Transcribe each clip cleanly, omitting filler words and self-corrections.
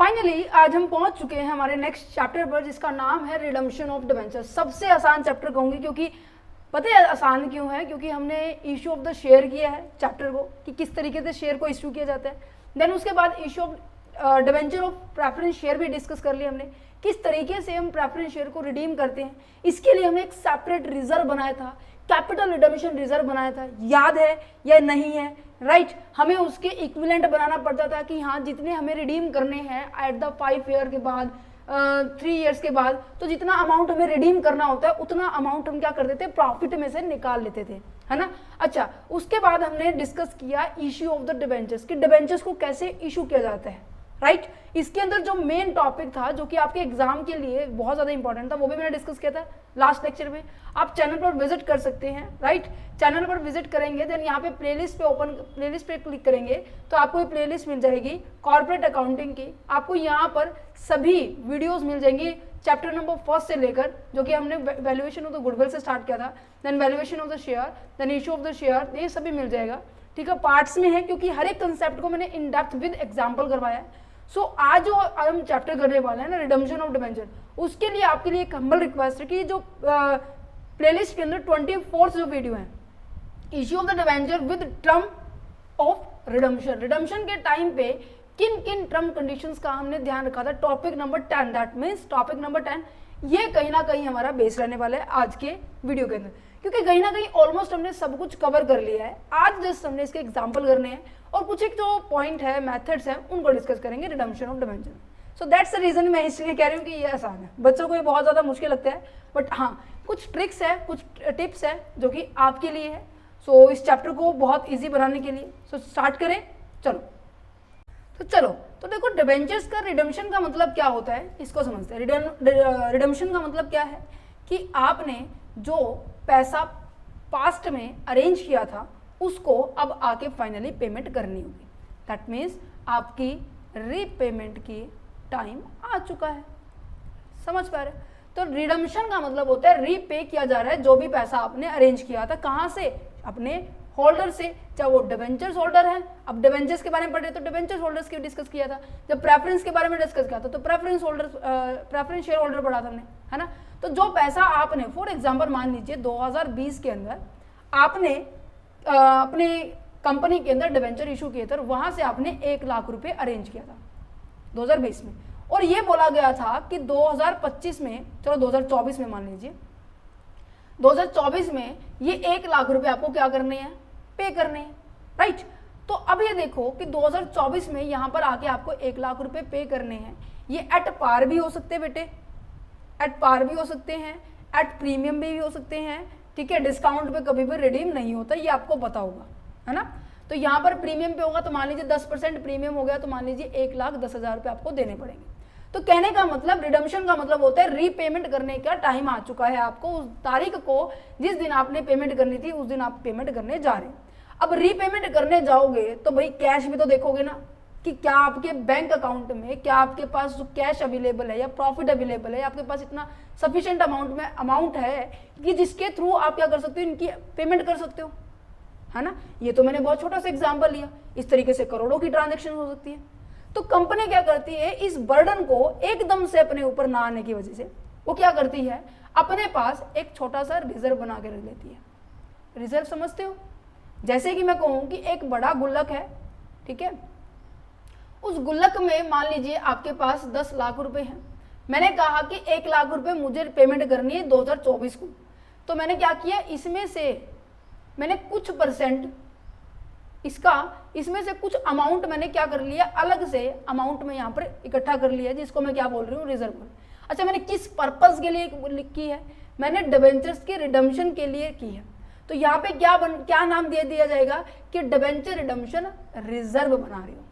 Finally आज हम पहुंच चुके हैं हमारे नेक्स्ट चैप्टर पर, जिसका नाम है रिडम्पशन ऑफ डिबेंचर। सबसे आसान चैप्टर कहूंगी, क्योंकि पता है आसान क्यों है, क्योंकि हमने इशू ऑफ द शेयर किया है चैप्टर को, कि किस तरीके से शेयर को इशू किया जाता है। देन उसके बाद issue of debenture of preference share भी डिस्कस कर लिया हमने, किस तरीके से हम प्रेफरेंस शेयर को रिडीम करते हैं। इसके लिए हमने एक सेपरेट रिजर्व बनाया था, कैपिटल रिडम्पशन रिजर्व बनाया था, याद है या नहीं है? राइट हमें उसके इक्विवेलेंट बनाना पड़ता था कि हाँ जितने हमें रिडीम करने हैं एट द 5 ईयर के बाद, 3 ईयर्स के बाद, तो जितना अमाउंट हमें रिडीम करना होता है उतना अमाउंट हम क्या कर देते, प्रॉफिट में से निकाल लेते थे, है ना। अच्छा, उसके बाद हमने डिस्कस किया इश्यू ऑफ द डिबेंचर्स, कि डिबेंचर्स को कैसे इशू किया जाता है। राइट इसके अंदर जो मेन टॉपिक था, जो कि आपके एग्जाम के लिए बहुत ज्यादा इंपॉर्टेंट था, वो भी मैंने डिस्कस किया था लास्ट लेक्चर में। आप चैनल पर विजिट कर सकते हैं। राइट चैनल पर विजिट करेंगे, देन यहाँ पे प्लेलिस्ट पे क्लिक करेंगे तो आपको ये प्लेलिस्ट मिल जाएगी कॉर्पोरेट अकाउंटिंग की। आपको यहाँ पर सभी वीडियोस मिल जाएंगी चैप्टर नंबर 1 से लेकर, जो कि हमने वैल्यूएशन ऑफ द गुडविल से स्टार्ट किया था, then valuation of the share, then issue of the share, ये सभी मिल जाएगा। ठीक है, पार्ट्स में है, क्योंकि हर एक कंसेप्ट को मैंने इन डेप्थ विद एग्जाम्पल करवाया है। सो आज जो हम चैप्टर करने वाले हैं ना, रिडम्पशन ऑफ डिबेंचर, उसके लिए आपके लिए एक हम्बल रिक्वेस्ट है कि जो प्लेलिस्ट के अंदर 24 जो वीडियो है, issue of the debenture with term of redemption, redemption के टाइम पे किन किन टर्म कंडीशंस का हमने ध्यान रखा था, topic number 10, that means topic number 10 ये कहीं ना कहीं हमारा बेस रहने वाला है आज के वीडियो के अंदर, क्योंकि कहीं ना कहीं ऑलमोस्ट हमने सब कुछ कवर कर लिया है। आज जस्ट हमने इसके एग्जाम्पल करने हैं और कुछ एक जो पॉइंट है, मेथड्स है, उनको डिस्कस करेंगे redemption of debenture. So that's the reason मैं इसलिए कह रही हूँ कि ये आसान है, बच्चों को ये बहुत ज़्यादा मुश्किल लगता है, बट हाँ कुछ ट्रिक्स है, कुछ टिप्स है जो कि आपके लिए है। सो इस चैप्टर को बहुत ईजी बनाने के लिए स्टार्ट करें। चलो तो देखो, डिबेंचर्स का रिडम्पशन का मतलब क्या होता है, इसको समझते हैं। रिडम्पशन का मतलब क्या है कि आपने जो पैसा पास्ट में अरेंज किया था उसको अब आके फाइनली पेमेंट करनी होगी। दैट मीन्स आपकी रीपेमेंट की टाइम आ चुका है। समझ पा रहे? तो रिडम्पशन का मतलब होता है रीपे किया जा रहा है जो भी पैसा आपने अरेंज किया था। कहाँ से? अपने होल्डर से, चाहे वो डिबेंचर्स होल्डर है। अब डिबेंचर्स के बारे में पढ़े तो डिबेंचर्स होल्डर्स की डिस्कस किया था। जब प्रेफरेंस के बारे में डिस्कस किया था तो प्रेफरेंस शेयर होल्डर पढ़ा था हमने, है ना। तो जो पैसा आपने, फॉर एग्जाम्पल मान लीजिए 2020 के अंदर आपने अपने कंपनी के अंदर डिबेंचर इशू किए थे, वहां से आपने 1 लाख रुपए अरेंज किया था 2020 में, और ये बोला गया था कि 2025 में, चलो 2024 में मान लीजिए, 2024 में ये 1 लाख रुपए आपको क्या करने हैं, पे करने हैं। राइट तो अब ये देखो कि 2024 में यहां पर आके आपको 1 लाख रुपए पे करने हैं। ये एट पार भी हो सकते हैं बेटे, एट पार भी हो सकते हैं, एट प्रीमियम भी हो सकते हैं। ठीक है, डिस्काउंट पे कभी भी रिडीम नहीं होता, ये आपको पता होगा, है ना। तो यहाँ पर प्रीमियम पे होगा तो मान लीजिए 10% प्रीमियम हो गया तो मान लीजिए 1,10,000 रुपये आपको देने पड़ेंगे। तो कहने का मतलब, रिडम्पशन का मतलब होता है रीपेमेंट करने का टाइम आ चुका है आपको, उस तारीख को जिस दिन आपने पेमेंट करनी थी उस दिन आप पेमेंट करने जा रहे हैं। अब रीपेमेंट करने जाओगे तो भाई कैश भी तो देखोगे ना, कि क्या आपके बैंक अकाउंट में, क्या आपके पास जो कैश अवेलेबल है या प्रॉफिट अवेलेबल है, आपके पास इतना सफिशिएंट अमाउंट है कि जिसके थ्रू आप क्या कर सकते हो, इनकी पेमेंट कर सकते हो, है ना। ये तो मैंने बहुत छोटा सा एग्जांपल लिया, इस तरीके से करोड़ों की ट्रांजैक्शन हो सकती है। तो कंपनी क्या करती है, इस बर्डन को एकदम से अपने ऊपर ना आने की वजह से वो क्या करती है, अपने पास एक छोटा सा रिजर्व बना के रख लेती है। रिजर्व समझते हो? जैसे कि मैं कहूँ कि एक बड़ा गुल्लक है, ठीक है, उस गुल्लक में मान लीजिए आपके पास 10 लाख रुपए हैं। मैंने कहा कि 1 लाख रुपए मुझे पेमेंट करनी है 2024 को, तो मैंने क्या किया, इसमें से मैंने कुछ परसेंट इसमें से कुछ अमाउंट मैंने क्या कर लिया, अलग से अमाउंट में यहाँ पर इकट्ठा कर लिया, जिसको मैं क्या बोल रही हूँ, रिजर्व। अच्छा, मैंने किस पर्पस के लिए की है, मैंने डिबेंचर्स के रिडम्पशन के लिए की है। तो यहाँ पे क्या नाम दे दिया जाएगा कि डिबेंचर रिडम्पशन रिजर्व बना रही हूँ।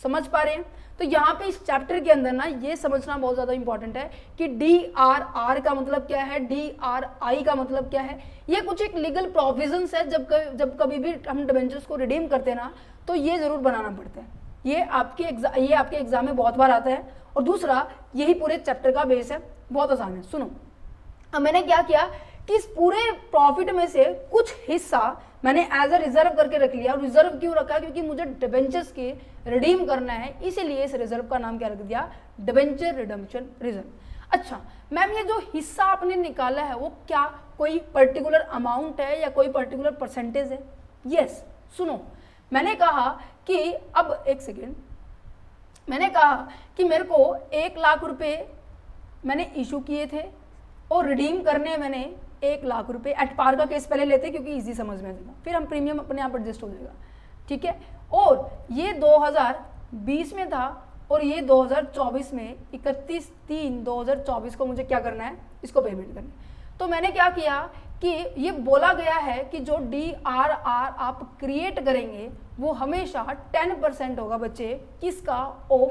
समझ पा रहे हैं? तो यहाँ पे इस चैप्टर के अंदर ना ये समझना बहुत ज्यादा इंपॉर्टेंट है कि DRR का मतलब क्या है, DRI का मतलब क्या है। ये कुछ एक लीगल प्रोविजंस है, जब कभी भी हम डिबेंचर्स को रिडीम करते हैं ना, तो ये जरूर बनाना पड़ता है। ये आपके एग्जाम में बहुत बार आता है। और दूसरा, यही पूरे चैप्टर का बेस है, बहुत आसान है। सुनो, अब मैंने क्या किया कि इस पूरे प्रॉफिट में से कुछ हिस्सा मैंने एज अ रिजर्व करके रख लिया। रिजर्व क्यों रखा? क्योंकि मुझे डिबेंचर्स की रिडीम करना है, इसीलिए इस रिजर्व का नाम क्या रख दिया, डिबेंचर रिडम्पशन रिजर्व। अच्छा मैम, ये जो हिस्सा आपने निकाला है वो क्या कोई पर्टिकुलर अमाउंट है या कोई पर्टिकुलर परसेंटेज है? यस, सुनो, मैंने कहा कि अब एक सेकेंड, मैंने कहा कि मेरे को 1 लाख रुपए मैंने इशू किए थे और रिडीम करने मैंने 1 लाख रुपए, एट पार का केस पहले लेते क्योंकि इजी समझ में आएगा, फिर हम प्रीमियम अपने आप एडजस्ट हो जाएगा, ठीक है। और ये 2020 में था और ये 2024 में 31/3/2024 को मुझे क्या करना है, इसको पेमेंट करना है। तो मैंने क्या किया कि ये बोला गया है कि जो DRR आप क्रिएट करेंगे वो हमेशा 10% होगा बच्चे, किसका, of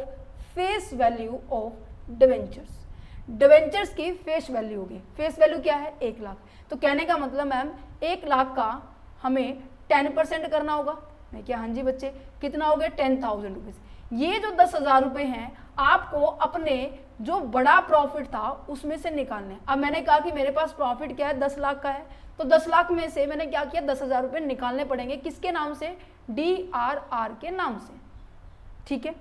face value of debentures. Debentures की फेस वैल्यू होगी, फेस वैल्यू क्या है, 1 लाख। तो कहने का मतलब मैम 1 लाख का हमें 10% करना होगा। मैं क्या, हाँ जी बच्चे, कितना हो गया, 10,000 रुपीज़। ये जो 10,000 रुपये हैं आपको अपने जो बड़ा प्रॉफिट था उसमें से निकालने। अब मैंने कहा कि मेरे पास प्रॉफिट क्या है, 10 लाख का है, तो 10 लाख में से मैंने क्या किया, 10,000 रुपये निकालने पड़ेंगे, किसके नाम से, DRR के नाम से, ठीक है।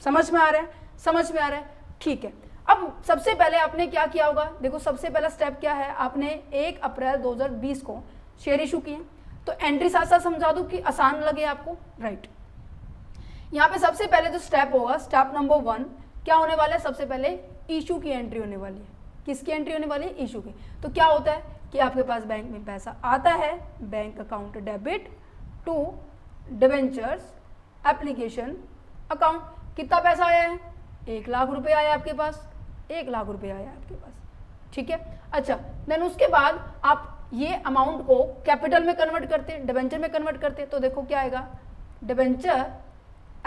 समझ में आ रहा है, समझ में आ रहा है, ठीक है। अब सबसे पहले आपने क्या किया होगा, देखो सबसे पहला स्टेप क्या है, आपने 1 अप्रैल 2020 को शेयर इशू किए। तो एंट्री साथ साथ समझा दूं कि आसान लगे आपको, राइट। यहाँ पे सबसे पहले जो स्टेप होगा, स्टेप नंबर 1 क्या होने वाला है, सबसे पहले इशू की एंट्री होने वाली है। किसकी एंट्री होने वाली है, इशू की। तो क्या होता है कि आपके पास बैंक में पैसा आता है, bank account debit to debentures application account. कितना पैसा आया है, 1 लाख रुपए आया आपके पास, 1 लाख रुपए आया आपके पास, ठीक है। अच्छा देन उसके बाद आप ये अमाउंट को कैपिटल में कन्वर्ट करते, डिवेंचर में कन्वर्ट करते, तो देखो क्या आएगा, debenture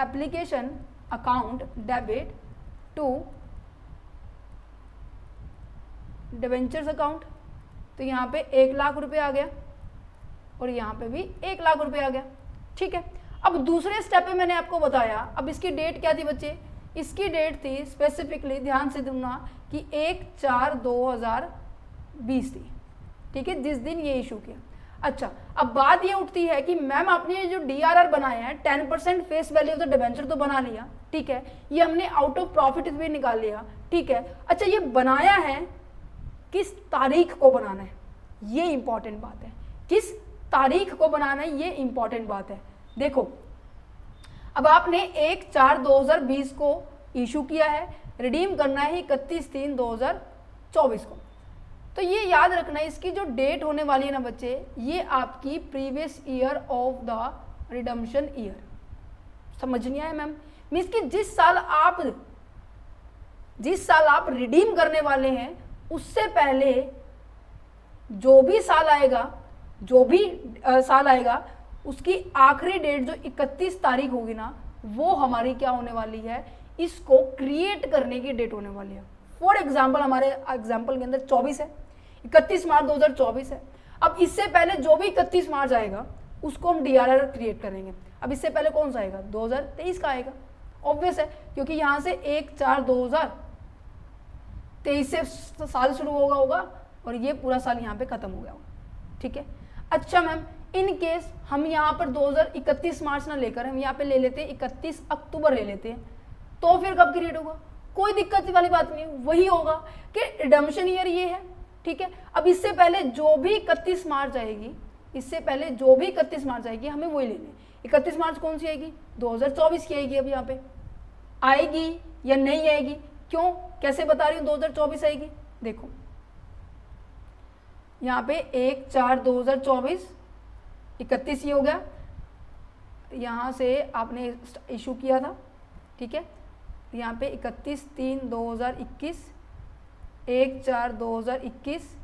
application account debit to debentures account. तो यहाँ पे 1 लाख रुपए आ गया और यहाँ पे भी 1 लाख रुपए आ गया, ठीक है। अब दूसरे स्टेप पे मैंने आपको बताया, अब इसकी डेट क्या थी बच्चे, इसकी डेट थी स्पेसिफिकली, ध्यान से सुनना, कि 1/4/2020 थी, ठीक है, जिस दिन ये इशू किया। अच्छा अब बात ये उठती है कि मैम आपने ये जो DRR बनाया है 10% face value of the debenture तो बना लिया, ठीक है, ये हमने आउट ऑफ प्रॉफिट भी निकाल लिया, ठीक है। अच्छा ये बनाया है किस तारीख को बनाना है, ये इंपॉर्टेंट बात है, किस तारीख को बनाना है, ये इंपॉर्टेंट बात है। देखो अब आपने 1/4/2020 को इशू किया है, रिडीम करना है 31/3/2024 को। तो ये याद रखना है, इसकी जो डेट होने वाली है ना बच्चे, ये आपकी previous year of the redemption year. समझ नहीं आया मैम, मीन्स कि जिस साल आप रिडीम करने वाले हैं उससे पहले जो भी साल आएगा उसकी आखिरी डेट जो 31 तारीख होगी ना, वो हमारी क्या होने वाली है, इसको क्रिएट करने की डेट होने वाली है। फॉर एग्जाम्पल हमारे एग्जाम्पल के अंदर 24 है, 31 मार्च 2024 है। अब इससे पहले जो भी 31 मार्च आएगा उसको हम DRR क्रिएट करेंगे। अब इससे पहले कौन सा आएगा, 2023 का आएगा, ऑब्वियस है, क्योंकि यहाँ से 1/4/2023 से साल शुरू होगा और ये पूरा साल यहाँ पे खत्म हो गया होगा, ठीक है। अच्छा मैम इन केस हम यहाँ पर 2031 मार्च ना लेकर हम यहाँ पे ले लेते हैं 31 अक्टूबर ले लेते हैं, तो फिर कब क्रिएट होगा, कोई दिक्कत वाली बात नहीं, वही होगा कि रिडम्पशन ईयर ये है, ठीक है। अब इससे पहले जो भी 31 मार्च आएगी, इससे पहले जो भी 31 मार्च आएगी हमें वही लेने। 31 मार्च कौन सी आएगी, 2024 की आएगी। अब यहाँ पे आएगी या नहीं आएगी, क्यों, कैसे बता रही हूँ 2024 आएगी, देखो यहाँ पे 1/4/2024 31 ये हो गया, यहाँ से आपने इशू किया था, ठीक है, यहाँ पे 31/3/2021 1/4/2021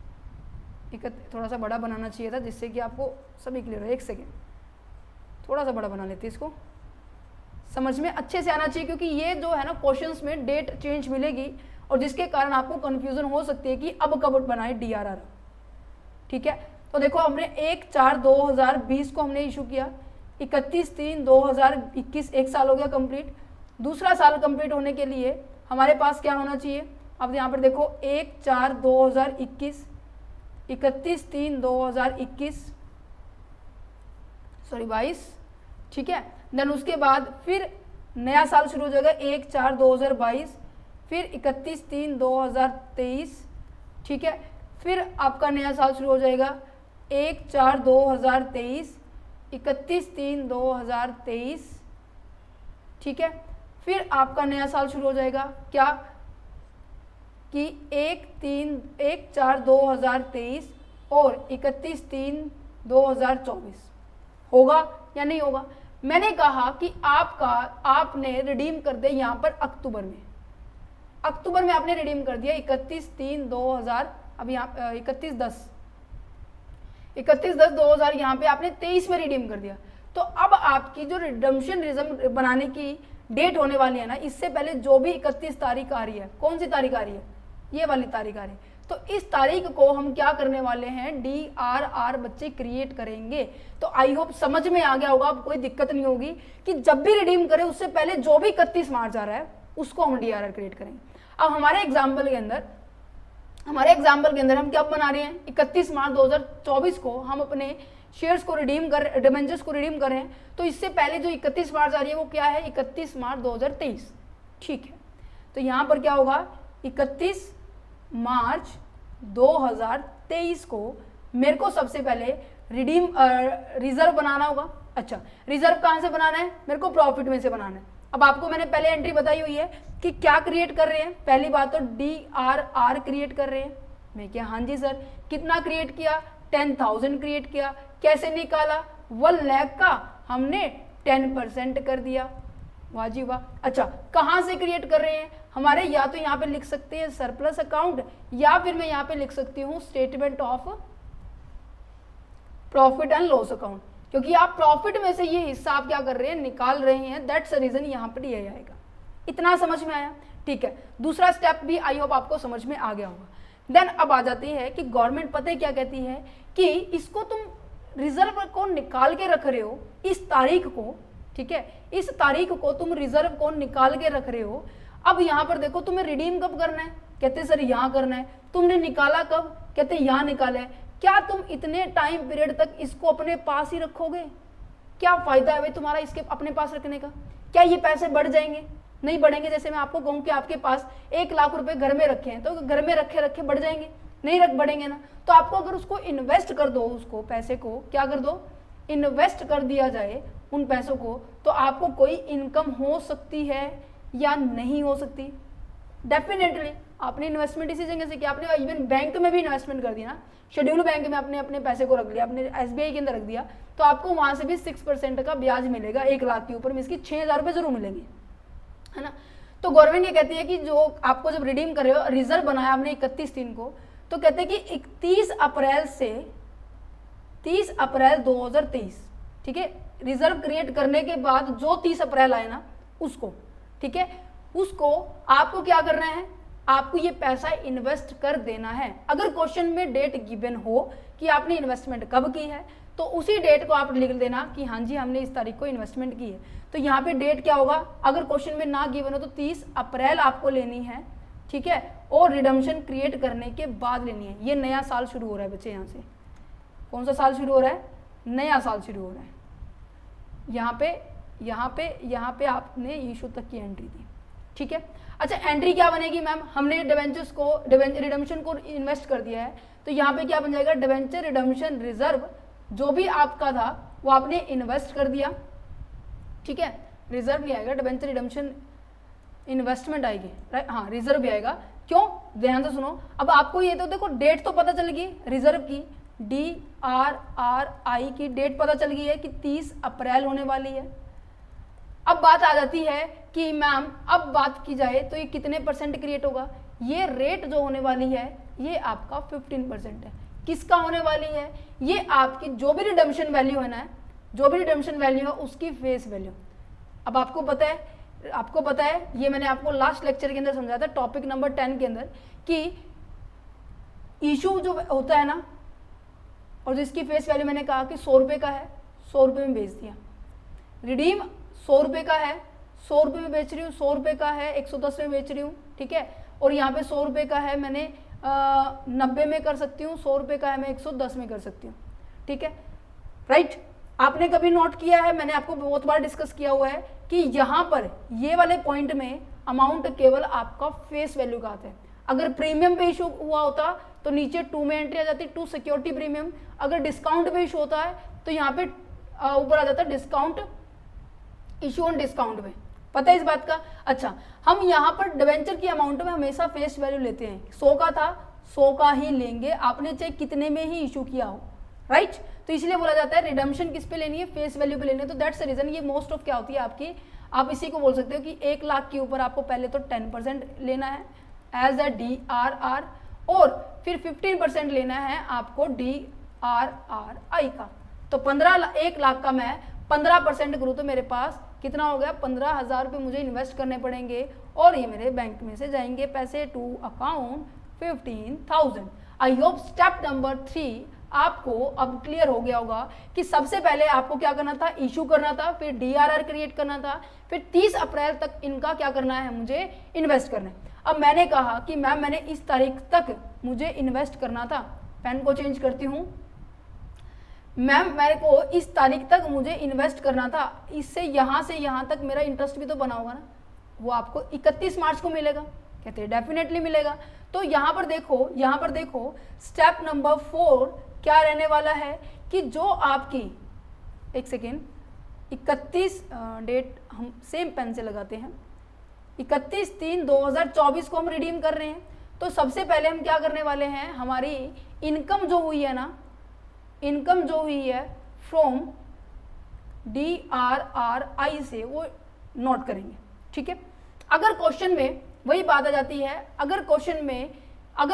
थोड़ा सा बड़ा बनाना चाहिए था जिससे कि आपको सभी क्लियर हो। एक सेकेंड, थोड़ा सा बड़ा बना लेते इसको, समझ में अच्छे से आना चाहिए, क्योंकि ये जो है ना क्वेश्चंस में डेट चेंज मिलेगी और जिसके कारण आपको कंफ्यूजन हो सकती है कि अब कब बनाए DRR, ठीक है। तो देखो हमने 1/4/2020 को हमने इशू किया, 31/3/2021 एक साल हो गया कंप्लीट। दूसरा साल कंप्लीट होने के लिए हमारे पास क्या होना चाहिए, अब यहाँ पर देखो 1/4/2021 31/3/2021 22, ठीक है। देन उसके बाद फिर नया साल शुरू हो जाएगा 1/4/2022, फिर 31/3/2023, ठीक है। फिर आपका नया साल शुरू हो जाएगा 1/4/2023, 31/3/2023, ठीक है। फिर आपका नया साल शुरू हो जाएगा क्या कि 1/4/2023 और 31/3/2024 होगा या नहीं होगा। मैंने कहा कि आपने रिडीम कर दिया यहाँ पर अक्टूबर में आपने रिडीम कर दिया 31/3/2000, अब यहाँ 31/10/2000 यहाँ पे आपने 23 में रिडीम कर दिया। तो अब आपकी जो रिडम्पशन रिजर्व बनाने की डेट होने वाली है ना, इससे पहले जो भी 31 तारीख आ रही है, कौन सी तारीख आ रही है, ये वाली तारीख आ रही है, तो इस तारीख को हम क्या करने वाले हैं, DRR बच्चे क्रिएट करेंगे। तो आई होप समझ में आ गया होगा, अब कोई दिक्कत नहीं होगी कि जब भी रिडीम करें उससे पहले जो भी 31 मार्च आ रहा है उसको हम DRR क्रिएट करेंगे। अब हमारे एग्जाम्पल के अंदर हम क्या बना रहे हैं, 31 मार्च 2024 को हम अपने शेयर्स को डिबेंचर्स को रिडीम कर रहे हैं। तो इससे पहले जो 31 मार्च आ रही है वो क्या है, 31 मार्च 2023, ठीक है। तो यहाँ पर क्या होगा, 31 मार्च 2023 को मेरे को सबसे पहले रिजर्व बनाना होगा। अच्छा, रिजर्व कहाँ से बनाना है, मेरे को प्रॉफिट में से बनाना है। अब आपको मैंने पहले एंट्री बताई हुई है कि क्या क्रिएट कर रहे हैं, पहली बात तो DRR क्रिएट कर रहे हैं। मैं क्या, हाँ जी सर, कितना क्रिएट किया, 10,000 क्रिएट किया। कैसे निकाला, 1 लाख का हमने 10% कर दिया, वाह जी वाह। अच्छा, कहाँ से क्रिएट कर रहे हैं हमारे, या तो यहाँ पे लिख सकते हैं सरप्लस अकाउंट, या फिर मैं यहाँ पे लिख सकती हूँ statement of profit and loss account, क्योंकि आप प्रॉफिट में से ये हिस्सा आप क्या कर रहे हैं, निकाल रहे हैं। दैट्स द रीजन यहाँ पर ये आएगा। इतना समझ में आया, ठीक है। दूसरा स्टेप भी आई होप आपको समझ में आ गया होगा। देन अब आ जाती है कि गवर्नमेंट पता है क्या कहती है कि इसको तुम रिजर्व को निकाल के रख रहे हो इस तारीख को, ठीक है, इस तारीख को तुम रिजर्व को निकाल के रख रहे हो। अब यहाँ पर देखो तुम्हें रिडीम कब करना है, कहते सर यहाँ करना है। तुमने निकाला कब, कहते यहाँ निकाला है। क्या तुम इतने टाइम पीरियड तक इसको अपने पास ही रखोगे, क्या फायदा है भाई तुम्हारा इसके अपने पास रखने का, क्या ये पैसे बढ़ जाएंगे, नहीं बढ़ेंगे। जैसे मैं आपको कहूँ कि आपके पास 1 लाख रुपए घर में रखे हैं, तो घर में रखे रखे बढ़ जाएंगे, नहीं बढ़ेंगे ना। तो आपको अगर उसको इन्वेस्ट कर दो, उसको पैसे को क्या कर दो, इन्वेस्ट कर दिया जाए उन पैसों को, तो आपको कोई इनकम हो सकती है या नहीं हो सकती। डेफिनेटली आपने इन्वेस्टमेंट इसी जगह से किया, आपने इवन बैंक में भी इन्वेस्टमेंट कर दिया ना, शेड्यूल बैंक में आपने अपने पैसे को रख लिया, आपने SBI के अंदर रख दिया, तो आपको वहां से भी 6% का ब्याज मिलेगा 1 लाख के ऊपर में, इसकी 6,000 रुपये जरूर मिलेंगे, है ना। तो गवर्नमेंट ये कहती है कि जो आपको जब रिडीम कर रहे हो, रिजर्व बनाया आपने 31/3 को, तो कहते हैं कि 31 अप्रैल से 30 अप्रैल 2023, ठीक है, रिजर्व क्रिएट करने के बाद जो 30 अप्रैल आए ना उसको, ठीक है, उसको आपको क्या करना है, आपको ये पैसा इन्वेस्ट कर देना है। अगर क्वेश्चन में डेट गिवन हो कि आपने इन्वेस्टमेंट कब की है, तो उसी डेट को आप लिख देना कि हाँ जी हमने इस तारीख को इन्वेस्टमेंट की है। तो यहाँ पे डेट क्या होगा, अगर क्वेश्चन में ना गिवन हो तो 30 अप्रैल आपको लेनी है, ठीक है, और रिडम्पशन क्रिएट करने के बाद लेनी है। ये नया साल शुरू हो रहा है बच्चे, यहाँ से कौन सा साल शुरू हो रहा है, नया साल शुरू हो रहा है। यहाँ पे आपने इशू तक की एंट्री दी, ठीक है। अच्छा, एंट्री क्या बनेगी मैम, हमने डिबेंचर्स को रिडम्पशन को इन्वेस्ट कर दिया है, तो यहाँ पे क्या बन जाएगा, डिबेंचर रिडम्पशन रिजर्व जो भी आपका था वो आपने इन्वेस्ट कर दिया, ठीक है। रिजर्व भी आएगा, डिबेंचर रिडम्पशन इन्वेस्टमेंट आएगी, राइट, हाँ रिजर्व भी आएगा। क्यों, ध्यान से सुनो। अब आपको ये तो देखो डेट तो पता चल गई रिजर्व की, DRRI की डेट पता चल गई है कि 30 अप्रैल होने वाली है। अब बात आ जाती है कि मैम अब बात की जाए तो ये कितने % क्रिएट होगा, ये रेट जो होने वाली है ये आपका 15% है। किसका होने वाली है, ये आपकी जो भी रिडम्पशन वैल्यू है ना, जो भी रिडम्पशन वैल्यू है उसकी फेस वैल्यू। अब आपको पता है ये मैंने आपको लास्ट लेक्चर के अंदर समझाया था टॉपिक नंबर 10 के अंदर कि इशू जो होता है ना, और जिसकी फेस वैल्यू मैंने कहा कि 100 रुपये का है, 100 रुपये में बेच दिया। रिडीम 100 रुपये का है, 100 रुपये में बेच रही हूँ, 100 रुपये का है 110 में बेच रही हूँ, ठीक है। और यहाँ पे 100 रुपये का है मैंने 90 में कर सकती हूँ, 100 रुपये का है मैं 110 में कर सकती हूँ, ठीक है, राइट। आपने कभी नोट किया है, मैंने आपको बहुत बार डिस्कस किया हुआ है कि यहाँ पर ये वाले पॉइंट में अमाउंट केवल आपका फेस वैल्यू का आता है। अगर प्रीमियम पे इशू हुआ होता तो नीचे 2 में एंट्री आ जाती, 2 सिक्योरिटी प्रीमियम। अगर डिस्काउंट पे इशू होता है तो यहाँ पे ऊपर आ जाता है डिस्काउंट, इशू ऑन डिस्काउंट में। पता है इस बात का? अच्छा, हम यहाँ पर डिवेंचर की अमाउंट में हमेशा फेस वैल्यू लेते हैं। 100 का था 100 का ही लेंगे, आपने चाहे कितने में ही इशू किया हो, राइट? तो इसलिए बोला जाता है रिडम्पशन किस पे लेनी है, फेस वैल्यू पे लेनी है। तो दैट्स द रीजन ये मोस्ट ऑफ क्या होती है आपकी, आप इसी को बोल सकते हो कि 1 लाख के ऊपर आपको पहले तो 10% लेना है एज अ DRR, और फिर 15% लेना है आपको DRRI का। तो 1 लाख का मैं 15% करूँ तो मेरे पास कितना हो गया, 15,000 रुपये मुझे इन्वेस्ट करने पड़ेंगे, और ये मेरे बैंक में से जाएंगे पैसे to account 15,000। I hope step number 3 आपको अब क्लियर हो गया होगा कि सबसे पहले आपको क्या करना था, इशू करना था, फिर DRR क्रिएट करना था, फिर 30 अप्रैल तक इनका क्या करना है, मुझे इन्वेस्ट करना है। अब मैंने कहा कि मैम मैंने इस तारीख तक मुझे इन्वेस्ट करना था, पेन को चेंज करती हूँ, मैम मेरे को इस तारीख तक मुझे इन्वेस्ट करना था, इससे यहाँ तक मेरा इंटरेस्ट भी तो बना होगा ना, वो आपको 31 मार्च को मिलेगा। कहते हैं डेफिनेटली मिलेगा। तो यहाँ पर देखो स्टेप नंबर 4 क्या रहने वाला है कि जो आपकी, एक सेकेंड, 31 डेट हम सेम पेन से लगाते हैं, 31/3/2024 को हम रिडीम कर रहे हैं। तो सबसे पहले हम क्या करने वाले हैं, हमारी इनकम जो हुई है ना, इनकम जो हुई है फ्रॉम DRRI से वो नोट करेंगे, ठीक है। अगर क्वेश्चन में वही बात आ जाती है, अगर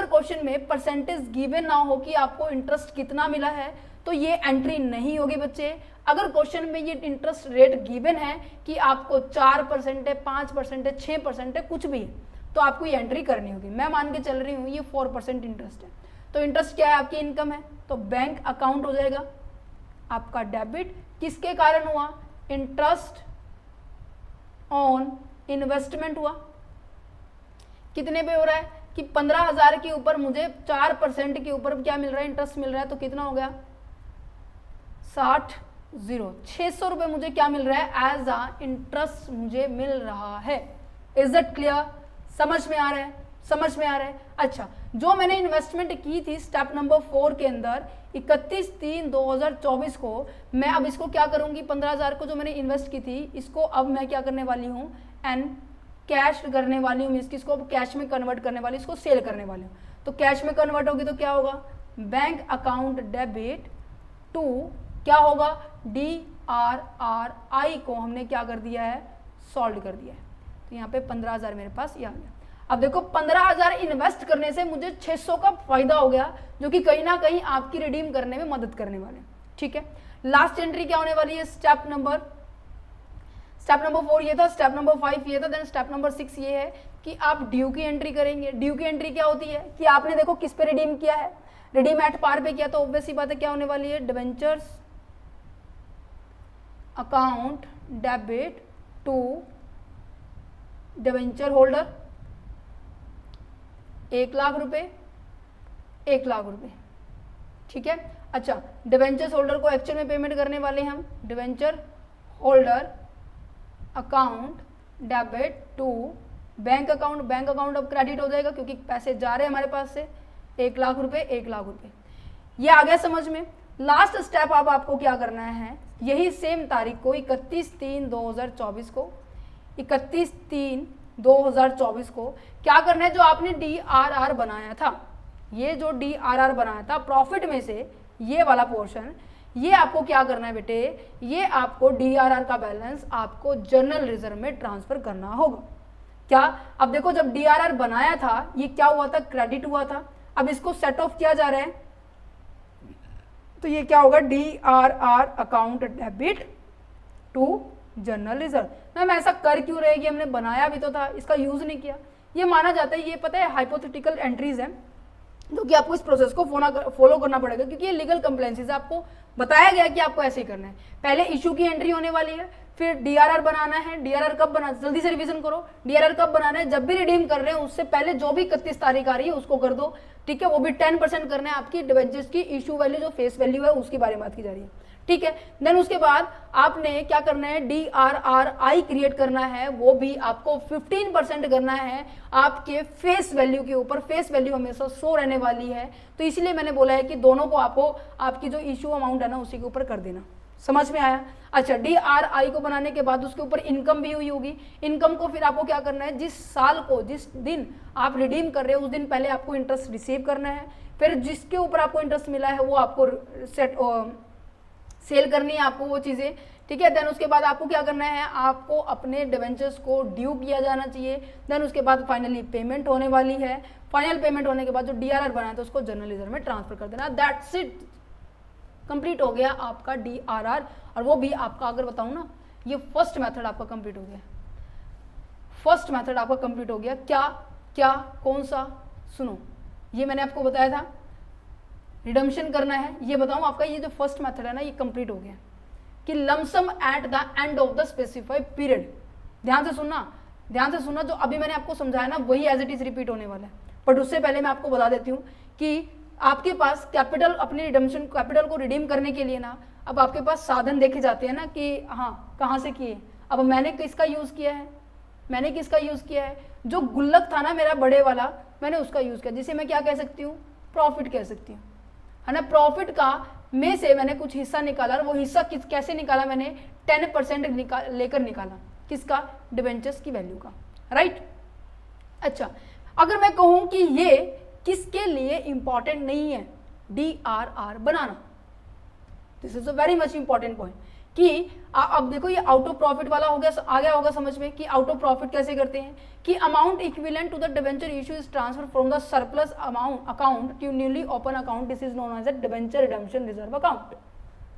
क्वेश्चन में परसेंटेज गिवन ना हो कि आपको इंटरेस्ट कितना मिला है तो ये एंट्री नहीं होगी बच्चे। अगर क्वेश्चन में ये इंटरेस्ट रेट गिवन है कि आपको 4% है, 5% है, 6% है, कुछ भी है, तो आपको ये एंट्री करनी होगी। मैं मान के चल रही हूँ ये 4% इंटरेस्ट है, तो इंटरेस्ट क्या है, आपकी इनकम है, तो बैंक अकाउंट हो जाएगा आपका डेबिट। किसके कारण हुआ, इंटरेस्ट ऑन इन्वेस्टमेंट हुआ। कितने पे हो रहा है कि 15,000 के ऊपर मुझे 4% के ऊपर क्या मिल रहा है, इंटरेस्ट मिल रहा है, तो कितना हो गया 600 रुपये मुझे क्या मिल रहा है, एज अ इंटरेस्ट मुझे मिल रहा है। Is that clear? समझ में आ रहा है? अच्छा, जो मैंने इन्वेस्टमेंट की थी स्टेप नंबर 4 के अंदर 31/3/2024 को, मैं अब इसको क्या करूंगी, 15,000 को जो मैंने इन्वेस्ट की थी इसको अब मैं क्या करने वाली हूँ, कैश करने वाली हूँ, इसको अब कैश में कन्वर्ट करने वाली, इसको सेल करने वाली हूँ। तो कैश में कन्वर्ट होगी तो क्या होगा, बैंक अकाउंट डेबिट टू क्या होगा, DRRI को हमने क्या कर दिया है, सॉल्व कर दिया है। तो यहाँ पे 15,000 मेरे पास ये आ गया। अब देखो 15,000 इन्वेस्ट करने से मुझे 600 का फायदा हो गया, जो कि कहीं ना कहीं आपकी रिडीम करने में मदद करने वाले, ठीक है। लास्ट एंट्री क्या होने वाली है, स्टेप नंबर 4 ये था, स्टेप नंबर 5 ये था, देन स्टेप नंबर 6 ये है कि आप ड्यू की एंट्री करेंगे। ड्यू की एंट्री क्या होती है कि आपने देखो किस पे रिडीम किया है, रिडीम एट पार पे किया, तो ऑब्वियस सी बात है क्या होने वाली है, debentures account debit to debenture holder 1 lakh रुपए, 1 लाख रुपए, ठीक है। अच्छा, डिबेंचर होल्डर को एक्चुअल में पेमेंट करने वाले हम, debenture holder account debit to bank account अब क्रेडिट हो जाएगा क्योंकि पैसे जा रहे हैं हमारे पास से, 1 लाख रुपए, 1 लाख रुपए। ये आ गया समझ में। लास्ट स्टेप अब आपको क्या करना है, यही सेम तारीख को 31/3/2024 को, 31/3/2024 को क्या करना है, जो आपने DRR बनाया था, ये जो DRR बनाया था प्रॉफिट में से ये वाला पोर्शन, ये आपको क्या करना है बेटे, ये आपको DRR का बैलेंस आपको जनरल रिजर्व में ट्रांसफर करना होगा। क्या, अब देखो जब DRR बनाया था ये क्या हुआ था, क्रेडिट हुआ था, अब इसको सेट ऑफ किया जा रहा है, तो ये क्या होगा, DRR account debit to general reserve. Ma'am ऐसा कर क्यों रहेगी, हमने बनाया भी तो था, इसका यूज नहीं किया, ये माना जाता है, ये पता है हाइपोथेटिकल एंट्रीज है, तो कि आपको इस प्रोसेस को फॉलो करना पड़ेगा क्योंकि ये लीगल कंप्लेंसीज है, आपको बताया गया कि आपको ऐसे ही करना है। पहले इशू की एंट्री होने वाली है, फिर DRR बनाना है। DRR कब बनाना, जल्दी से रिवीजन करो, DRR कब बनाना है, जब भी रिडीम कर रहे हैं उससे पहले जो भी 31 तारीख आ रही है उसको कर दो, ठीक है। वो भी 10% करना है, आपकी डिबेंचर्स की इशू वैल्यू जो फेस वैल्यू है उसके बारे में बात की जा रही है, ठीक है। देन उसके बाद आपने क्या करना है, DRRI क्रिएट करना है, वो भी आपको 15% करना है आपके फेस वैल्यू के ऊपर। फेस वैल्यू हमेशा 100 रहने वाली है, तो इसलिए मैंने बोला है कि दोनों को आपको आपकी जो इशू अमाउंट है ना उसी के ऊपर कर देना। समझ में आया? अच्छा, DRI को बनाने के बाद उसके ऊपर इनकम भी हुई होगी। इनकम को फिर आपको क्या करना है, जिस साल को जिस दिन आप रिडीम कर रहे हो उस दिन पहले आपको इंटरेस्ट रिसीव करना है, फिर जिसके ऊपर आपको इंटरेस्ट मिला है वो आपको सेल करनी है आपको वो चीज़ें, ठीक है। देन उसके बाद आपको क्या करना है, आपको अपने डिवेंचर्स को ड्यू किया जाना चाहिए। देन उसके बाद फाइनली पेमेंट होने वाली है। फाइनल पेमेंट होने के बाद जो DRR बना है तो उसको जनरल रिजर्व में ट्रांसफर कर देना। दैट्स इट, कंप्लीट हो गया आपका DRR। और वो भी आपका अगर बताऊं ना, ये फर्स्ट मेथड आपका कंप्लीट हो गया। फर्स्ट मेथड आपका कंप्लीट हो गया। क्या क्या कौन सा? सुनो, ये मैंने आपको बताया था रिडम्पशन करना है। ये बताऊं, आपका ये जो फर्स्ट मेथड है ना ये कंप्लीट हो गया कि lump sum at the end of the specified period. ध्यान से सुनना, ध्यान से सुनना, जो अभी मैंने आपको समझाया ना वही एज इट इज रिपीट होने वाला है। बट उससे पहले मैं आपको बता देती हूँ कि आपके पास कैपिटल, अपनी रिडम्पशन कैपिटल को रिडीम करने के लिए ना अब आपके पास साधन देखे जाते हैं ना कि हाँ कहाँ से किए। अब मैंने किसका यूज़ किया है, मैंने किसका यूज़ किया है, जो गुल्लक था ना मेरा बड़े वाला, मैंने उसका यूज़ किया, जिसे मैं क्या कह सकती हूँ, प्रॉफिट कह सकती हूँ, है ना। प्रॉफिट का में से मैंने कुछ हिस्सा निकाला, और वो हिस्सा कैसे निकाला, मैंने 10% लेकर निकाला, किसका, डिबेंचर्स की वैल्यू का, राइट। अच्छा, अगर मैं कहूँ कि ये किसके लिए इंपॉर्टेंट नहीं है DRR banana, this is a very much important point कि अब देखो ये आउट ऑफ प्रॉफिट वाला हो गया, आ गया होगा समझ में कि आउट ऑफ प्रॉफिट कैसे करते हैं कि amount equivalent to the debenture issue is transfer from the surplus amount account to newly open account, this is known as a debenture redemption reserve account,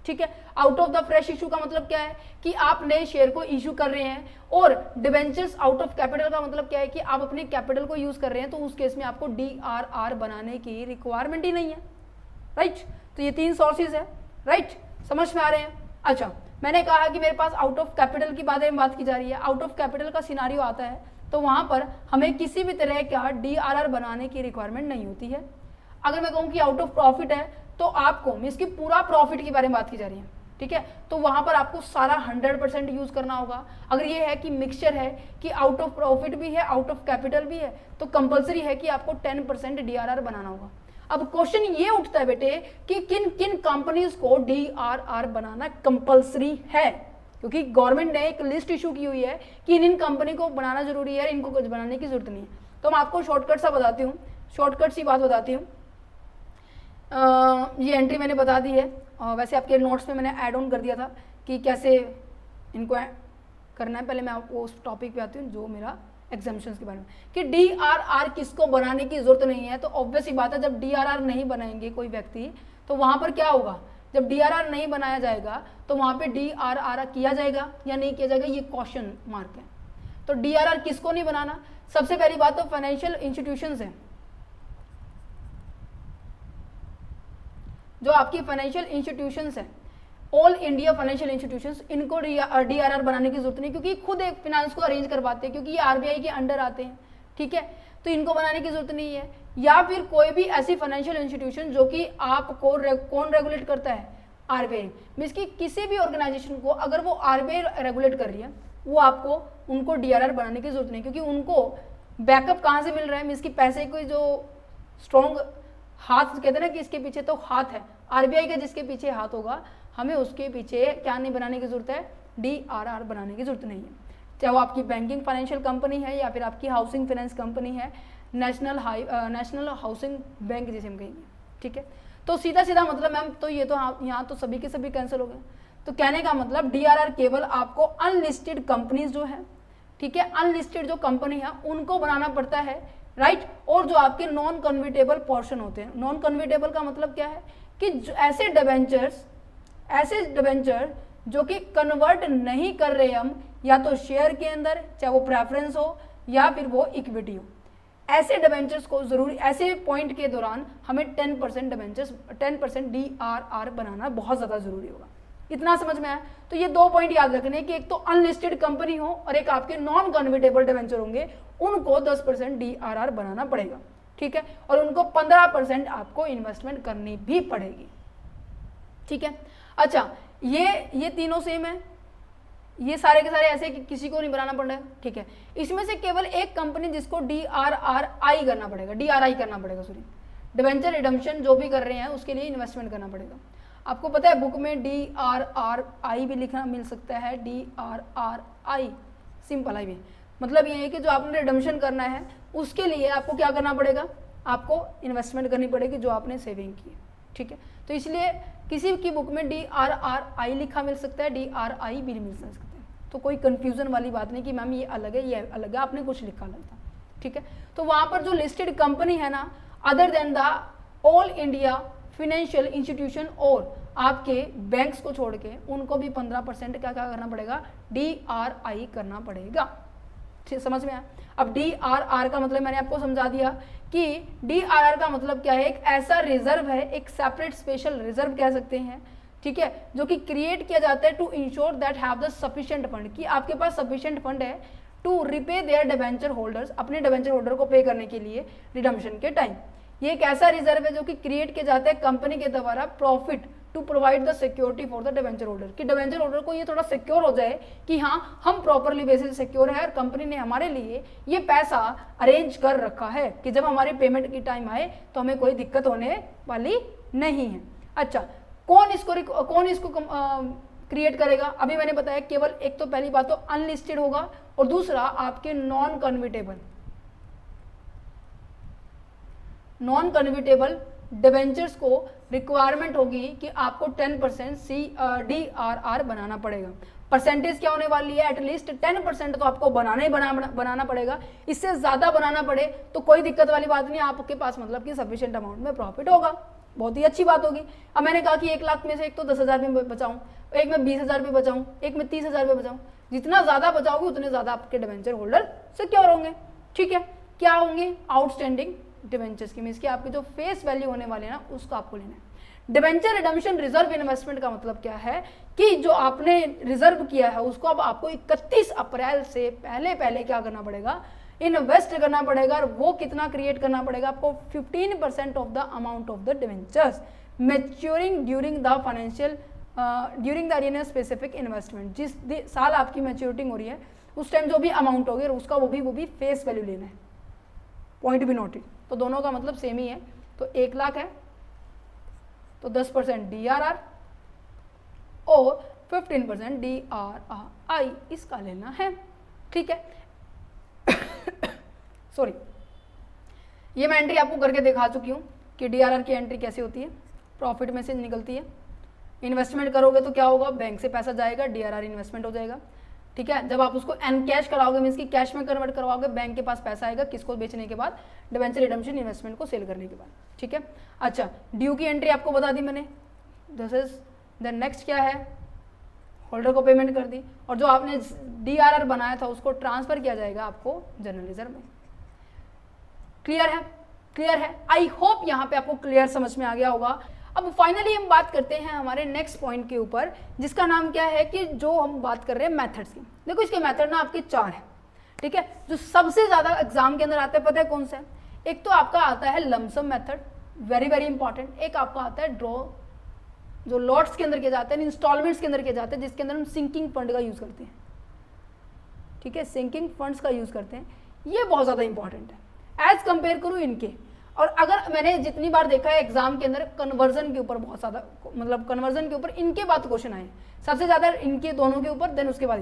ठीक है। Out of the fresh issue का मतलब क्या है कि आप नए share को इशू कर रहे हैं, और डिबेंचर्स आउट ऑफ कैपिटल का मतलब क्या है कि आप अपने कैपिटल को यूज कर रहे हैं, तो उस केस में आपको DRR बनाने की रिक्वायरमेंट ही नहीं है, राइट। तो ये 3 सोर्सेज है, राइट, समझ में आ रहे हैं। अच्छा, मैंने कहा कि मेरे पास आउट ऑफ कैपिटल की बारे में बात की जा रही है। आउट ऑफ कैपिटल का सिनारियो आता है तो वहां पर हमें किसी भी तरह का DRR बनाने की रिक्वायरमेंट नहीं होती है। अगर मैं कहूँ कि आउट ऑफ प्रॉफिट है तो आपको मीन्स की पूरा प्रॉफिट के बारे में बात की जा रही है, ठीक है, तो वहां पर आपको सारा 100% यूज करना होगा। अगर ये है कि मिक्सचर है कि आउट ऑफ प्रॉफिट भी है आउट ऑफ कैपिटल भी है, तो कंपलसरी है कि आपको 10% DRR बनाना होगा। अब क्वेश्चन ये उठता है बेटे कि किन किन कंपनीज को DRR बनाना कंपलसरी है, क्योंकि गवर्नमेंट ने एक लिस्ट इशू की हुई है कि इन कंपनी को बनाना जरूरी है, इनको कुछ बनाने की जरूरत नहीं है। तो मैं आपको शॉर्टकट सा बताती हूँ, शॉर्टकट सी बात बताती हूँ। ये एंट्री मैंने बता दी है, वैसे आपके नोट्स में मैंने ऐड ऑन कर दिया था कि कैसे इनको करना है। पहले मैं आपको उस टॉपिक पे आती हूँ जो मेरा एग्जामिशंस के बारे में, कि DRR किसको बनाने की जरूरत नहीं है। तो ऑब्वियस ही बात है, जब DRR नहीं बनाएंगे कोई व्यक्ति तो वहाँ पर क्या होगा, जब DRR नहीं बनाया जाएगा तो वहाँ पे DRR किया जाएगा या नहीं किया जाएगा, ये क्वेश्चन मार्क है। तो DRR किसको नहीं बनाना, सबसे पहली बात तो फाइनेंशियल इंस्टीट्यूशंस हैं, जो आपकी फाइनेंशियल इंस्टीट्यूशंस हैं, ऑल इंडिया फाइनेंशियल इंस्टीट्यूशंस, इनको DRR बनाने की जरूरत नहीं, क्योंकि खुद एक फाइनेंस को अरेंज करवाते हैं, क्योंकि ये RBI के अंडर आते हैं, ठीक है, तो इनको बनाने की जरूरत नहीं है। या फिर कोई भी ऐसी फाइनेंशियल इंस्टीट्यूशन जो कि आपको कौन रेगुलेट करता है, RBI, मीन्स कि किसी भी ऑर्गेनाइजेशन को अगर वो RBI रेगुलेट कर रही है, वो आपको उनको DRR बनाने की जरूरत नहीं, क्योंकि उनको बैकअप कहाँ से मिल रहा है, मीन्स कि पैसे को जो स्ट्रॉन्ग हाथ कहते हैं ना कि इसके पीछे तो हाथ है, RBI का जिसके पीछे हाथ होगा, हमें उसके पीछे क्या नहीं बनाने की जरूरत है, DRR बनाने की जरूरत नहीं है। चाहे वो आपकी बैंकिंग फाइनेंशियल कंपनी है या फिर आपकी हाउसिंग फाइनेंस कंपनी है, नेशनल हाउसिंग बैंक जिसे हम कहेंगे, ठीक है। तो सीधा सीधा मतलब मैम, तो ये तो यहाँ तो सभी के सभी कैंसिल हो गए। तो कहने का मतलब DRR केवल आपको अनलिस्टेड कंपनीज जो है, ठीक है, अनलिस्टेड जो कंपनी है उनको बनाना पड़ता है, राइट। और जो आपके नॉन कन्वर्टेबल पोर्शन होते हैं, नॉन कन्वर्टेबल का मतलब क्या है कि ऐसे डिबेंचर जो कि कन्वर्ट नहीं कर रहे हम, या तो शेयर के अंदर, चाहे वो प्रेफरेंस हो या फिर वो इक्विटी हो, ऐसे डिबेंचर्स को जरूरी, ऐसे पॉइंट के दौरान हमें 10% डिबेंचर्स 10% DRR बनाना बहुत ज़्यादा जरूरी होगा। इतना समझ में आया। तो ये 2 पॉइंट याद रखने कि एक तो अनलिस्टेड कंपनी हो और एक आपके नॉन कन्वर्टेबल डिबेंचर होंगे, उनको 10% DRR बनाना पड़ेगा, ठीक है, और उनको 15% आपको इन्वेस्टमेंट करनी भी पड़ेगी, ठीक है। अच्छा, ये तीनों सेम है, ये सारे के सारे ऐसे कि किसी को नहीं बनाना पड़ेगा, ठीक है। इसमें से केवल एक कंपनी जिसको DRRI करना पड़ेगा, DRI करना पड़ेगा, सॉरी, डिबेंचर रिडम्पशन जो भी कर रहे हैं उसके लिए इन्वेस्टमेंट करना पड़ेगा। आपको पता है बुक में DRRI भी लिखना मिल सकता है, DRRI सिंपल आई भी, मतलब ये है कि जो आपने रिडम्पशन करना है उसके लिए आपको क्या करना पड़ेगा, आपको इन्वेस्टमेंट करनी पड़ेगी जो आपने सेविंग की है, ठीक है। तो इसलिए किसी की बुक में DRRI लिखा मिल सकता है, DRI भी मिल सकता है, तो कोई कंफ्यूजन वाली बात नहीं कि मैम ये अलग है ये अलग है, आपने कुछ लिखा अलग था, ठीक है। तो वहां पर जो लिस्टेड कंपनी है ना, other than the all India financial institution और आपके बैंक्स को छोड़ के उनको भी 15% क्या क्या करना पड़ेगा, DRI करना पड़ेगा, समझ में आया। अब DRR का मतलब मैंने आपको समझा दिया कि DRR का मतलब क्या है, एक ऐसा रिजर्व है, एक सेपरेट स्पेशल रिजर्व कह सकते हैं, ठीक है, जो कि क्रिएट किया जाता है to ensure that have the sufficient fund, कि आपके पास सफिशिएंट फंड है to repay their debenture holders, अपने डिबेंचर होल्डर को पे करने के लिए रिडम्पशन के टाइम। ये एक ऐसा रिजर्व है जो कि क्रिएट किया जाता है कंपनी के द्वारा profit to provide the security for the debenture holder, कि डिबेंचर होल्डर को ये थोड़ा सिक्योर हो जाए कि हाँ हम प्रॉपरली बेसिस सिक्योर है और कंपनी ने हमारे लिए ये पैसा अरेंज कर रखा है कि जब हमारे पेमेंट की टाइम आए तो हमें कोई दिक्कत होने वाली नहीं है। अच्छा, कौन इसको क्रिएट करेगा, अभी मैंने बताया केवल एक तो पहली बात तो अनलिस्टेड होगा और दूसरा आपके नॉन कन्वर्टेबल डिबेंचर्स को रिक्वायरमेंट होगी कि आपको 10% DRR बनाना पड़ेगा। परसेंटेज क्या होने वाली है, एटलीस्ट 10% तो आपको बनाना पड़ेगा, इससे ज़्यादा बनाना पड़े तो कोई दिक्कत वाली बात नहीं, आपके पास मतलब कि सफिशिएंट अमाउंट में प्रॉफिट होगा, बहुत ही अच्छी बात होगी। अब मैंने कहा कि 1 लाख में से एक तो 10,000 रुपये बचाऊँ, एक में 20,000 रुपये बचाऊँ, एक में 30,000 रुपये बचाऊँ, जितना ज़्यादा बचाओगे उतने ज़्यादा आपके डिबेंचर होल्डर सिक्योर होंगे, ठीक है। क्या होंगे, आउटस्टैंडिंग डिबेंचर्स की, मींस कि आपके जो फेस वैल्यू होने वाले हैं ना उसको आपको लेना है। डिबेंचर रिडम्पशन रिजर्व इन्वेस्टमेंट का मतलब क्या है कि जो आपने रिजर्व किया है उसको अब आपको 31 अप्रैल से पहले क्या करना पड़ेगा, इन्वेस्ट करना पड़ेगा, और वो कितना क्रिएट करना पड़ेगा आपको, 15% of the amount of the debentures maturing during the financial during the Arena specific investment, जिस साल आपकी मैच्योरिटी हो रही है उस टाइम जो भी अमाउंट होगी उसका वो भी फेस वैल्यू लेना है, पॉइंट भी नोटेड। तो दोनों का मतलब सेम ही है, तो 1 लाख है तो 10% DRR और 15% DRI इसका लेना है, ठीक है। सॉरी, ये मैं एंट्री आपको करके दिखा चुकी हूँ कि DRR की एंट्री कैसे होती है, प्रॉफिट में से निकलती है। इन्वेस्टमेंट करोगे तो क्या होगा, बैंक से पैसा जाएगा, DRR इन्वेस्टमेंट हो जाएगा, ठीक है। जब आप उसको कैश कराओगे, मींस कि कैश में कन्वर्ट करवाओगे, बैंक के पास पैसा आएगा, किसको बेचने के बाद, डिबेंचर रिडम्पशन इन्वेस्टमेंट को सेल करने के बाद, ठीक है। अच्छा, ड्यू की एंट्री आपको बता दी मैंने, दिस इज द नेक्स्ट क्या है, होल्डर को पेमेंट कर दी, और जो आपने DRR बनाया था उसको ट्रांसफर किया जाएगा आपको जनरल रिजर्व में। क्लियर है, आई होप यहाँ पे आपको क्लियर समझ में आ गया होगा। अब फाइनली हम बात करते हैं हमारे नेक्स्ट पॉइंट के ऊपर, जिसका नाम क्या है कि जो हम बात कर रहे हैं मेथड्स की। देखो इसके मेथड ना आपके 4 है, ठीक है, जो सबसे ज्यादा एग्जाम के अंदर आते हैं, पता है कौन सा है, एक तो आपका आता है लमसम मेथड, वेरी इंपॉर्टेंट। एक आपका आता है ड्रॉ, जो लॉट्स के अंदर किए जाते हैं, इंस्टॉलमेंट्स के अंदर किए जाते हैं, जिसके अंदर हम सिंकिंग फंड का यूज करते हैं, ठीक है, सिंकिंग फंड्स का यूज करते हैं, ये बहुत ज्यादा इंपॉर्टेंट है एज कंपेयर करूँ इनके। और अगर मैंने जितनी बार देखा है एग्जाम के अंदर कन्वर्जन के ऊपर बहुत ज्यादा, मतलब कन्वर्जन के ऊपर इनके बाद क्वेश्चन आए सबसे ज्यादा, इनके दोनों के ऊपर, देन उसके बाद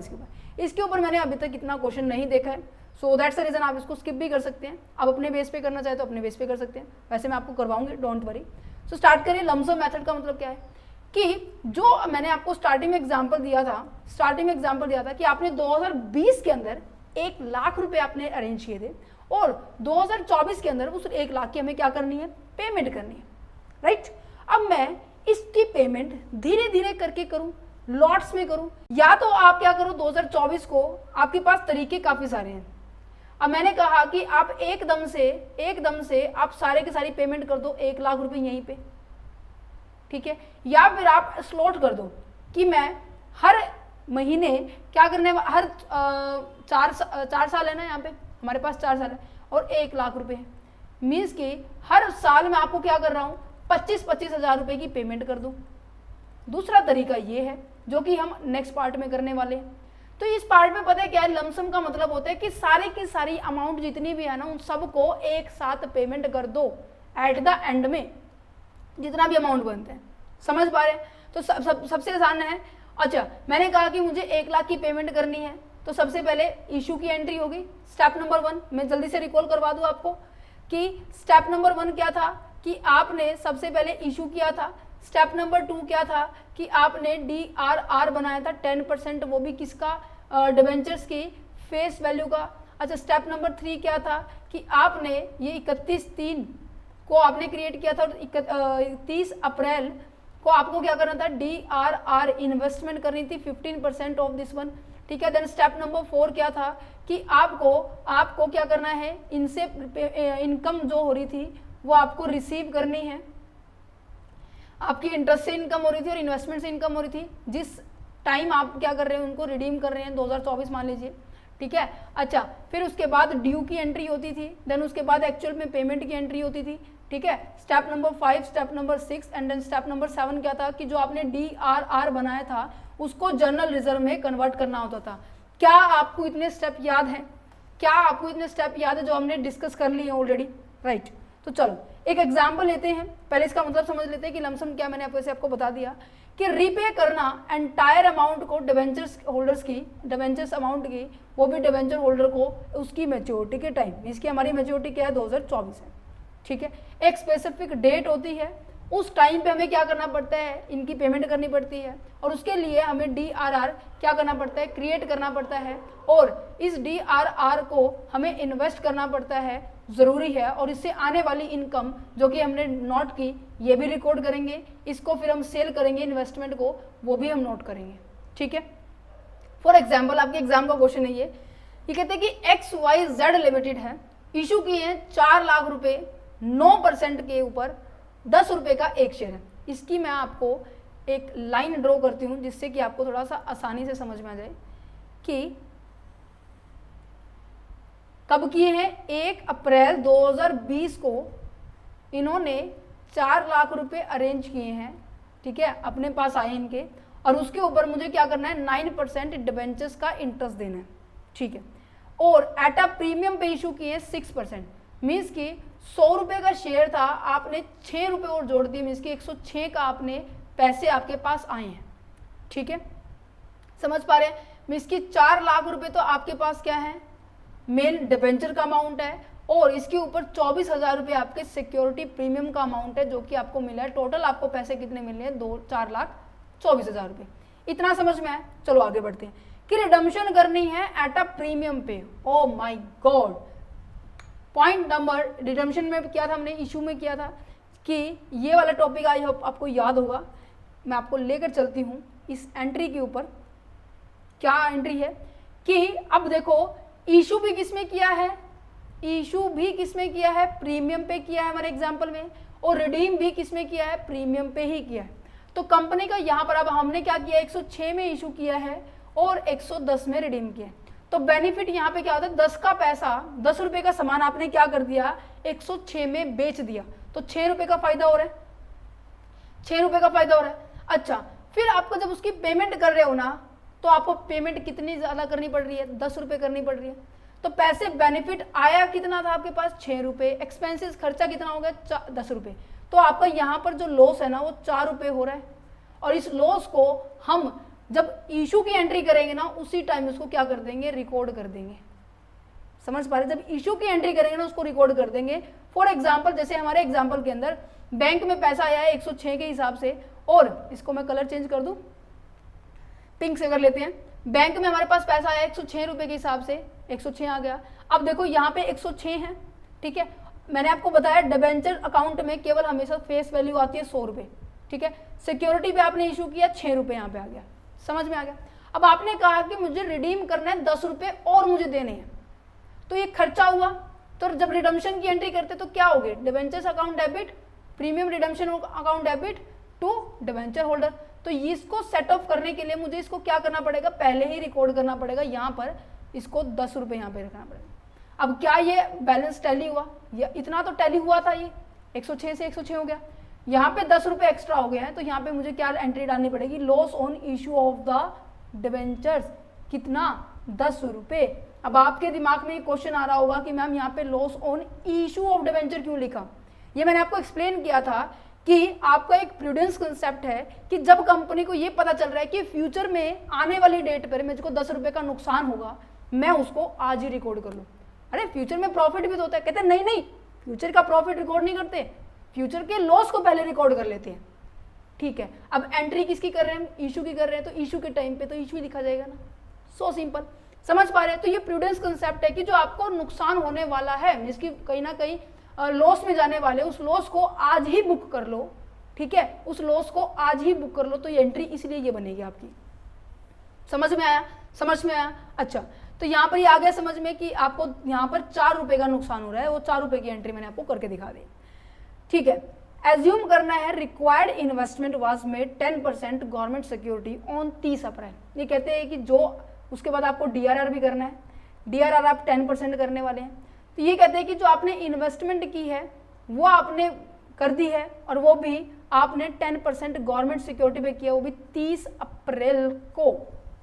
इसके ऊपर मैंने अभी तक इतना क्वेश्चन नहीं देखा है। सो दैट्स द रीजन आप इसको स्किप भी कर सकते हैं, आप अपने बेस पे करना चाहे तो अपने बेस पे कर सकते हैं, वैसे मैं आपको करवाऊंगी, डोंट वरी। सो स्टार्ट करिए। लमसम मेथड का मतलब क्या है कि जो मैंने आपको स्टार्टिंग में एग्जाम्पल दिया था कि आपने 2020 के अंदर 1 लाख रुपए आपने अरेंज किए थे और 2024 के अंदर उस 1 लाख की हमें क्या करनी है, पेमेंट करनी है, राइट। अब मैं इसकी पेमेंट धीरे धीरे करके करूं, लॉट्स में करूं, या तो आप क्या करो 2024 को, आपके पास तरीके काफी सारे हैं। अब मैंने कहा कि आप एकदम से आप सारे के सारी पेमेंट कर दो 1 लाख रुपए यहीं पे, ठीक है, या फिर आप स्लॉट कर दो कि मैं हर महीने क्या करने, हर 4 साल है ना, यहाँ पे हमारे पास 4 साल है और 1 लाख रुपए है, मीन्स कि हर साल मैं आपको क्या कर रहा हूं, 25,000 रुपए की पेमेंट कर दूं, दूसरा तरीका ये है जो कि हम नेक्स्ट पार्ट में करने वाले हैं। तो इस पार्ट में पता है क्या है, लमसम का मतलब होता है कि सारी की सारी अमाउंट जितनी भी है ना उन सबको एक साथ पेमेंट कर दो एट द एंड में, जितना भी अमाउंट बनते हैं। समझ पा रहे हैं? तो सबसे आसान है। अच्छा, मैंने कहा कि मुझे 1 लाख की पेमेंट करनी है, तो सबसे पहले इशू की एंट्री होगी। स्टेप नंबर 1 मैं जल्दी से रिकॉल करवा दूं आपको कि स्टेप नंबर 1 क्या था कि आपने सबसे पहले इशू किया था। स्टेप नंबर 2 क्या था कि आपने DRR बनाया था 10%, वो भी किसका, डिबेंचर्स की फेस वैल्यू का। अच्छा, स्टेप नंबर 3 क्या था कि आपने ये 31/3 को आपने क्रिएट किया था और 30 अप्रैल को आपको क्या करना था, DRR इन्वेस्टमेंट करनी थी 15% ऑफ दिस वन। ठीक है, देन स्टेप नंबर 4 क्या था कि आपको क्या करना है, इनसे इनकम जो हो रही थी वो आपको रिसीव करनी है। आपकी इंटरेस्ट से इनकम हो रही थी और इन्वेस्टमेंट से इनकम हो रही थी, जिस टाइम आप क्या कर रहे हैं उनको रिडीम कर रहे हैं, 2024 मान लीजिए। ठीक है, अच्छा, फिर उसके बाद ड्यू की एंट्री होती थी, देन उसके बाद एक्चुअल में पेमेंट की एंट्री होती थी। ठीक है, step number 5, step number 6 and then step number 7 क्या था कि जो आपने DRR बनाया था उसको जर्नल रिजर्व में कन्वर्ट करना होता था। क्या आपको इतने स्टेप याद हैं? क्या आपको इतने स्टेप याद है जो हमने डिस्कस कर लिए ऑलरेडी? राइट, तो चलो एक एग्जाम्पल लेते हैं, पहले इसका मतलब समझ लेते हैं कि लमसम क्या। मैंने आपको बता दिया कि रीपे करना एंटायर अमाउंट को डिबेंचर्स होल्डर्स की, डिबेंचर्स अमाउंट की, वो भी डिबेंचर होल्डर को उसकी मैच्योरिटी के टाइम, इसकी हमारी मैच्योरिटी क्या है, 2024 है। ठीक है, एक स्पेसिफिक डेट होती है, उस टाइम पे हमें क्या करना पड़ता है, इनकी पेमेंट करनी पड़ती है और उसके लिए हमें DRR क्या करना पड़ता है, क्रिएट करना पड़ता है और इस DRR को हमें इन्वेस्ट करना पड़ता है, ज़रूरी है। और इससे आने वाली इनकम जो कि हमने नोट की ये भी रिकॉर्ड करेंगे, इसको फिर हम सेल करेंगे इन्वेस्टमेंट को, वो भी हम नोट करेंगे। ठीक है, फॉर एग्जाम्पल आपके एग्जाम का क्वेश्चन है ये कहते हैं कि XYZ लिमिटेड है, इशू किए हैं 4 लाख रुपए, 9% के ऊपर 10 रुपए का एक शेयर है। इसकी मैं आपको एक लाइन ड्रॉ करती हूं जिससे कि आपको थोड़ा सा आसानी से समझ में आ जाए कि कब किए हैं, 1 अप्रैल 2020 को इन्होंने 4 लाख रुपए अरेंज किए हैं। ठीक है, अपने पास आए इनके, और उसके ऊपर मुझे क्या करना है, 9% डिबेंचर्स का इंटरेस्ट देना है। ठीक है, और एट अ प्रीमियम पे इशू किए 6%, मीन्स की 100 रुपए का शेयर था, आपने 6 रुपए और जोड़ दिए, मीन्स की 106 का आपने पैसे आपके पास आए हैं। ठीक है, समझ पा रहे हैं? मीन्स की 4 लाख रुपए तो आपके पास क्या है, मेन डिबेंचर का अमाउंट है, और इसके ऊपर 24,000 रुपये आपके सिक्योरिटी प्रीमियम का अमाउंट है जो कि आपको मिला है। टोटल आपको पैसे कितने मिले हैं, 4,24,000 रुपये। इतना समझ में आया? चलो आगे बढ़ते हैं कि रिडम्पशन करनी है एट अ प्रीमियम पे। Oh my God, point number redemption में किया था हमने, इशू में किया था कि ये वाला टॉपिक आई होप आपको याद होगा। मैं आपको लेकर चलती हूँ इस एंट्री के ऊपर। क्या एंट्री है कि अब देखो, इशू भी किसमें किया है, इशू भी किसमें किया है, प्रीमियम पे किया है हमारे एग्जाम्पल में, और रिडीम भी किसमें किया है, प्रीमियम पे ही किया है। तो कंपनी का यहाँ पर अब हमने क्या किया, 106 में इशू किया है और 110 में रिडीम किया है। तो बेनिफिट यहाँ पे क्या होता है, 10 का पैसा, 10 रुपए का सामान आपने क्या कर दिया, 106 में बेच दिया, तो 6 रुपए का फायदा हो रहा है, 6 रुपए का फायदा हो रहा है। अच्छा, फिर आपको जब उसकी पेमेंट कर रहे हो ना, तो आपको पेमेंट कितनी ज्यादा करनी पड़ रही है, 10 रुपए करनी पड़ रही है। तो पैसे बेनिफिट आया कितना था आपके पास, 6 रुपए, एक्सपेंसेस खर्चा कितना हो गया, 10 रुपए। तो आपका यहाँ पर जो लॉस है ना वो 4 रुपए हो रहा है, और इस लॉस को हम जब इशू की एंट्री करेंगे ना उसी टाइम उसको क्या कर देंगे, रिकॉर्ड कर देंगे। समझ पा रहे, जब इशू की एंट्री करेंगे ना उसको रिकॉर्ड कर देंगे। फॉर एग्जाम्पल, जैसे हमारे एग्जाम्पल के अंदर बैंक में पैसा आया है 106 के हिसाब से, और इसको मैं कलर चेंज कर दूं, पिंक से कर लेते हैं। बैंक में हमारे पास पैसा आया 106 रुपए के हिसाब से, 106 आ गया। अब देखो यहाँ पे 106 है, ठीक है। मैंने आपको बताया डिबेंचर अकाउंट में केवल हमेशा फेस वैल्यू आती है 100 रुपए, ठीक है। सिक्योरिटी पे आपने इशू किया 6 रुपए, यहाँ पे आ गया, समझ में आ गया। अब आपने कहा कि मुझे रिडीम करना है 10 रुपए और मुझे देने हैं, तो ये खर्चा हुआ। तो जब रिडम्पशन की एंट्री करते तो क्या हो गए, debentures account debit, premium redemption account debit to debenture holder. तो इसको सेट ऑफ करने के लिए मुझे इसको क्या करना पड़ेगा, पहले ही रिकॉर्ड करना पड़ेगा। यहाँ पर इसको 10 रुपए यहाँ पे रखना पड़ेगा। अब क्या ये बैलेंस टैली हुआ, या इतना तो टैली हुआ था, ये 106 से 106 हो गया। यहाँ पे 10 रुपये एक्स्ट्रा हो गया है, तो यहाँ पे मुझे क्या एंट्री डालनी पड़ेगी, loss on issue of the debentures, कितना 10 रुपये। अब आपके दिमाग में क्वेश्चन आ रहा होगा कि मैम यहाँ पे loss on issue of debenture क्यों लिखा। ये मैंने आपको एक्सप्लेन किया था कि आपका एक प्रूडेंस कंसेप्ट है कि जब कंपनी को ये पता चल रहा है कि फ्यूचर में आने वाली डेट पर मुझको 10 रुपये का नुकसान होगा, मैं उसको आज ही रिकॉर्ड कर लूँ। अरे फ्यूचर में प्रॉफिट भी तो होता है, कहते हैं नहीं नहीं, फ्यूचर का प्रॉफिट रिकॉर्ड नहीं करते, फ्यूचर के लॉस को पहले रिकॉर्ड कर लेते हैं। ठीक है, अब एंट्री किसकी कर रहे हैं, इशू की कर रहे हैं, तो इशू के टाइम पे तो इशू ही लिखा जाएगा ना। सो सिंपल, समझ पा रहे हैं। तो ये प्रूडेंस कंसेप्ट है कि जो आपको नुकसान होने वाला है, जिसकी कहीं ना कहीं लॉस में जाने वाले, उस लॉस को आज ही बुक कर लो। ठीक है, उस लॉस को आज ही बुक कर लो, तो ये एंट्री इसलिए ये बनेगी आपकी। समझ में आया, समझ में आया। अच्छा, तो यहाँ पर ये आ गया समझ में कि आपको यहाँ पर 4 रुपये का नुकसान हो रहा है, वो 4 रुपये की एंट्री मैंने आपको करके दिखा दी। ठीक है, एज्यूम करना है required investment was made 10% government security on 30 अप्रैल। ये कहते हैं कि जो उसके बाद आपको DRR भी करना है, DRR आप 10% करने वाले हैं। तो ये कहते हैं कि जो आपने इन्वेस्टमेंट की है वो आपने कर दी है, और वो भी आपने 10% गवर्नमेंट सिक्योरिटी पे किया, वो भी 30 अप्रैल को।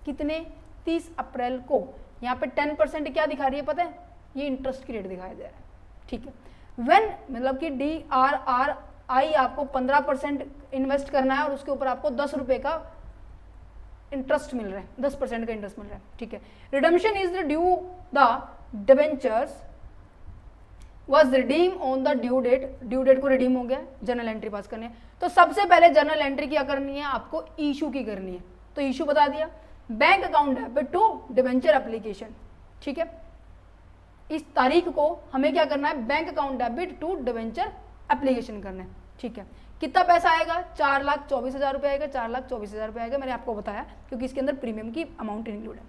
कितने, 30 अप्रैल को। यहाँ पे 10% क्या दिखा रही है पता है, ये इंटरेस्ट की रेट दिखाई दे रहा है। ठीक है, व्हेन मतलब कि DRRI आपको 15% इन्वेस्ट करना है और उसके ऊपर आपको 10 रुपये का इंटरेस्ट मिल रहा है, 10% का इंटरेस्ट मिल रहा है। ठीक है, redemption is the due the debentures was redeem on the due date. Due date को रिडीम हो गया, जर्नल एंट्री पास करनी है। तो सबसे पहले जर्नल एंट्री क्या करनी है, आपको इशू की करनी है। तो इशू बता दिया, bank account debit to debenture application. ठीक है, इस तारीख को हमें क्या करना है, bank account debit to debenture application करना है। ठीक है, कितना पैसा आएगा, 4,24,000 रुपये आएगा, 4,24,000 रुपये आएगा। मैंने आपको बताया क्योंकि इसके अंदर प्रीमियम की अमाउंट इंक्लूड है।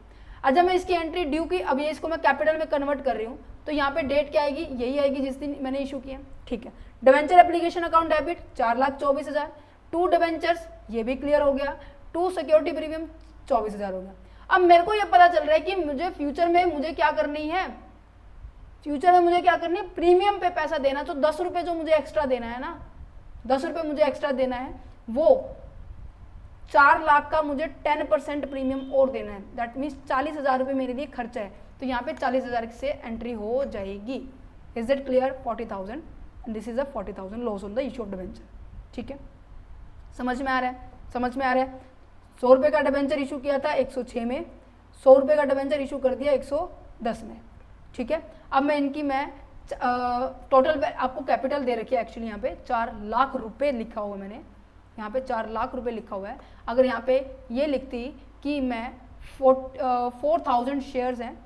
अब जब मैं इसकी एंट्री ड्यू की, अब ये इसको मैं कैपिटल में कन्वर्ट कर रही हूँ, तो यहाँ पे डेट क्या आएगी, यही आएगी जिस दिन मैंने इशू किया। ठीक है, debenture application account debit 4,24,000, to debentures ये भी क्लियर हो गया, टू सिक्योरिटी प्रीमियम 24,000 हो गया। अब मेरे को ये पता चल रहा है कि मुझे फ्यूचर में मुझे क्या करनी है, फ्यूचर में मुझे क्या करनी है, प्रीमियम पे पैसा देना। तो 10 रुपये जो मुझे एक्स्ट्रा देना है ना, 10 रुपये मुझे एक्स्ट्रा देना है, वो 4 लाख का मुझे 10% प्रीमियम और देना है। दैट मीन्स 40,000 रुपये मेरे लिए खर्चा है। तो यहाँ पे 40,000 से एंट्री हो जाएगी। Is it clear, 40,000 and this is a 40,000 loss on the issue of debenture. ठीक है, समझ में आ रहा है, समझ में आ रहा है। 100 रुपये का डिबेंचर इशू किया था 106 में, 100 रुपये का डिबेंचर इशू कर दिया 110 में। ठीक है, अब मैं इनकी टोटल आपको कैपिटल दे रखी है, एक्चुअली यहाँ पे 4 लाख रुपए लिखा हुआ है मैंने, यहाँ पे 4 लाख रुपए लिखा हुआ है। अगर यहाँ पे ये लिखती कि मैं 4,000 शेयर्स हैं,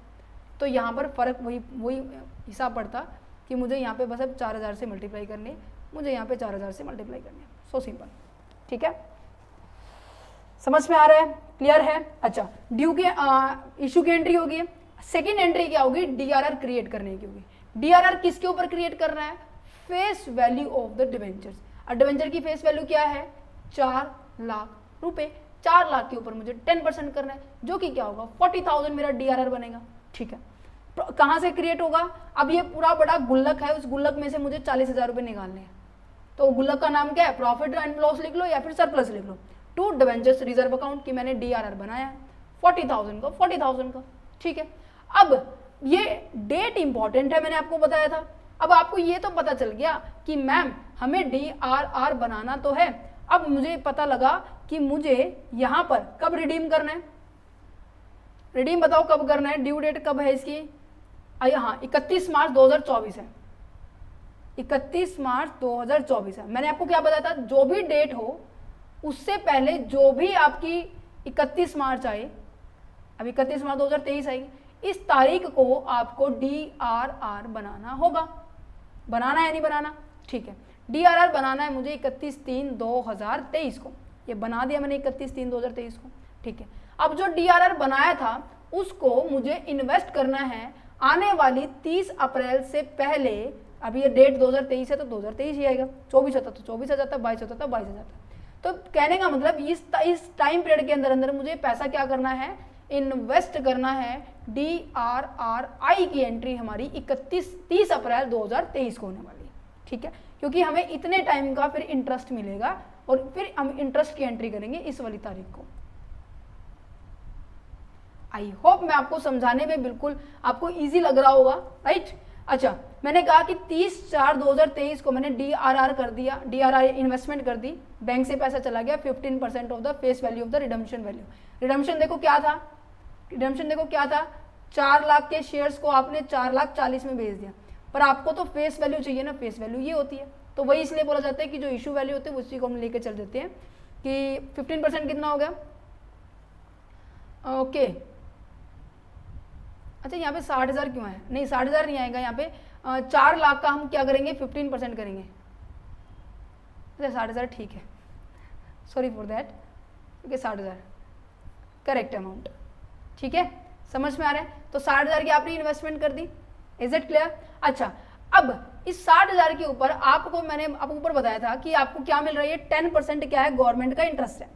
तो यहाँ पर फ़र्क वही हिसाब पड़ता कि मुझे यहाँ पे बस अब 4,000 से मल्टीप्लाई करनी है, मुझे यहाँ पे 4,000 से मल्टीप्लाई करनी है। So simple. ठीक है, समझ में आ रहा है, क्लियर है। अच्छा, ड्यू के इशू की एंट्री होगी। सेकेंड एंट्री क्या होगी, DRR क्रिएट करने की होगी। DRR किसके ऊपर क्रिएट करना है, face value of the debentures. और डिबेंचर की फेस वैल्यू क्या है, 4 लाख रुपए। 4 लाख के ऊपर मुझे 10% करना है, जो कि क्या होगा 40,000 मेरा DRR बनेगा। ठीक है, कहाँ से क्रिएट होगा, अब ये पूरा बड़ा गुल्लक है, उस गुल्लक में से मुझे 40,000 रुपये निकालने हैं। तो गुल्लक का नाम क्या है, प्रॉफिट एंड लॉस लिख लो या फिर सरप्लस लिख लो। टू डिबेंचर्स रिजर्व अकाउंट की मैंने DRR बनाया है 40,000 का, 40,000 का। ठीक है, अब ये डेट इंपॉर्टेंट है, मैंने आपको बताया था। अब आपको ये तो पता चल गया कि मैम हमें DRR बनाना तो है। अब मुझे पता लगा कि मुझे यहाँ पर कब रिडीम करना है, रिडीम बताओ कब करना है, ड्यू डेट कब है इसकी, हाँ 31 मार्च 2024 है, 31 मार्च 2024 है। मैंने आपको क्या बताया था, जो भी डेट हो उससे पहले जो भी आपकी 31 मार्च आए, अब 31 मार्च 2023 आएगी, इस तारीख को आपको DRR बनाना होगा। बनाना है नहीं बनाना, ठीक है, DRR बनाना है मुझे 31/3/2023 को, ये बना दिया मैंने 31/3/2023 को। ठीक है, अब जो DRR बनाया था उसको मुझे इन्वेस्ट करना है आने वाली 30 अप्रैल से पहले। अभी ये डेट 2023 है तो 2023 ही आएगा, 24 होता तो 24 आ जाता, 22 होता तो 22 आ जाता। तो कहने का मतलब इस टाइम पीरियड के अंदर अंदर मुझे पैसा क्या करना है, इन्वेस्ट करना है। DRRI की एंट्री हमारी 30 अप्रैल 2023 को होने वाली। ठीक है, क्योंकि हमें इतने टाइम का फिर इंटरेस्ट मिलेगा और फिर हम इंटरेस्ट की एंट्री करेंगे इस वाली तारीख को। आई होप मैं आपको समझाने में बिल्कुल आपको इजी लग रहा होगा, राइट। अच्छा, मैंने कहा कि 30/4/2023 को मैंने DRR कर दिया, DRR इन्वेस्टमेंट कर दी, बैंक से पैसा चला गया 15% of the face value of the redemption value. Redemption देखो क्या था, रिडम्पशन देखो क्या था, 4 लाख के शेयर्स को आपने 4,40,000 में बेच दिया, पर आपको तो फेस वैल्यू चाहिए ना, फेस वैल्यू ये होती है, तो वही इसलिए बोला जाता है कि जो इशू वैल्यू होती है उसी को हम लेके चल देते हैं कि 15% कितना हो गया, ओके। अच्छा, यहाँ पे 60,000 क्यों है, नहीं 60,000 नहीं आएगा यहाँ पे, 4 लाख का हम क्या करेंगे 15% करेंगे। अच्छा 60,000 ठीक है, sorry for that, okay 60,000 correct amount, ठीक है, समझ में आ रहा है। तो 60,000 की आपने इन्वेस्टमेंट कर दी, इज इट क्लियर। अच्छा, अब इस 60,000 के ऊपर आपको मैंने आपको ऊपर बताया था कि आपको क्या मिल रहा है, 10% क्या है, गवर्नमेंट का इंटरेस्ट है,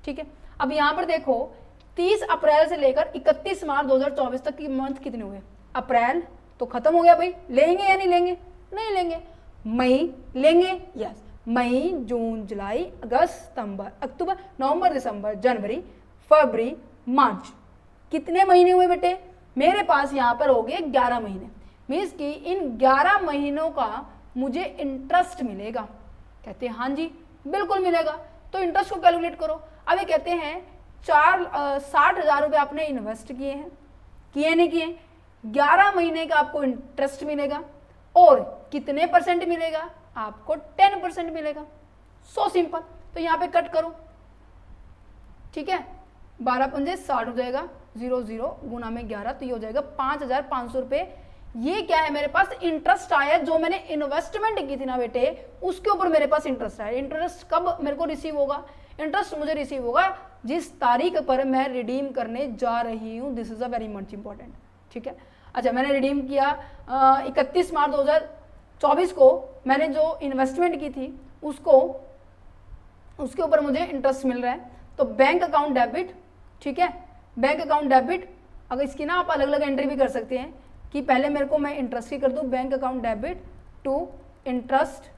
ठीक है। अब यहाँ पर देखो 30 अप्रैल से लेकर 31 मार्च 2024 तक की मंथ कितने हुए, अप्रैल तो खत्म हो गया भाई, लेंगे या नहीं लेंगे, नहीं लेंगे। मई लेंगे, यस, मई जून जुलाई अगस्त सितंबर अक्टूबर नवंबर दिसंबर जनवरी फरवरी मार्च, कितने महीने हुए बेटे, मेरे पास यहाँ पर हो गए 11 महीने, मीन्स कि इन 11 महीनों का मुझे इंटरेस्ट मिलेगा। कहते हैं हाँ जी बिल्कुल मिलेगा, तो इंटरेस्ट को कैलकुलेट करो। अब ये कहते हैं 60,000 रुपये आपने इन्वेस्ट किए हैं, किए नहीं किए, 11 महीने का आपको इंटरेस्ट मिलेगा और कितने परसेंट मिलेगा, आपको 10% मिलेगा। सो सिंपल, तो यहाँ पे कट करो, ठीक है, 12 पंजे 60 हो जाएगा, 0 गुना में 11, तो ये हो जाएगा 5,500 रुपये। ये क्या है, मेरे पास इंटरेस्ट आया, जो मैंने इन्वेस्टमेंट की थी ना बेटे उसके ऊपर मेरे पास इंटरेस्ट आया। इंटरेस्ट कब मेरे को रिसीव होगा, इंटरेस्ट मुझे रिसीव होगा जिस तारीख पर मैं रिडीम करने जा रही हूँ, this is a very much important, ठीक है। अच्छा, मैंने रिडीम किया 31 मार्च 2024 को, मैंने जो इन्वेस्टमेंट की थी उसको, उसके ऊपर मुझे इंटरेस्ट मिल रहा है, तो बैंक अकाउंट डेबिट, ठीक है, बैंक अकाउंट डेबिट। अगर इसकी ना आप अलग अलग एंट्री भी कर सकते हैं कि पहले मेरे को मैं इंटरेस्ट की कर दूं, bank account debit to interest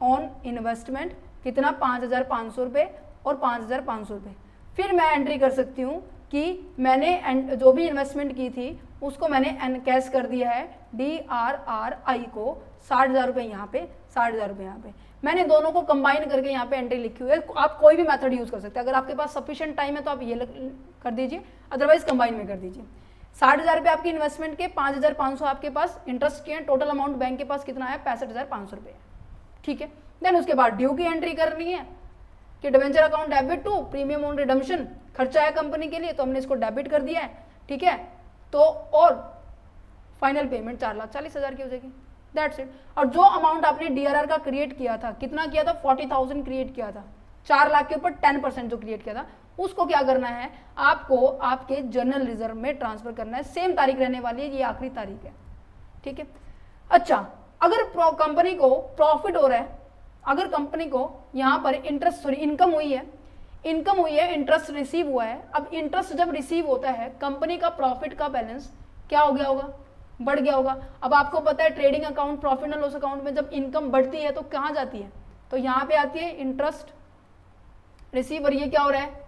on investment, कितना 5,500 रुपये और 5,500 रुपये। फिर मैं एंट्री कर सकती हूँ कि मैंने जो भी इन्वेस्टमेंट की थी उसको मैंने एनकैश कर दिया है DRRI को, 60,000 रुपये यहाँ पे, 60,000 रुपये यहाँ पे। मैंने दोनों को कंबाइन करके यहाँ पे एंट्री लिखी हुई है। आप कोई भी मेथड यूज कर सकते हैं, अगर आपके पास सफिशिएंट टाइम है तो आप ये कर दीजिए, अदरवाइज कंबाइन में कर दीजिए। 60,000 रुपये आपकी इन्वेस्टमेंट के, 5,500 आपके पास इंटरेस्ट के हैं, टोटल अमाउंट बैंक के पास कितना है 65,500 रुपये, ठीक है। देन उसके बाद ड्यू की एंट्री करनी है कि debenture account debit to premium on redemption, खर्चा है कंपनी के लिए तो हमने इसको डेबिट कर दिया है, ठीक है। तो और फाइनल पेमेंट 4,40,000 की हो जाएगी, दैट्स इट। और जो अमाउंट आपने DRR का क्रिएट किया था, कितना किया था, 40,000 क्रिएट किया था, 4 लाख के ऊपर 10% जो क्रिएट किया था, उसको क्या करना है, आपको आपके जनरल रिजर्व में ट्रांसफर करना है। सेम तारीख रहने वाली है, ये आखिरी तारीख है, ठीक है। अच्छा, अगर कंपनी को प्रॉफिट हो रहा है, अगर कंपनी को यहाँ पर इंटरेस्ट इनकम हुई है, इनकम हुई है, इंटरेस्ट रिसीव हुआ है। अब इंटरेस्ट जब रिसीव होता है, कंपनी का प्रॉफिट का बैलेंस क्या हो गया होगा, बढ़ गया होगा। अब आपको पता है trading account, profit and loss account में जब इनकम बढ़ती है तो कहाँ जाती है, तो यहाँ पे आती है इंटरेस्ट रिसीव, और ये क्या हो रहा है,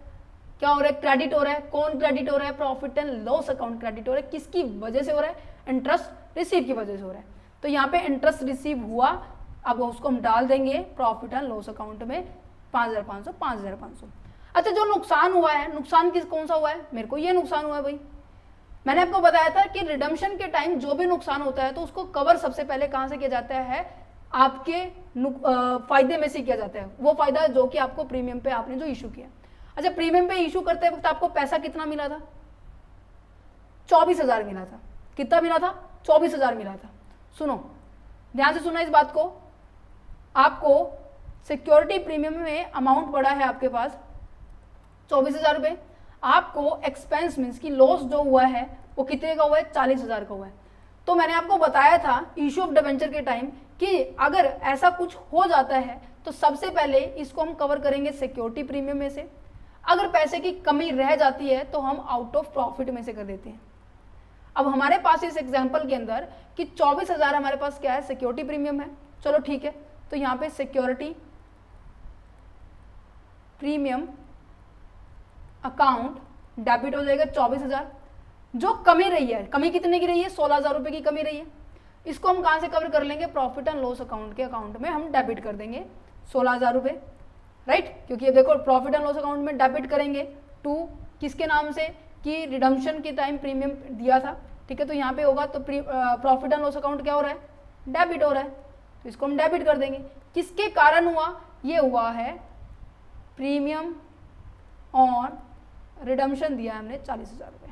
क्या हो रहा है, क्रेडिट हो रहा है। कौन क्रेडिट हो रहा है, profit and loss account credit हो रहा है। किसकी वजह से हो रहा है, इंटरेस्ट रिसीव की वजह से हो रहा है। तो यहाँ पे इंटरेस्ट रिसीव हुआ, अब उसको हम डाल देंगे प्रॉफिट एंड लॉस अकाउंट में 5,500, 5,500। अच्छा, जो नुकसान हुआ है, नुकसान कौन सा हुआ है, मेरे को ये नुकसान हुआ है भाई। मैंने आपको बताया था कि रिडम्पशन के टाइम जो भी नुकसान होता है तो उसको कवर सबसे पहले कहाँ से किया जाता है, आपके फायदे में से किया जाता है, वो फायदा जो कि आपको प्रीमियम पे आपने जो इशू किया। अच्छा, प्रीमियम पे इशू करते वक्त आपको पैसा कितना मिला था, 24,000 मिला था। कितना मिला था, 24,000 मिला था। सुनो ध्यान से सुना इस बात को, आपको सिक्योरिटी प्रीमियम में अमाउंट बढ़ा है आपके पास 24,000 रुपये, आपको एक्सपेंस मीन्स की लॉस जो हुआ है वो कितने का हुआ है, 40,000 का हुआ है। तो मैंने आपको बताया था इशू ऑफ डिबेंचर के टाइम कि अगर ऐसा कुछ हो जाता है तो सबसे पहले इसको हम कवर करेंगे सिक्योरिटी प्रीमियम में से। अगर पैसे की कमी रह जाती है तो हम आउट ऑफ प्रॉफिट में से कर देते हैं। अब हमारे पास इस एग्जांपल के अंदर कि 24,000 हमारे पास क्या है, सिक्योरिटी प्रीमियम है, चलो ठीक है, तो यहाँ पे सिक्योरिटी प्रीमियम अकाउंट डेबिट हो जाएगा 24,000। जो कमी रही है, कमी कितने की रही है, 16,000 रुपये की कमी रही है, इसको हम कहाँ से कवर कर लेंगे, प्रॉफिट एंड लॉस अकाउंट के अकाउंट में हम डेबिट कर देंगे 16,000 रुपये, राइट। क्योंकि ये देखो प्रॉफिट एंड लॉस अकाउंट में डेबिट करेंगे टू किसके नाम से, कि रिडम्पशन के टाइम प्रीमियम दिया था, ठीक है। तो यहाँ पे होगा तो प्रॉफिट एंड लॉस अकाउंट क्या हो रहा है, डेबिट हो रहा है, तो इसको हम डेबिट कर देंगे। किसके कारण हुआ, ये हुआ है प्रीमियम और रिडम्पशन दिया है हमने 40,000 रुपये।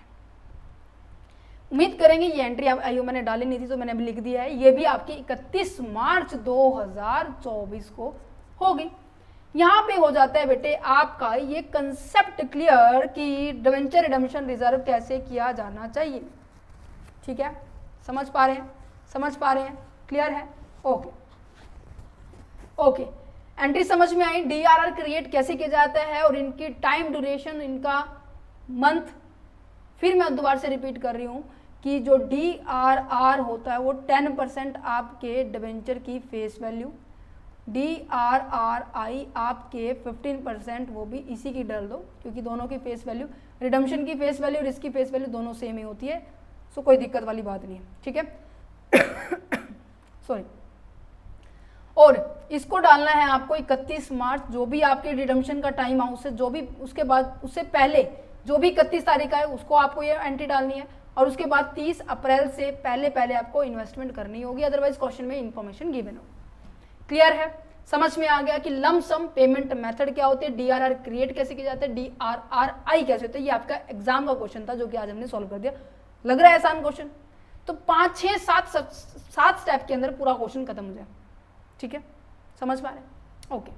उम्मीद करेंगे ये एंट्री आईओ मैंने डाली नहीं थी तो मैंने अभी लिख दिया है, ये भी आपकी 31 मार्च 2024 को होगी। यहाँ पे हो जाता है बेटे आपका ये कंसेप्ट क्लियर कि डिबेंचर रिडम्पशन रिजर्व कैसे किया जाना चाहिए, ठीक है। समझ पा रहे हैं, समझ पा रहे हैं, क्लियर है, ओके ओके। एंट्री समझ में आई, डीआरआर क्रिएट कैसे किया जाता है और इनकी टाइम ड्यूरेशन, इनका मंथ। फिर मैं दोबारा से रिपीट कर रही हूँ कि जो डीआरआर होता है वो 10% आपके डिबेंचर की फेस वैल्यू, DRRI आपके 15%, वो भी इसी की डाल दो क्योंकि दोनों की फेस वैल्यू, रिडम्पशन की फेस वैल्यू और इसकी फेस वैल्यू दोनों सेम ही होती है, सो कोई दिक्कत वाली बात नहीं है, ठीक है। सॉरी। और इसको डालना है आपको 31 मार्च, जो भी आपके रिडम्पशन का टाइम है उससे जो भी उसके बाद उससे पहले जो भी 31 तारीख का है उसको आपको ये एंट्री डालनी है, और उसके बाद 30 अप्रैल से पहले पहले आपको इन्वेस्टमेंट करनी होगी, अदरवाइज क्वेश्चन में इंफॉर्मेशन गिवन हो। क्लियर है, समझ में आ गया कि लमसम पेमेंट मेथड क्या होती है, डीआरआर क्रिएट कैसे किया जाता है, DRRI कैसे होता है। ये आपका एग्जाम का क्वेश्चन था जो कि आज हमने सॉल्व कर दिया। लग रहा है आसान क्वेश्चन, तो 5 6 7 स्टेप के अंदर पूरा क्वेश्चन खत्म हो जाए, ठीक है, समझ पा रहे, ओके।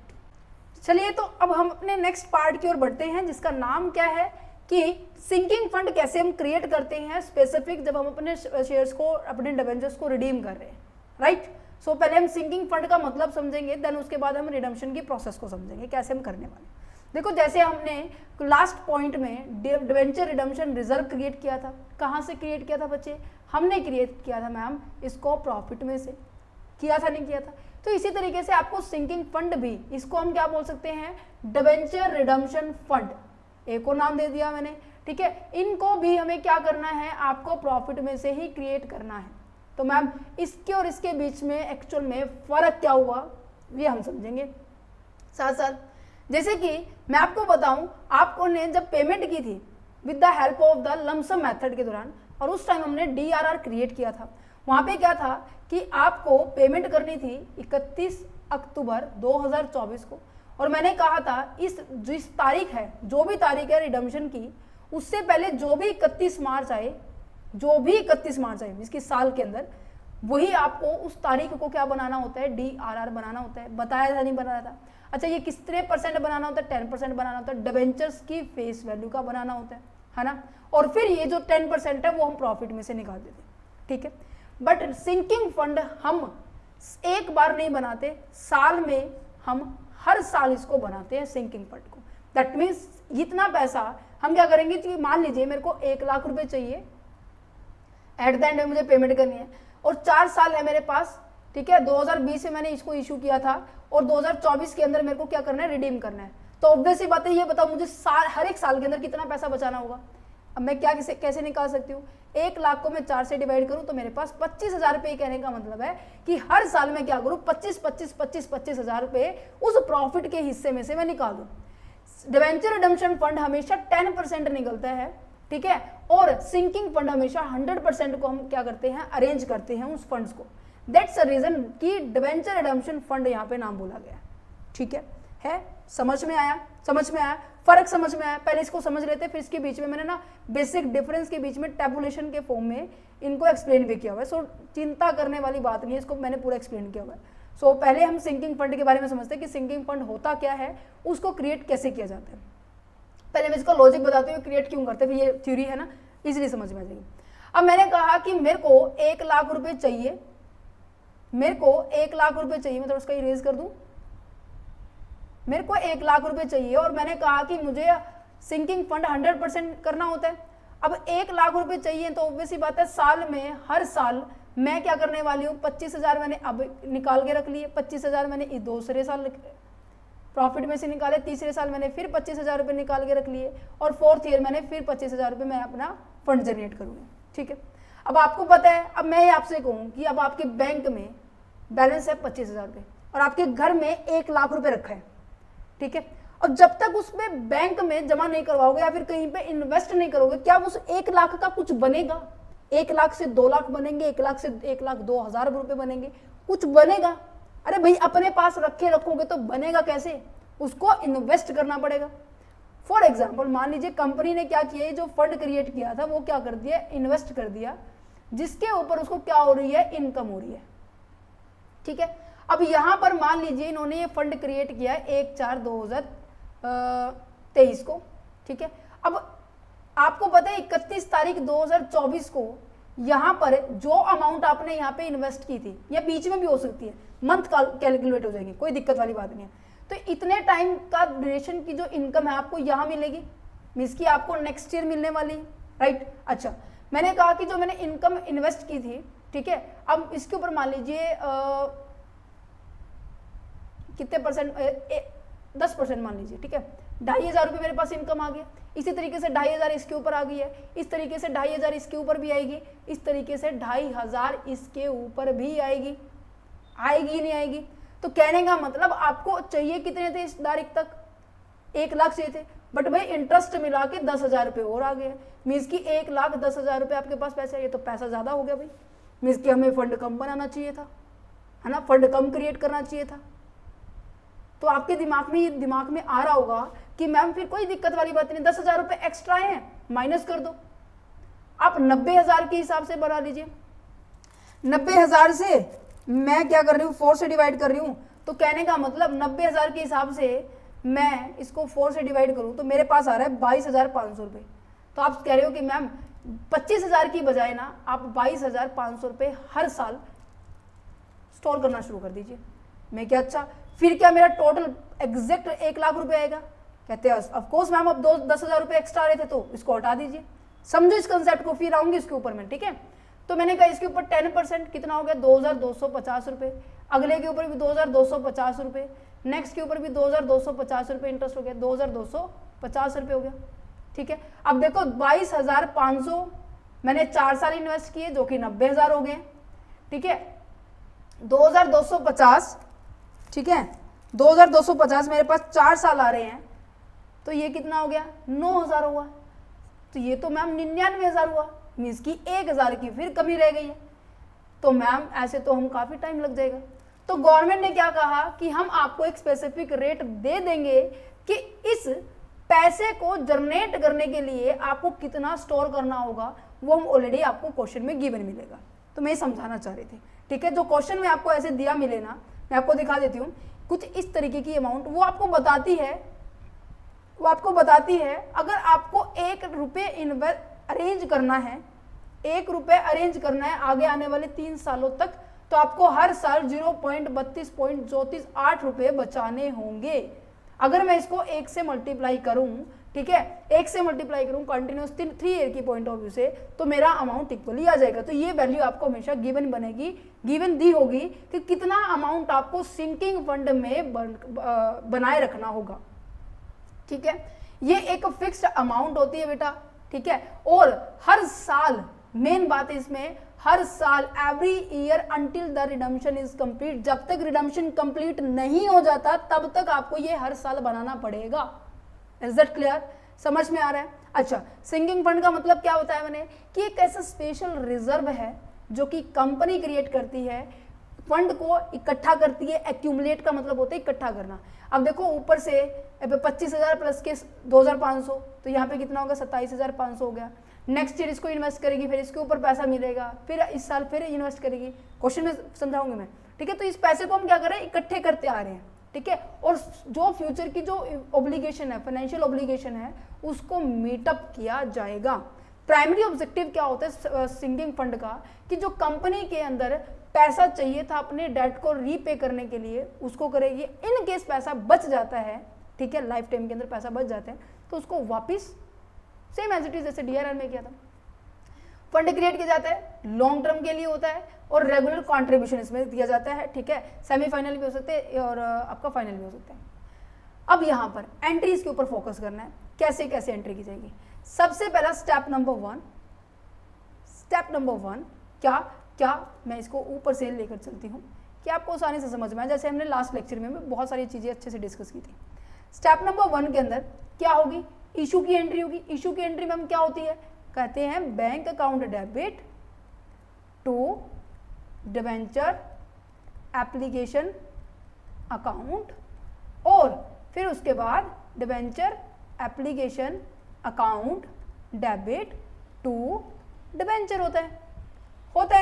चलिए तो अब हम अपने नेक्स्ट पार्ट की ओर बढ़ते हैं जिसका नाम क्या है कि सिंकिंग फंड कैसे हम क्रिएट करते हैं स्पेसिफिक जब हम अपने शेयर्स को, अपने डिबेंचर्स को रिडीम कर रहे हैं, राइट। सो पहले हम सिंकिंग फंड का मतलब समझेंगे, देन उसके बाद हम रिडम्पशन की प्रोसेस को समझेंगे कैसे हम करने वाले। देखो जैसे हमने लास्ट पॉइंट में डिबेंचर रिडम्पशन रिजर्व क्रिएट किया था, कहाँ से क्रिएट किया था बच्चे, हमने क्रिएट किया था मैम इसको प्रॉफिट में से, किया था नहीं किया था। तो इसी तरीके से आपको सिंकिंग फंड भी, इसको हम क्या बोल सकते हैं, डिबेंचर रिडम्पशन फंड, एक और नाम दे दिया मैंने, ठीक है। इनको भी हमें क्या करना है, आपको प्रॉफिट में से ही क्रिएट करना है। तो मैम इसके और इसके बीच में एक्चुअल में फर्क क्या हुआ ये हम समझेंगे साथ साथ। जैसे कि मैं आपको बताऊं, आपको ने जब पेमेंट की थी with the help of the lump sum method के दौरान, और उस टाइम हमने डीआरआर क्रिएट किया था, वहां पे क्या था कि आपको पेमेंट करनी थी 31 अक्टूबर 2024 को, और मैंने कहा था जिस तारीख है, जो भी तारीख है रिडम्पशन की, उससे पहले जो भी 31 मार्च आए, जो भी 31 मार्च आए इसकी साल के अंदर, वही आपको उस तारीख को क्या बनाना होता है, डीआरआर बनाना होता है। बताया था नहीं बनाया था। अच्छा ये कितने % बनाना होता है, 10% बनाना होता है, डिबेंचर्स की फेस वैल्यू का बनाना होता है ना। और फिर ये जो 10% है वो हम प्रॉफिट में से निकाल देते हैं, ठीक है। बट सिंकिंग फंड हम एक बार नहीं बनाते, साल में हम हर साल इसको बनाते हैं सिंकिंग फंड को। दैट मीन्स इतना पैसा हम क्या करेंगे कि मान लीजिए मेरे को 1 लाख रुपए चाहिए, एट द एंड में मुझे पेमेंट करनी है, और 4 साल है मेरे पास, ठीक है। 2020 में मैंने इसको इशू किया था और 2024 के अंदर मेरे को क्या करना है, रिडीम करना है। तो ऑब्वियस सी बात है, ये बताओ मुझे हर एक साल के अंदर कितना पैसा बचाना होगा। अब मैं क्या कैसे निकाल सकती हूँ, 1 लाख को मैं 4 से डिवाइड करूँ तो मेरे पास 25,000 रुपये। कहने का मतलब है कि हर साल में क्या करूँ, 25,000 रुपये उस प्रॉफिट के हिस्से में से मैं निकाल दूँ। डिबेंचर रिडम्पशन फंड हमेशा 10% निकलता है, ठीक है, और सिंकिंग फंड हमेशा 100% को हम क्या करते हैं, अरेंज करते हैं उस फंड्स को। दैट्स अ रीजन कि डिबेंचर रिडम्पशन फंड यहाँ पे नाम बोला गया, ठीक है। समझ में आया, समझ में आया, फर्क समझ में आया। पहले इसको समझ लेते, फिर इसके बीच में मैंने ना बेसिक डिफरेंस के बीच में टेबुलेशन के फॉर्म में इनको एक्सप्लेन भी किया हुआ है। सो चिंता करने वाली बात नहीं है, इसको मैंने पूरा एक्सप्लेन किया हुआ है। सो पहले हम सिंकिंग फंड के बारे में समझते हैं कि सिंकिंग फंड होता क्या है, उसको क्रिएट कैसे किया जाता है। पहले मैं इसका लॉजिक बताते हुए क्रिएट क्यों करते हैं, ये थ्योरी है ना, इजीली समझ में आ जाएगी। अब मैंने कहा कि मेरे को 1 लाख रुपए चाहिए, मेरे को 1 लाख रुपए चाहिए, मतलब उसका इरेज कर दूं, मेरे को 1 लाख रुपए चाहिए, और मैंने कहा कि मुझे सिंकिंग फंड 100% करना होता है। अब 1 लाख रुपए चाहिए तो ऑब्वियस सी बात है, साल में हर साल मैं क्या करने वाली हूँ, 25,000 मैंने अब निकाल के रख लिए, 25,000 मैंने इस दूसरे साल प्रॉफिट में से निकाले, तीसरे साल मैंने फिर 25,000 रुपये निकाल के रख लिए, और फोर्थ ईयर मैंने फिर 25,000 रुपये मैं अपना फंड जनरेट करूँगी। ठीक है, अब आपको पता है, अब मैं आपसे कहूँ कि अब आपके बैंक में बैलेंस है 25,000 रुपये और आपके घर में 1 लाख रुपये रखा है। ठीक है, और जब तक उसमें बैंक में जमा नहीं करवाओगे या फिर कहीं पे इन्वेस्ट नहीं करोगे, क्या उस 1 लाख का कुछ बनेगा? 1 लाख से 2 लाख बनेंगे, 1 लाख से 1,02,000 रुपये बनेंगे, कुछ बनेगा? अरे भाई, अपने पास रखे रखोगे तो बनेगा कैसे? उसको इन्वेस्ट करना पड़ेगा। फॉर एग्जाम्पल, मान लीजिए कंपनी ने क्या किया, जो फंड क्रिएट किया था वो क्या कर दिया, इन्वेस्ट कर दिया, जिसके ऊपर उसको क्या हो रही है, इनकम हो रही है। ठीक है, अब यहां पर मान लीजिए इन्होंने ये फंड क्रिएट किया 1/4/2023 को। ठीक है, अब आपको पता है 31 तारीख 2024 को यहां पर जो अमाउंट आपने यहाँ पे इन्वेस्ट की थी, या बीच में भी हो सकती है, मंथ कैलकुलेट हो जाएगी, कोई दिक्कत वाली बात नहीं है। तो इतने टाइम का ड्यूरेशन की जो इनकम है आपको यहाँ मिलेगी, मीन्स की आपको नेक्स्ट ईयर मिलने वाली है, राइट। अच्छा, मैंने कहा कि जो मैंने इनकम इन्वेस्ट की थी, ठीक है, अब इसके ऊपर मान लीजिए कितने परसेंट, 10% मान लीजिए। ठीक है, 2,500 रुपये मेरे पास इनकम आ गया, इसी तरीके से 2,500 इसके ऊपर आ गई है, इस तरीके से 2,500 इसके ऊपर भी आएगी, इस तरीके से 2,500 इसके ऊपर भी आएगी, आएगी नहीं आएगी? तो कहने का मतलब आपको चाहिए कितने थे इस तारीख तक, 1 लाख चाहिए थे, बट भाई इंटरेस्ट मिला के 10,000 रुपये और आ गए, मीन्स की 1,10,000 रुपये आपके पास पैसे आए, तो पैसा ज़्यादा हो गया भाई, मीन्स की हमें फंड कम बनाना चाहिए था, है ना, फंड कम क्रिएट करना चाहिए था। तो आपके दिमाग में आ रहा होगा कि मैम फिर कोई दिक्कत वाली बात नहीं, 10,000 रुपये एक्स्ट्रा हैं, माइनस कर दो, आप 90,000 के हिसाब से बना लीजिए। 90,000 से मैं क्या कर रही हूँ, 4 से डिवाइड कर रही हूँ, तो कहने का मतलब 90,000 के हिसाब से मैं इसको 4 से डिवाइड करूँ तो मेरे पास आ रहा है 22,500 रुपये। तो आप कह रहे हो कि मैम 25,000 की बजाय ना आप 22,500 रुपये हर साल स्टोर करना शुरू कर दीजिए। मैं क्या, अच्छा फिर क्या मेरा टोटल एग्जैक्ट 1 लाख रुपए आएगा? कहते हैं ऑफकोर्स मैम, अब 10,000 रुपये एक्स्ट्रा आ रहे थे तो इसको हटा दीजिए। समझो इस कंसेप्ट को, फिर आऊंगी इसके ऊपर मैं। ठीक है, तो मैंने कहा इसके ऊपर 10% कितना हो गया, 2,250 रुपये, अगले के ऊपर भी 2,250 रुपये, नेक्स्ट के ऊपर भी 2,250 रुपये इंटरेस्ट हो गया, 2,250 रुपये हो गया। ठीक है, अब देखो 22,500 मैंने 4 साल इन्वेस्ट किए जो कि 90,000 हो गए। ठीक है, 2,250, ठीक है, 2,250 मेरे पास 4 साल आ रहे हैं, तो ये कितना हो गया, 9,000 हुआ। तो ये तो मैम 99,000 हुआ, मीन्स की 1,000 की फिर कमी रह गई है। तो मैम ऐसे तो हम काफ़ी टाइम लग जाएगा। तो गवर्नमेंट ने क्या कहा कि हम आपको एक स्पेसिफिक रेट दे देंगे कि इस पैसे को जनरेट करने के लिए आपको कितना स्टोर करना होगा, वो हम ऑलरेडी आपको क्वेश्चन में गिवन मिलेगा। तो मैं समझाना चाह रही थी। ठीक है, जो क्वेश्चन में आपको ऐसे दिया मिले ना, मैं आपको दिखा देती हूँ, कुछ इस तरीके की अमाउंट वो आपको बताती है, अगर आपको 1 रुपये अरेंज करना है, 1 रुपये अरेंज करना है आगे आने वाले 3 सालों तक, तो आपको हर साल 0.32.34 रुपये बचाने होंगे। अगर मैं इसको 1 से मल्टीप्लाई करूं, ठीक है, 1 से मल्टीप्लाई करूं कंटिन्यूस 3 ईयर की पॉइंट ऑफ व्यू से, तो मेरा अमाउंट इक्वली आ जाएगा। तो ये वैल्यू आपको हमेशा गिवन बनेगी, गिवन दी होगी कि कितना अमाउंट आपको सिंकिंग फंड में बनाए रखना होगा। ठीक है, ये एक फिक्स्ड अमाउंट होती है बेटा। ठीक है, और हर साल, मेन बात है इसमें, हर साल every year until the redemption is complete, जब तक रिडम्पशन कंप्लीट नहीं हो जाता तब तक आपको ये हर साल बनाना पड़ेगा। Is that clear? समझ में आ रहा है? अच्छा, सिंकिंग फंड का मतलब क्या होता है मैंने कि एक ऐसा स्पेशल रिजर्व है जो कि कंपनी क्रिएट करती है, फंड को इकट्ठा करती है। एक्यूमुलेट का मतलब होता है इकट्ठा करना। अब देखो ऊपर से 25,000 प्लस के 2,500, तो यहाँ पे कितना होगा, 27,500 हो गया। नेक्स्ट ईयर इसको इन्वेस्ट करेगी, फिर इसके ऊपर पैसा मिलेगा, फिर इस साल फिर इन्वेस्ट करेगी। क्वेश्चन में समझाऊंगी मैं। ठीक है, तो इस पैसे को हम क्या कर रहे हैं, इकट्ठे करते आ रहे हैं। ठीक है, और जो फ्यूचर की जो ऑब्लिगेशन है, फाइनेंशियल ऑब्लिगेशन है, उसको मीटअप किया जाएगा। प्राइमरी ऑब्जेक्टिव क्या होता है सिंकिंग फंड का, कि जो कंपनी के अंदर पैसा चाहिए था अपने डेट को रीपे करने के लिए, उसको करेगी। इन केस पैसा बच जाता है, ठीक है, लाइफ टाइम के अंदर पैसा बच जाता है, तो उसको वापिस सेम एज इट इज जैसे DRR में किया था। फंड क्रिएट किया जाता है लॉन्ग टर्म के लिए होता है और रेगुलर कंट्रीब्यूशन इसमें दिया जाता है, ठीक है। सेमीफाइनल भी हो सकते हैं और आपका फाइनल भी हो सकता है। अब यहाँ पर एंट्रीज के ऊपर फोकस करना है, कैसे कैसे एंट्री की जाएगी। सबसे पहला स्टेप नंबर वन क्या क्या मैं इसको ऊपर से लेकर चलती हूँ कि आपको आसानी से समझ में आए, जैसे हमने लास्ट लेक्चर में बहुत सारी चीज़ें अच्छे से डिस्कस की थी। स्टेप नंबर 1 के अंदर क्या होगी, इशू की एंट्री होगी। इशू की एंट्री में हम क्या होती है, कहते हैं bank account debit to debenture application account, और फिर उसके बाद debenture application account debit to debenture होता है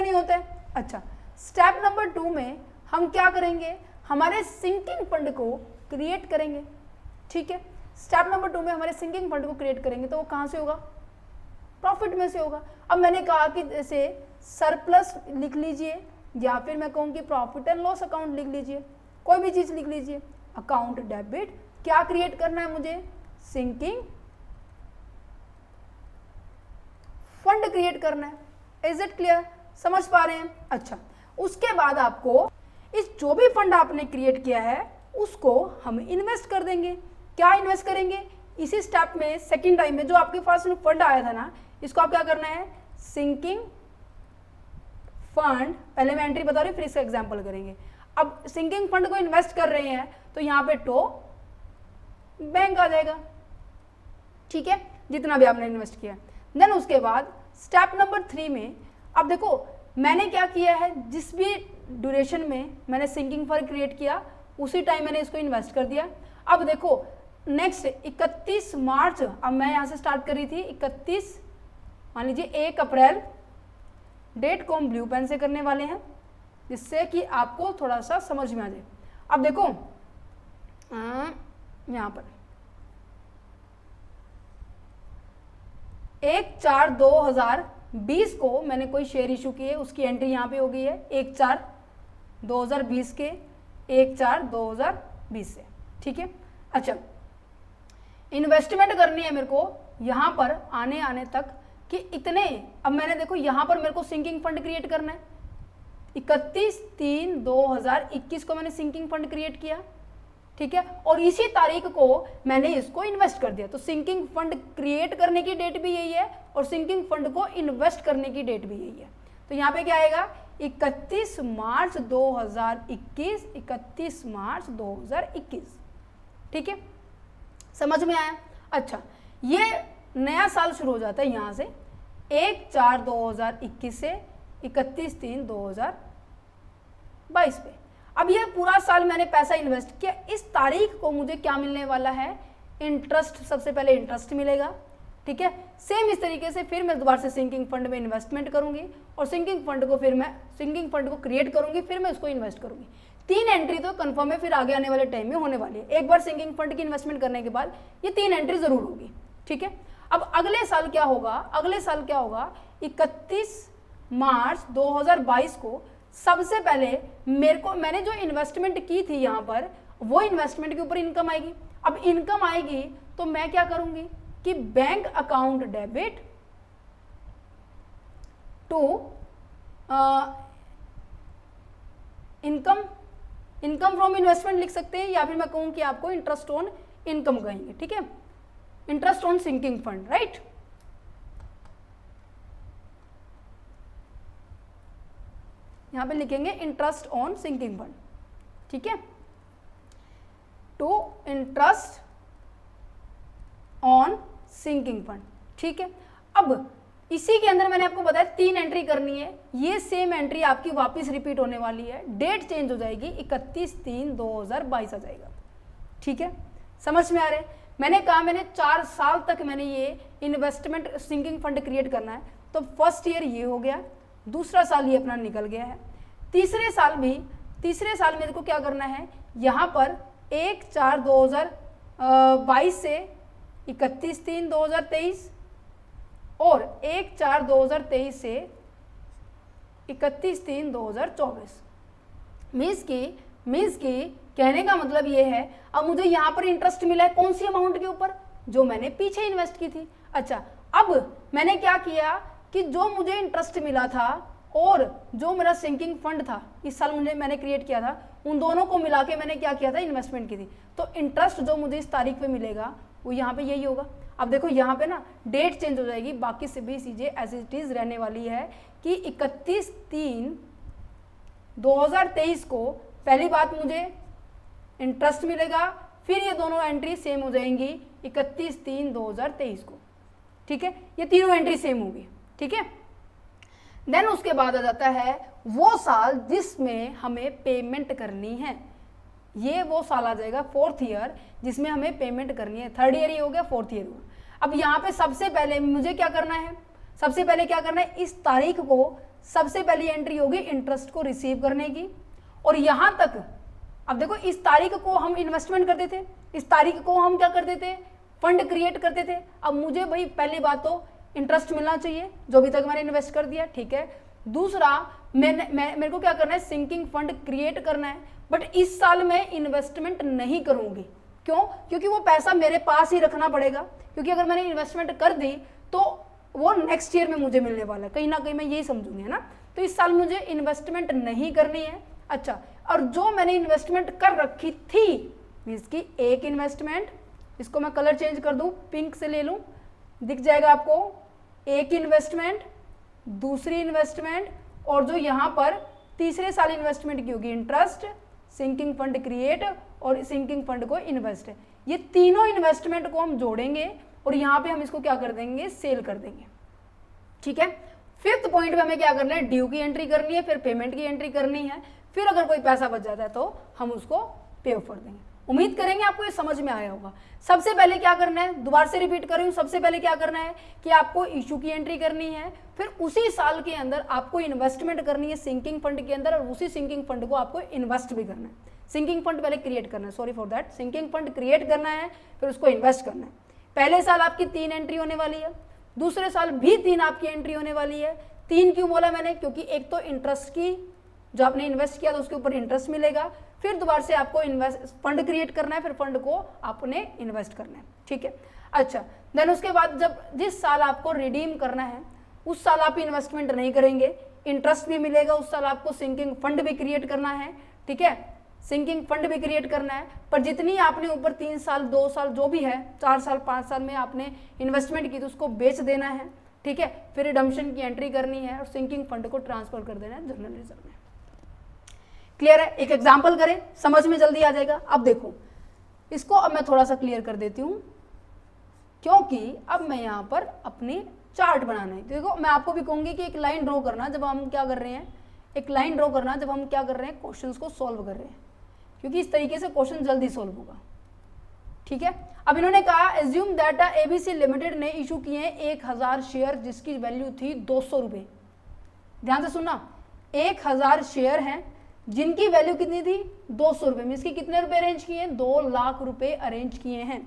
नहीं होता है। अच्छा, स्टेप नंबर 2 में हम क्या करेंगे, हमारे सिंकिंग फंड को क्रिएट करेंगे, ठीक है। स्टेप नंबर 2 में हमारे सिंकिंग फंड को क्रिएट करेंगे तो वो कहाँ से होगा, प्रॉफिट में से होगा। अब मैंने कहा कि जैसे सरप्लस लिख लीजिए या फिर मैं कहूँगी प्रॉफिट एंड लॉस अकाउंट लिख लीजिए, कोई भी चीज़ लिख लीजिए। अकाउंट डेबिट क्या क्रिएट करना है मुझे, सिंकिंग फंड क्रिएट करना है। इज इट क्लियर, समझ पा रहे हैं। अच्छा, उसके बाद आपको इस जो भी फंड आपने क्रिएट किया है उसको हम इन्वेस्ट कर देंगे। क्या इन्वेस्ट करेंगे, इसी स्टेप में सेकंड टाइम में जो आपके पास में फंड आया था ना, इसको आप क्या करना है, सिंकिंग फंड, पहले मैं एंट्री बता रही हूँ फिर इसका एग्जांपल करेंगे। अब सिंकिंग फंड को इन्वेस्ट कर रहे हैं तो यहाँ पे टो बैंक आ जाएगा, ठीक है, जितना भी आपने इन्वेस्ट किया। देन उसके बाद स्टेप नंबर 3 में अब देखो मैंने क्या किया है, जिस भी ड्यूरेशन में मैंने सिंकिंग फंड क्रिएट किया उसी टाइम मैंने इसको इन्वेस्ट कर दिया। अब देखो नेक्स्ट 31 मार्च, अब मैं यहाँ से स्टार्ट करी थी 31, मान लीजिए 1 अप्रैल डेट को हम ब्लू पेन से करने वाले हैं जिससे कि आपको थोड़ा सा समझ में आ जाए। अब देखो यहाँ पर 1/4/2020 को मैंने कोई शेयर इशू किए, उसकी एंट्री यहाँ पे हो गई है 1/4/2020 के 1/4/2020 से, ठीक है। अच्छा, इन्वेस्टमेंट करनी है मेरे को यहाँ पर आने तक कि इतने, अब मैंने देखो यहाँ पर मेरे को सिंकिंग फंड क्रिएट करना है, 31/3/2021 को मैंने सिंकिंग फंड क्रिएट किया, ठीक है, और इसी तारीख को मैंने इसको इन्वेस्ट कर दिया। तो सिंकिंग फंड क्रिएट करने की डेट भी यही है और सिंकिंग फंड को इन्वेस्ट करने की डेट भी यही है। तो यहाँ पे क्या आएगा, 31 मार्च 2021, 31 मार्च 2021, ठीक है, समझ में आया। अच्छा, ये नया साल शुरू हो जाता है यहाँ से 1/4/2021 से 31/3/2022 पे। अब ये पूरा साल मैंने पैसा इन्वेस्ट किया, इस तारीख को मुझे क्या मिलने वाला है, इंटरेस्ट, सबसे पहले इंटरेस्ट मिलेगा, ठीक है। सेम इस तरीके से फिर मैं दोबारा से सिंकिंग फंड में इन्वेस्टमेंट करूंगी और सिंकिंग फंड को क्रिएट करूंगी, फिर मैं उसको इन्वेस्ट करूंगी। 3 एंट्री तो कंफर्म है फिर आगे आने वाले टाइम में होने वाली है। एक बार सिंकिंग फंड की इन्वेस्टमेंट करने के बाद ये 3 एंट्री जरूर होगी, ठीक है। अब अगले साल क्या होगा, 31 मार्च 2022 को सबसे पहले मैंने जो इन्वेस्टमेंट की थी यहाँ पर, वो इन्वेस्टमेंट के ऊपर इनकम आएगी। अब इनकम आएगी तो मैं क्या करूंगी कि bank account debit to income from investment लिख सकते हैं, या फिर मैं कहूँ कि आपको इंटरेस्ट ऑन इनकम कहेंगे, ठीक है, interest on sinking fund, right. यहां पे लिखेंगे इंटरेस्ट ऑन सिंकिंग फंड, ठीक है, to interest on sinking fund, ठीक है। अब इसी के अंदर मैंने आपको बताया 3 एंट्री करनी है, ये सेम एंट्री आपकी वापस रिपीट होने वाली है, डेट चेंज हो जाएगी, 31/3/2022 आ जाएगा, ठीक है, समझ में आ रहा है। मैंने कहा मैंने 4 साल तक मैंने ये इन्वेस्टमेंट सिंकिंग फंड क्रिएट करना है, तो फर्स्ट ईयर ये हो गया, दूसरा साल ये अपना निकल गया है, तीसरे साल मेरे को क्या करना है, यहाँ पर 1/4/2022 से 31/3/2023 और 1/4/2023 से 31/3/2024। मीन्स की कहने का मतलब ये है, अब मुझे यहाँ पर इंटरेस्ट मिला है कौन सी अमाउंट के ऊपर, जो मैंने पीछे इन्वेस्ट की थी। अच्छा, अब मैंने क्या किया कि जो मुझे इंटरेस्ट मिला था और जो मेरा सिंकिंग फंड था इस साल मैंने क्रिएट किया था, उन दोनों को मिला के मैंने क्या किया था, इन्वेस्टमेंट की थी। तो इंटरेस्ट जो मुझे इस तारीख पे मिलेगा वो यहाँ पे यही होगा। अब देखो यहाँ पे ना डेट चेंज हो जाएगी, बाकी सभी चीज़ें एज इट इज रहने वाली है कि 31/3/2023 को पहली बात मुझे इंटरेस्ट मिलेगा, फिर ये दोनों एंट्री सेम हो जाएंगी 31/3/2023 को, ठीक है, ये तीनों एंट्री सेम होगी, ठीक है। देन उसके बाद आ जाता है वो साल जिसमें हमें पेमेंट करनी है, ये वो साल आ जाएगा 4th ईयर जिसमें हमें पेमेंट करनी है। 3rd ईयर ही हो गया, 4th ईयर हुआ। अब यहाँ पे सबसे पहले मुझे क्या करना है, सबसे पहले क्या करना है, इस तारीख को सबसे पहली एंट्री होगी इंटरेस्ट को रिसीव करने की। और यहाँ तक अब देखो इस तारीख को हम इन्वेस्टमेंट करते थे, इस तारीख को हम क्या करते थे, फंड क्रिएट करते थे। अब मुझे भाई पहली बात तो इंटरेस्ट मिलना चाहिए जो अभी तक मैंने इन्वेस्ट कर दिया, ठीक है। दूसरा मेरे को क्या करना है, सिंकिंग फंड क्रिएट करना है। बट इस साल मैं इन्वेस्टमेंट नहीं करूंगी, क्यों, क्योंकि वो पैसा मेरे पास ही रखना पड़ेगा, क्योंकि अगर मैंने इन्वेस्टमेंट कर दी तो वो नेक्स्ट ईयर में मुझे मिलने वाला है, कहीं ना कहीं मैं यही समझूंगी, है ना। तो इस साल मुझे इन्वेस्टमेंट नहीं करनी है। अच्छा, और जो मैंने इन्वेस्टमेंट कर रखी थी मीन्स की एक इन्वेस्टमेंट, इसको मैं कलर चेंज कर दूं, पिंक से ले लूं, दिख जाएगा आपको, एक इन्वेस्टमेंट, दूसरी इन्वेस्टमेंट, और जो यहाँ पर तीसरे साल इन्वेस्टमेंट की होगी इंटरेस्ट, सिंकिंग फंड क्रिएट और सिंकिंग फंड को इन्वेस्ट है। ये तीनों इन्वेस्टमेंट को हम जोड़ेंगे और यहाँ पे हम इसको क्या कर देंगे, सेल कर देंगे, ठीक है। 5th पॉइंट पे हमें क्या करना है, ड्यू की एंट्री करनी है, फिर पेमेंट की एंट्री करनी है, फिर अगर कोई पैसा बच जाता है तो हम उसको पे ऑफ कर देंगे। उम्मीद करेंगे आपको ये समझ में आया होगा। सबसे पहले क्या करना है, दोबारा से रिपीट कर रही हूँ, सबसे पहले क्या करना है कि आपको इशू की एंट्री करनी है, फिर उसी साल के अंदर आपको इन्वेस्टमेंट करनी है सिंकिंग फंड के अंदर, और उसी सिंकिंग फंड को आपको इन्वेस्ट भी करना है। सिंकिंग फंड पहले क्रिएट करना है, sorry for that, sinking fund create करना है, फिर उसको इन्वेस्ट करना है। पहले साल आपकी 3 एंट्री होने वाली है, दूसरे साल भी 3 आपकी एंट्री होने वाली है। 3 क्यों बोला मैंने, क्योंकि एक तो इंटरेस्ट की, जो आपने इन्वेस्ट किया तो उसके ऊपर इंटरेस्ट मिलेगा, फिर दोबारा से आपको फंड क्रिएट करना है, फिर फंड को आपने इन्वेस्ट करना है, ठीक है। अच्छा, देन उसके बाद जब जिस साल आपको रिडीम करना है उस साल आप इन्वेस्टमेंट नहीं करेंगे, इंटरेस्ट भी मिलेगा, उस साल आपको सिंकिंग फंड भी क्रिएट करना है, ठीक है, सिंकिंग फंड भी क्रिएट करना है। पर जितनी आपने ऊपर 3 साल 2 साल जो भी है 4 साल 5 साल में आपने इन्वेस्टमेंट की तो उसको बेच देना है, ठीक है, फिर रिडम्पशन की एंट्री करनी है और सिंकिंग फंड को ट्रांसफर कर देना है जनरल रिजर्व में। क्लियर है, एक एग्जाम्पल करें, समझ में जल्दी आ जाएगा। अब देखो इसको अब मैं थोड़ा सा क्लियर कर देती हूँ, क्योंकि अब मैं यहाँ पर अपनी चार्ट बनाना है। देखो मैं आपको भी कहूँगी कि एक लाइन ड्रॉ करना जब हम क्या कर रहे हैं, एक लाइन ड्रॉ करना जब हम क्या कर रहे हैं, क्वेश्चंस को सॉल्व कर रहे हैं, क्योंकि इस तरीके से क्वेश्चन जल्दी सॉल्व होगा, ठीक है। अब इन्होंने कहा एज्यूम दैट एबीसी लिमिटेड ने इशू किए 1000 शेयर जिसकी वैल्यू थी 200 रुपये। ध्यान से सुनना, 1000 शेयर हैं जिनकी वैल्यू कितनी थी, 200 रुपये। मीन्स की कितने रुपए अरेंज किए हैं, 2 लाख रुपए अरेंज किए हैं।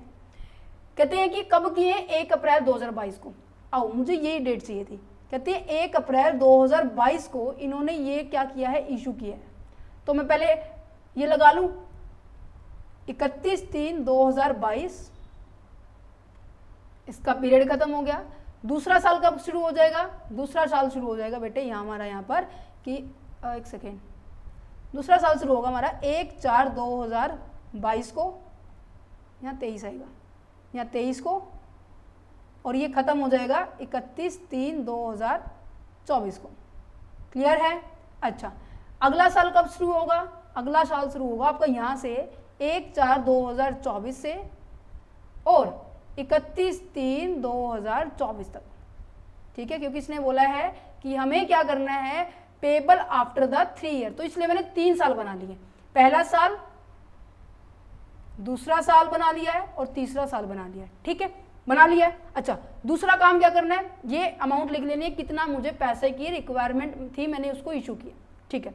कहते हैं कि कब किए, 1 अप्रैल 2022 को। आओ मुझे यही डेट चाहिए थी। कहते हैं 1 अप्रैल 2022 को इन्होंने ये क्या किया है, इशू किया है। तो मैं पहले ये लगा लूं 31/3/2022, इसका पीरियड खत्म हो गया। दूसरा साल कब शुरू हो जाएगा, दूसरा साल शुरू हो जाएगा बेटे यहाँ हमारा यहाँ पर कि एक सेकेंड, दूसरा साल शुरू होगा हमारा 1/4/2022 को, यहाँ 23 आएगा, यहाँ 23 को, और ये खत्म हो जाएगा 31/3/2024 को। क्लियर है। अच्छा, अगला साल कब शुरू होगा, अगला साल शुरू होगा आपका यहाँ से 1/4/2024 से और 31/3/2024 तक, ठीक है, क्योंकि इसने बोला है कि हमें क्या करना है, पेबल आफ्टर द 3 ईयर, तो इसलिए मैंने 3 साल बना लिए, पहला साल, दूसरा साल बना लिया है और तीसरा साल बना लिया है, ठीक है, बना लिया है। अच्छा, दूसरा काम क्या करना है, ये अमाउंट लिख लेनी है, कितना मुझे पैसे की रिक्वायरमेंट थी, मैंने उसको इशू किया, ठीक है।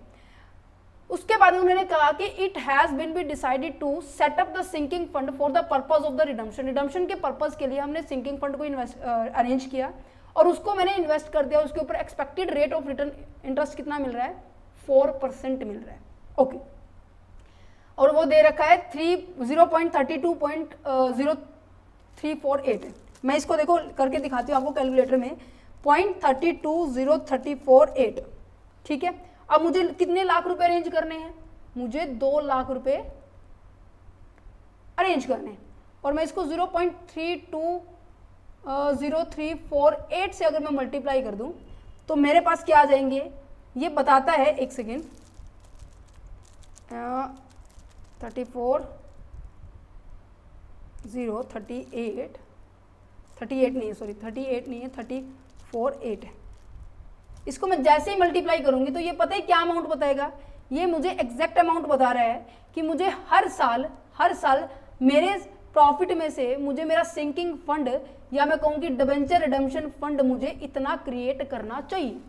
उसके बाद उन्होंने कहा कि it has been be decided to set up the sinking fund for the purpose of the redemption. Redemption के पर्पज के लिए हमने सिंकिंग फंड को अरेंज किया और उसको मैंने इन्वेस्ट कर दिया। उसके ऊपर expected rate of return interest कितना मिल रहा है, 4% मिल रहा है, ओके। और वो दे रखा है 0.32.0348 है। मैं इसको देखो करके दिखाती हूँ आपको कैलकुलेटर में। 0.32034.8, ठीक है। अब मुझे कितने लाख रुपए अरेंज करने हैं? मुझे 2 लाख रुपए अरेंज करने हैं, और मैं इसको 0.32034.8 से अगर मैं मल्टीप्लाई कर दूं तो मेरे पास क्या आ जाएंगे, ये बताता है, एक सेकेंड, 38 नहीं है, सॉरी 38 नहीं है, 34.8 है। इसको मैं जैसे ही मल्टीप्लाई करूंगी तो ये पता है क्या अमाउंट बताएगा, ये मुझे एग्जैक्ट अमाउंट बता रहा है कि मुझे हर साल मेरे प्रॉफिट में से मुझे मेरा सिंकिंग फंड, या मैं कहूँ कि डिबेंचर रिडेम्पशन फंड, मुझे इतना क्रिएट करना चाहिए,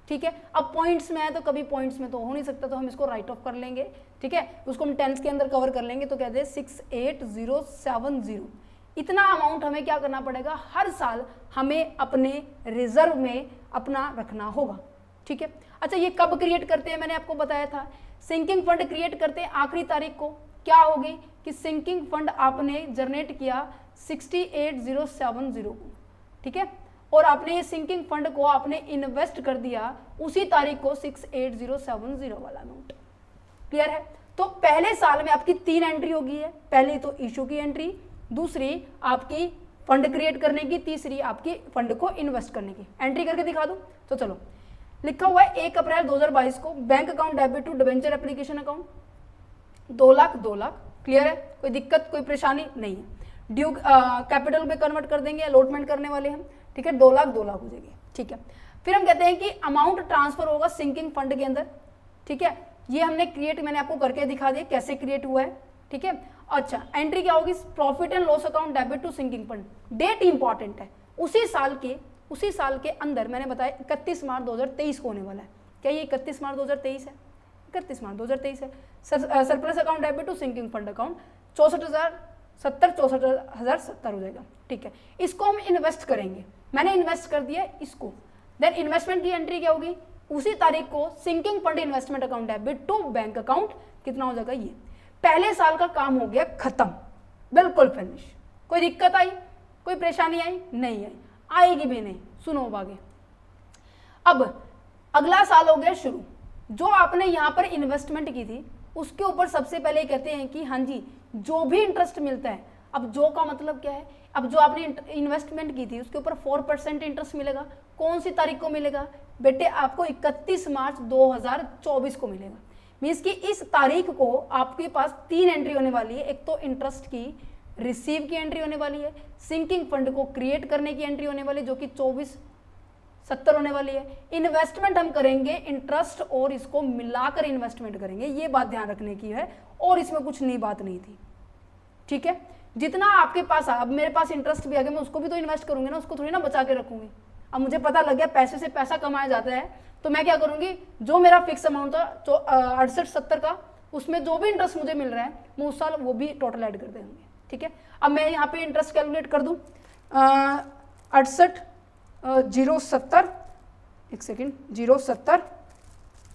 ठीक है। अब पॉइंट्स में है तो कभी पॉइंट्स में तो हो नहीं सकता, तो हम इसको राइट ऑफ कर लेंगे, ठीक है। उसको हम टेंस के अंदर कवर कर लेंगे, तो कहते हैं 68070, इतना अमाउंट हमें क्या करना पड़ेगा, हर साल हमें अपने रिजर्व में अपना रखना होगा, ठीक है। अच्छा, ये कब क्रिएट करते हैं, मैंने आपको बताया था, सिंकिंग फंड क्रिएट करते हैं आखिरी तारीख को। क्या होगी कि सिंकिंग फंड आपने जनरेट किया 68070 को, ठीक है, और आपने ये सिंकिंग फंड को आपने इन्वेस्ट कर दिया उसी तारीख को 68070 वाला अमाउंट, क्लियर है। तो पहले साल में आपकी 3 एंट्री होगी है, पहली तो इशू की एंट्री, दूसरी आपकी फंड क्रिएट करने की, तीसरी आपकी फंड को इन्वेस्ट करने की। एंट्री करके दिखा दूं तो चलो, लिखा हुआ है 1 अप्रैल 2022 को bank account debit to debenture application account 2 lakh, clear है, कोई दिक्कत कोई परेशानी नहीं है। ड्यू कैपिटल में कन्वर्ट कर देंगे, अलॉटमेंट करने वाले हम, ठीक है, 2 लाख हो जाएगी, ठीक है। फिर हम कहते हैं कि अमाउंट ट्रांसफर होगा सिंकिंग फंड के अंदर, ठीक है। ये हमने क्रिएट, मैंने आपको करके दिखा दिया कैसे क्रिएट हुआ है, ठीक है। अच्छा, एंट्री क्या होगी, profit and loss account debit to sinking fund, date important है, उसी साल के अंदर मैंने बताया 31 मार्च 2023 को होने वाला है। क्या ये 31 मार्च 2023 है? 31 मार्च 2023 है। Surplus account debit to sinking fund account 64,070 हो जाएगा, ठीक है। इसको हम इन्वेस्ट करेंगे, मैंने इन्वेस्ट कर दिया इसको। देन इन्वेस्टमेंट की एंट्री क्या होगी, उसी तारीख को sinking fund investment account debit to bank account, कितना हो जाएगा, ये पहले साल का काम हो गया खत्म, बिल्कुल फिनिश। कोई दिक्कत आई, कोई परेशानी आई? नहीं आई, आएगी भी नहीं, सुनो अब आगे। अब अगला साल हो गया शुरू, जो आपने यहाँ पर इन्वेस्टमेंट की थी उसके ऊपर सबसे पहले कहते हैं कि हाँ जी, जो भी इंटरेस्ट मिलता है, अब जो का मतलब क्या है, अब जो आपने इन्वेस्टमेंट की थी उसके ऊपर 4% इंटरेस्ट मिलेगा। कौन सी तारीख को मिलेगा बेटे, आपको 31 मार्च 2024 को मिलेगा। मीन्स कि इस तारीख को आपके पास 3 एंट्री होने वाली है, एक तो इंटरेस्ट की रिसीव की एंट्री होने वाली है, सिंकिंग फंड को क्रिएट करने की एंट्री होने वाली है जो कि 24/70 होने वाली है। इन्वेस्टमेंट हम करेंगे इंटरेस्ट और इसको मिलाकर इन्वेस्टमेंट करेंगे, ये बात ध्यान रखने की है, और इसमें कुछ नई बात नहीं थी, ठीक है। जितना आपके पास, अब मेरे पास इंटरेस्ट भी आ गया, मैं उसको भी तो इन्वेस्ट करूंगी ना, उसको थोड़ी ना बचा के रखूंगी। अब मुझे पता लग गया पैसे से पैसा कमाया जाता है, तो मैं क्या करूंगी, जो मेरा फिक्स अमाउंट था 68-70 का, उसमें जो भी इंटरेस्ट मुझे मिल रहा है मैं उस साल वो भी टोटल ऐड कर देंगे, ठीक है। अब मैं यहाँ पे इंटरेस्ट कैलकुलेट कर दूं, 68,070, एक सेकेंड, 070,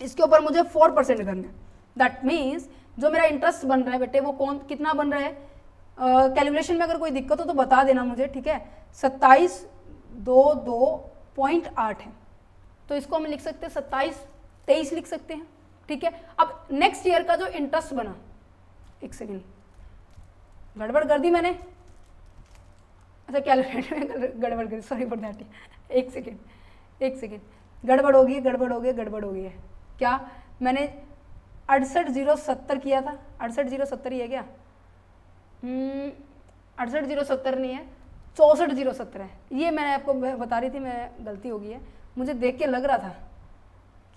इसके ऊपर मुझे 4% करना है। दैट मीन्स जो मेरा इंटरेस्ट बन रहा है बेटे वो कितना बन रहा है, कैलकुलेशन में अगर कोई दिक्कत हो तो बता देना मुझे, ठीक है। 2722.8 है, तो इसको हम लिख सकते हैं 27-23 लिख सकते हैं, ठीक है। अब नेक्स्ट ईयर का जो इंटरेस्ट बना, एक सेकेंड, गड़बड़ कर दी मैंने, अच्छा कैलकुलेटर में गड़बड़ कर दी, सॉरी फॉर दैट, एक सेकेंड, गड़बड़ हो गई है। क्या मैंने 68,070 किया था, 68,070 ही है क्या, 68,070 नहीं है, 64,070 है। ये मैंने आपको बता रही थी, मैं गलती हो गई है, मुझे देख के लग रहा था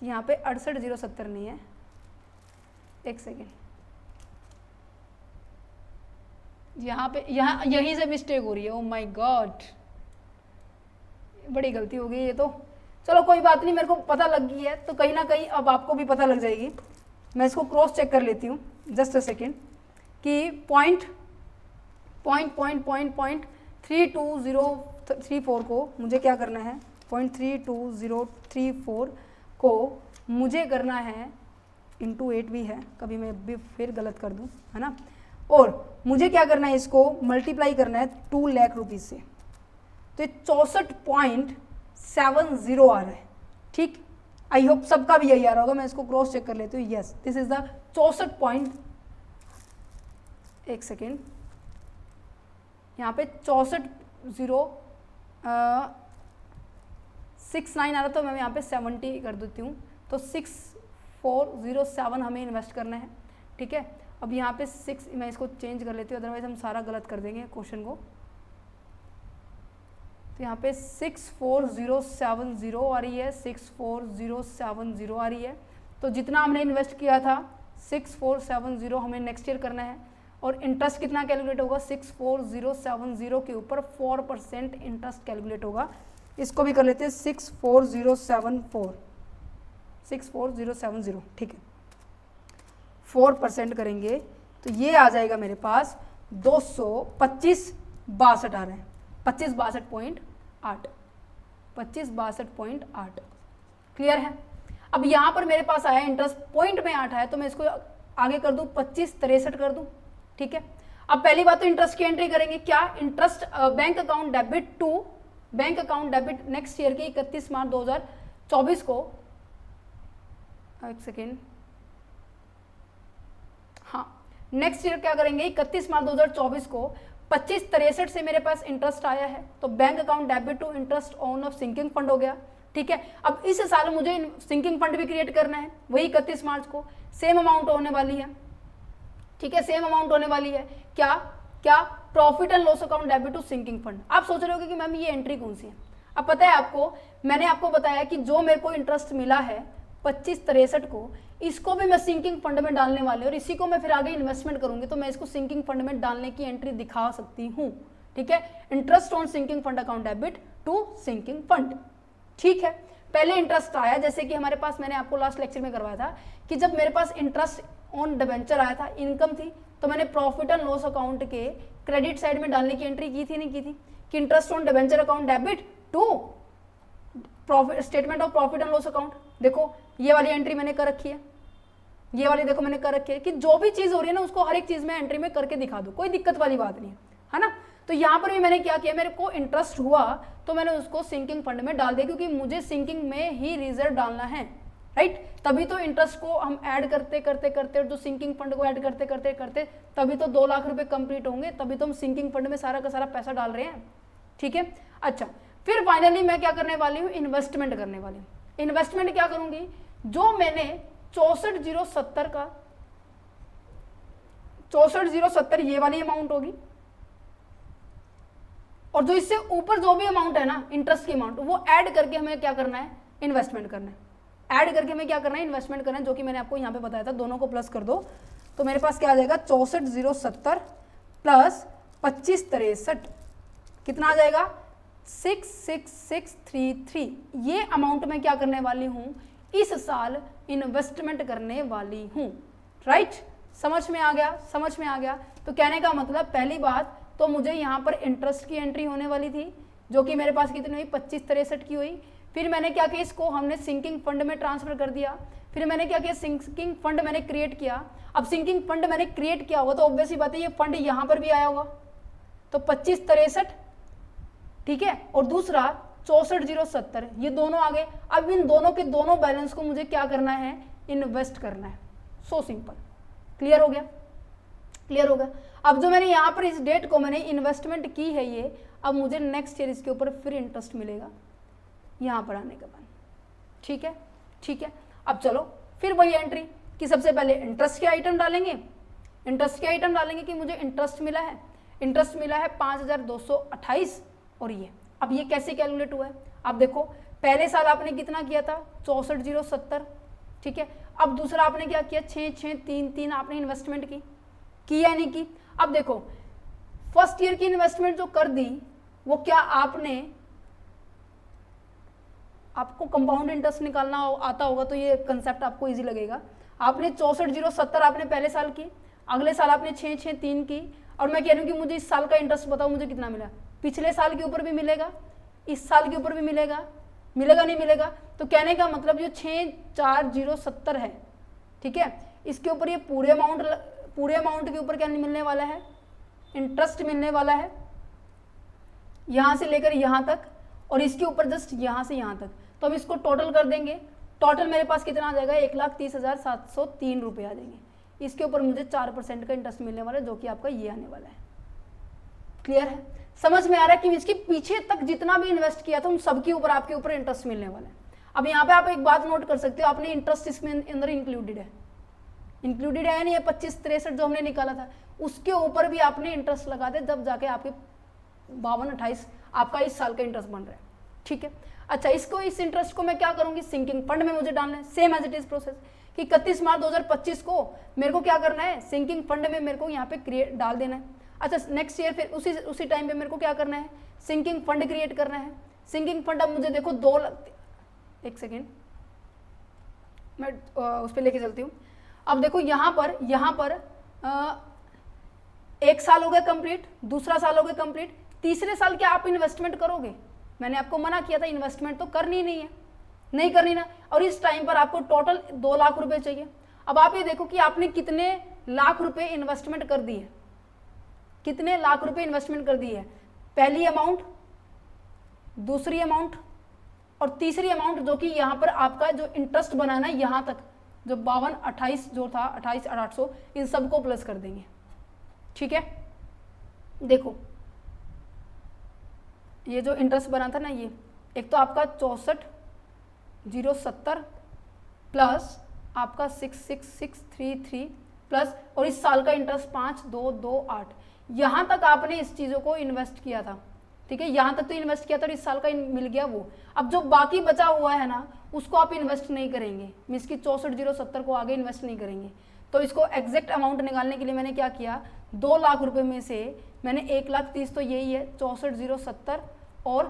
कि यहाँ पे 68,070 नहीं है, एक सेकेंड, यहाँ पे यहीं से मिस्टेक हो रही है। ओ माय गॉड, बड़ी गलती हो गई ये तो, चलो कोई बात नहीं, मेरे को पता लग गई है तो कहीं ना कहीं अब आपको भी पता लग जाएगी। मैं इसको क्रॉस चेक कर लेती हूँ, जस्ट अ सेकेंड, कि पॉइंट 32034 को मुझे क्या करना है, 0.32034 को मुझे करना है इंटू 8 भी है, कभी मैं भी फिर गलत कर दूं, है ना, और मुझे क्या करना है, इसको मल्टीप्लाई करना है 2 लाख रुपीज़ से, तो ये 70 आ रहा है। ठीक, आई होप सबका भी यही आ रहा होगा, मैं इसको क्रॉस चेक कर लेती हूँ। Yes, this is the 64 point, एक सेकेंड, यहाँ पे 64,069 आ रहा, तो मैं यहाँ पे 70 कर देती हूँ, तो 6407 हमें इन्वेस्ट करना है। ठीक है, अब यहाँ पे 6, मैं इसको चेंज कर लेती हूँ, अदरवाइज हम सारा गलत कर देंगे क्वेश्चन को। तो यहाँ पे 64070 आ रही है, 64070 आ रही है। तो जितना हमने इन्वेस्ट किया था 6470 हमें नेक्स्ट ईयर करना है, और इंटरेस्ट कितना कैलकुलेट होगा, 64070 के ऊपर 4% इंटरेस्ट कैलकुलेट होगा। इसको भी कर लेते हैं 64070, ठीक है, 4% करेंगे तो ये आ जाएगा मेरे पास 225.62 आ रहे हैं, 2562.8 क्लियर है। अब यहाँ पर मेरे पास आया इंटरेस्ट पॉइंट में 8 है, तो मैं इसको आगे कर दूँ 2563 कर दूँ। ठीक है, अब पहली बात तो इंटरेस्ट की एंट्री करेंगे, क्या interest bank account debit to bank account debit next year की 31 मार्च 2024 को, एक सेकेंड, हाँ नेक्स्ट ईयर क्या करेंगे 31 मार्च 2024 को 2563 से मेरे पास इंटरेस्ट आया है, तो bank account debit to interest on of sinking fund हो गया। ठीक है, अब इस साल मुझे सिंकिंग फंड भी क्रिएट करना है, वही 31 मार्च को सेम अमाउंट होने वाली है। ठीक है, सेम अमाउंट होने वाली है, क्या क्या profit and loss account debit to sinking fund. आप सोच रहे होगे कि मैम ये एंट्री कौन सी है। अब पता है आपको, मैंने आपको बताया कि जो मेरे को इंटरेस्ट मिला है 2563 को, इसको भी मैं सिंकिंग फंड में डालने वाली हूँ, और इसी को मैं फिर आगे इन्वेस्टमेंट करूंगी, तो मैं इसको सिंकिंग फंड में डालने की एंट्री दिखा सकती हूँ। ठीक है, interest on sinking fund account debit to sinking fund. ठीक है, पहले इंटरेस्ट आया, जैसे कि हमारे पास मैंने आपको लास्ट लेक्चर में करवाया था कि जब मेरे पास इंटरेस्ट ऑन डिबेंचर आया था, इनकम थी, तो मैंने प्रॉफिट एंड लॉस अकाउंट के क्रेडिट साइड में डालने की एंट्री की थी, नहीं की थी, कि interest on debenture account debit to profit statement of profit and loss account. देखो ये वाली एंट्री मैंने कर रखी है, ये वाली देखो मैंने कर रखी है, कि जो भी चीज हो रही है ना उसको हर एक चीज में एंट्री में करके दिखा दो, कोई दिक्कत वाली बात नहीं है ना। तो यहाँ पर भी मैंने क्या किया, मेरे को इंटरेस्ट हुआ तो मैंने उसको सिंकिंग फंड में डाल दिया, क्योंकि मुझे सिंकिंग में ही रिजर्व डालना है, राइट। तभी तो इंटरेस्ट को हम ऐड करते करते करते, जो सिंकिंग फंड को ऐड करते करते करते तभी तो 2 लाख रुपए कंप्लीट होंगे, तभी तो हम सिंकिंग फंड में सारा का सारा पैसा डाल रहे हैं। ठीक है, अच्छा, फिर फाइनली मैं क्या करने वाली हूँ, इन्वेस्टमेंट करने वाली हूँ। इन्वेस्टमेंट क्या करूंगी, जो मैंने 64,070 का 64,070 ये वाली अमाउंट होगी, और जो इससे ऊपर जो भी अमाउंट है ना इंटरेस्ट की अमाउंट, वो ऐड करके हमें क्या करना है, इन्वेस्टमेंट करना है। ऐड करके हमें क्या करना है, इन्वेस्टमेंट करना है, जो कि मैंने आपको यहाँ पे बताया था। दोनों को प्लस कर दो तो मेरे पास क्या आ जाएगा, 64,070 प्लस 2563 कितना आ जाएगा, 66633। ये अमाउंट मैं क्या करने वाली हूँ, इस साल इन्वेस्टमेंट करने वाली हूँ, राइट। समझ में आ गया, समझ में आ गया। तो कहने का मतलब, पहली बात तो मुझे यहाँ पर इंटरेस्ट की एंट्री होने वाली थी, जो कि मेरे पास कितनी हुई, 2563 की हुई। फिर मैंने क्या किया, इसको हमने सिंकिंग फंड में ट्रांसफर कर दिया। फिर मैंने क्या किया, सिंकिंग फंड मैंने क्रिएट किया। अब सिंकिंग फंड मैंने क्रिएट किया हुआ, तो ऑब्वियस ही बात है ये फंड यहाँ पर भी आया होगा, तो 2563, ठीक है, और दूसरा 64,070, ये दोनों आ गए। अब इन दोनों के दोनों बैलेंस को मुझे क्या करना है, इन्वेस्ट करना है। सो सिंपल, क्लियर हो गया, क्लियर हो गया। अब जो मैंने यहाँ पर इस डेट को मैंने इन्वेस्टमेंट की है ये, अब मुझे नेक्स्ट ईयर इसके ऊपर फिर इंटरेस्ट मिलेगा यहाँ पर आने के बाद। ठीक है, ठीक है। अब चलो फिर वही एंट्री कि सबसे पहले इंटरेस्ट के आइटम डालेंगे, इंटरेस्ट के आइटम डालेंगे कि मुझे इंटरेस्ट मिला है, इंटरेस्ट मिला है 5,228, और ये अब ये कैसे कैलकुलेट हुआ है, आप देखो पहले साल आपने कितना किया था, 64,070, ठीक है। अब दूसरा आपने क्या किया, 6,633 आपने इन्वेस्टमेंट की या नहीं की। अब देखो फर्स्ट ईयर की इन्वेस्टमेंट जो कर दी, वो क्या आपको कंपाउंड इंटरेस्ट निकालना आता होगा, तो ये कंसेप्ट आपको इजी लगेगा। आपने 64,070 आपने पहले साल की, अगले साल आपने 6,633 की, और मैं कह रही हूँ कि मुझे इस साल का इंटरेस्ट बताओ मुझे कितना मिला। पिछले साल के ऊपर भी मिलेगा, इस साल के ऊपर भी मिलेगा, मिलेगा नहीं मिलेगा। तो कहने का मतलब जो 6,4,070 है, ठीक है, इसके ऊपर ये पूरे अमाउंट के ऊपर क्या मिलने वाला है, इंटरेस्ट मिलने वाला है, यहाँ से लेकर यहाँ तक। और इसके ऊपर जस्ट यहाँ से यहाँ तक, तो हम इसको टोटल कर देंगे। टोटल मेरे पास कितना आ जाएगा, 1,30,703 रुपये आ जाएंगे। इसके ऊपर मुझे 4% का इंटरेस्ट मिलने वाला है, जो कि आपका ये आने वाला है। क्लियर है, समझ में आ रहा है कि इसके पीछे तक जितना भी इन्वेस्ट किया था उन सबके ऊपर आपके ऊपर इंटरेस्ट मिलने वाला है। अब यहाँ पे आप एक बात नोट कर सकते हो, आपने इंटरेस्ट इसमें अंदर इंक्लूडेड है नहीं है, 25-63 जो हमने निकाला था उसके ऊपर भी आपने इंटरेस्ट लगा दे, जब जाके आपके 52-28 आपका इस साल का इंटरेस्ट बन रहा है। ठीक है, अच्छा इस इंटरेस्ट को मैं क्या करूंगी, सिंकिंग फंड में मुझे डालना है। Same as it is process कि 31 मार्च 2025 को मेरे को क्या करना है, सिंकिंग फंड में मेरे को यहाँ पे क्रिएट डाल देना है। अच्छा नेक्स्ट ईयर फिर उसी टाइम पे मेरे को क्या करना है, सिंकिंग फंड क्रिएट करना है। सिंकिंग फंड अब मुझे देखो 1 सेकेंड मैं उस पर लेके चलती हूँ। अब देखो यहाँ पर 1 साल हो गया कंप्लीट, दूसरा साल हो गया कंप्लीट, तीसरे साल क्या आप इन्वेस्टमेंट करोगे? मैंने आपको मना किया था इन्वेस्टमेंट तो करनी नहीं है, नहीं करनी ना। और इस टाइम पर आपको टोटल 2 लाख रुपए चाहिए। अब आप ये देखो कि आपने कितने लाख रुपए इन्वेस्टमेंट कर दी है, कितने लाख रुपए इन्वेस्टमेंट कर दी है। पहली अमाउंट, दूसरी अमाउंट और तीसरी अमाउंट, जो कि यहाँ पर आपका जो इंटरेस्ट बनाना है यहाँ तक, जो 52-28 जो था 28,800, इन सबको प्लस कर देंगे। ठीक है, देखो ये जो इंटरेस्ट बना था ना, ये एक तो आपका 64,070 प्लस आपका 66,633 प्लस, और इस साल का इंटरेस्ट 5,228, यहाँ तक आपने इस चीज़ों को इन्वेस्ट किया था। ठीक है, यहाँ तक तो इन्वेस्ट किया था और इस साल का मिल गया वो। अब जो बाकी बचा हुआ है ना, उसको आप इन्वेस्ट नहीं करेंगे, मीन्स की 64,070 को आगे इन्वेस्ट नहीं करेंगे। तो इसको एग्जैक्ट अमाउंट निकालने के लिए मैंने क्या किया, 2 लाख रुपए में से मैंने 1,30,000 तो यही है, 64,070 और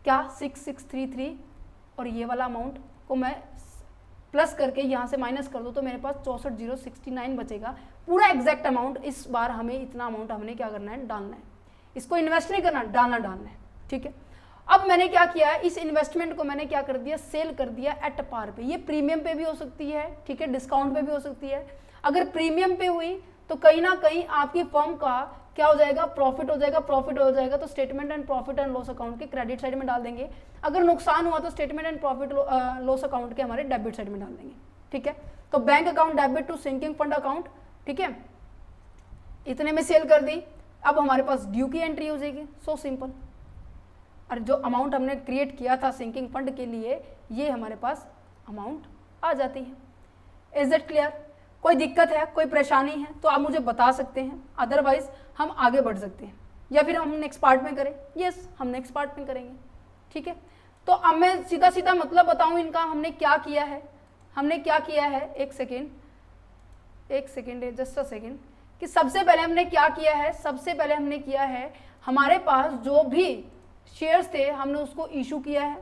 क्या 6633 और ये वाला अमाउंट को मैं प्लस करके यहाँ से माइनस कर दूँ तो मेरे पास 64,069 बचेगा। पूरा एग्जैक्ट अमाउंट इस बार हमें इतना अमाउंट हमने क्या करना है, डालना है। इसको इन्वेस्ट नहीं करना, डालना है। ठीक है, अब मैंने क्या किया है, इस इन्वेस्टमेंट को मैंने क्या कर दिया, सेल कर दिया एट पार पे। ये प्रीमियम पे भी हो सकती है, ठीक है, डिस्काउंट पे भी हो सकती है। अगर प्रीमियम पे हुई तो कहीं ना कहीं आपकी फर्म का क्या हो जाएगा, प्रॉफिट हो जाएगा तो statement and profit and loss account के क्रेडिट साइड में डाल देंगे। अगर नुकसान हुआ तो statement and profit loss account के हमारे डेबिट साइड में डाल देंगे। ठीक है, तो bank account debit to sinking fund account. ठीक है, इतने में सेल कर दी। अब हमारे पास ड्यू की एंट्री हो जाएगी, सो सिंपल। और जो अमाउंट हमने क्रिएट किया था सिंकिंग फंड के लिए, ये हमारे पास अमाउंट आ जाती है। Is it clear? कोई दिक्कत है, कोई परेशानी है तो आप मुझे बता सकते हैं, अदरवाइज हम आगे बढ़ सकते हैं, या फिर हम नेक्स्ट पार्ट में करें। यस, हम नेक्स्ट पार्ट में करेंगे। ठीक है, तो अब मैं सीधा मतलब बताऊं इनका हमने क्या किया है। एक सेकेंड जस्ट अ सेकेंड, कि सबसे पहले हमने क्या किया है, हमारे पास जो भी शेयर्स थे हमने उसको इशू किया है।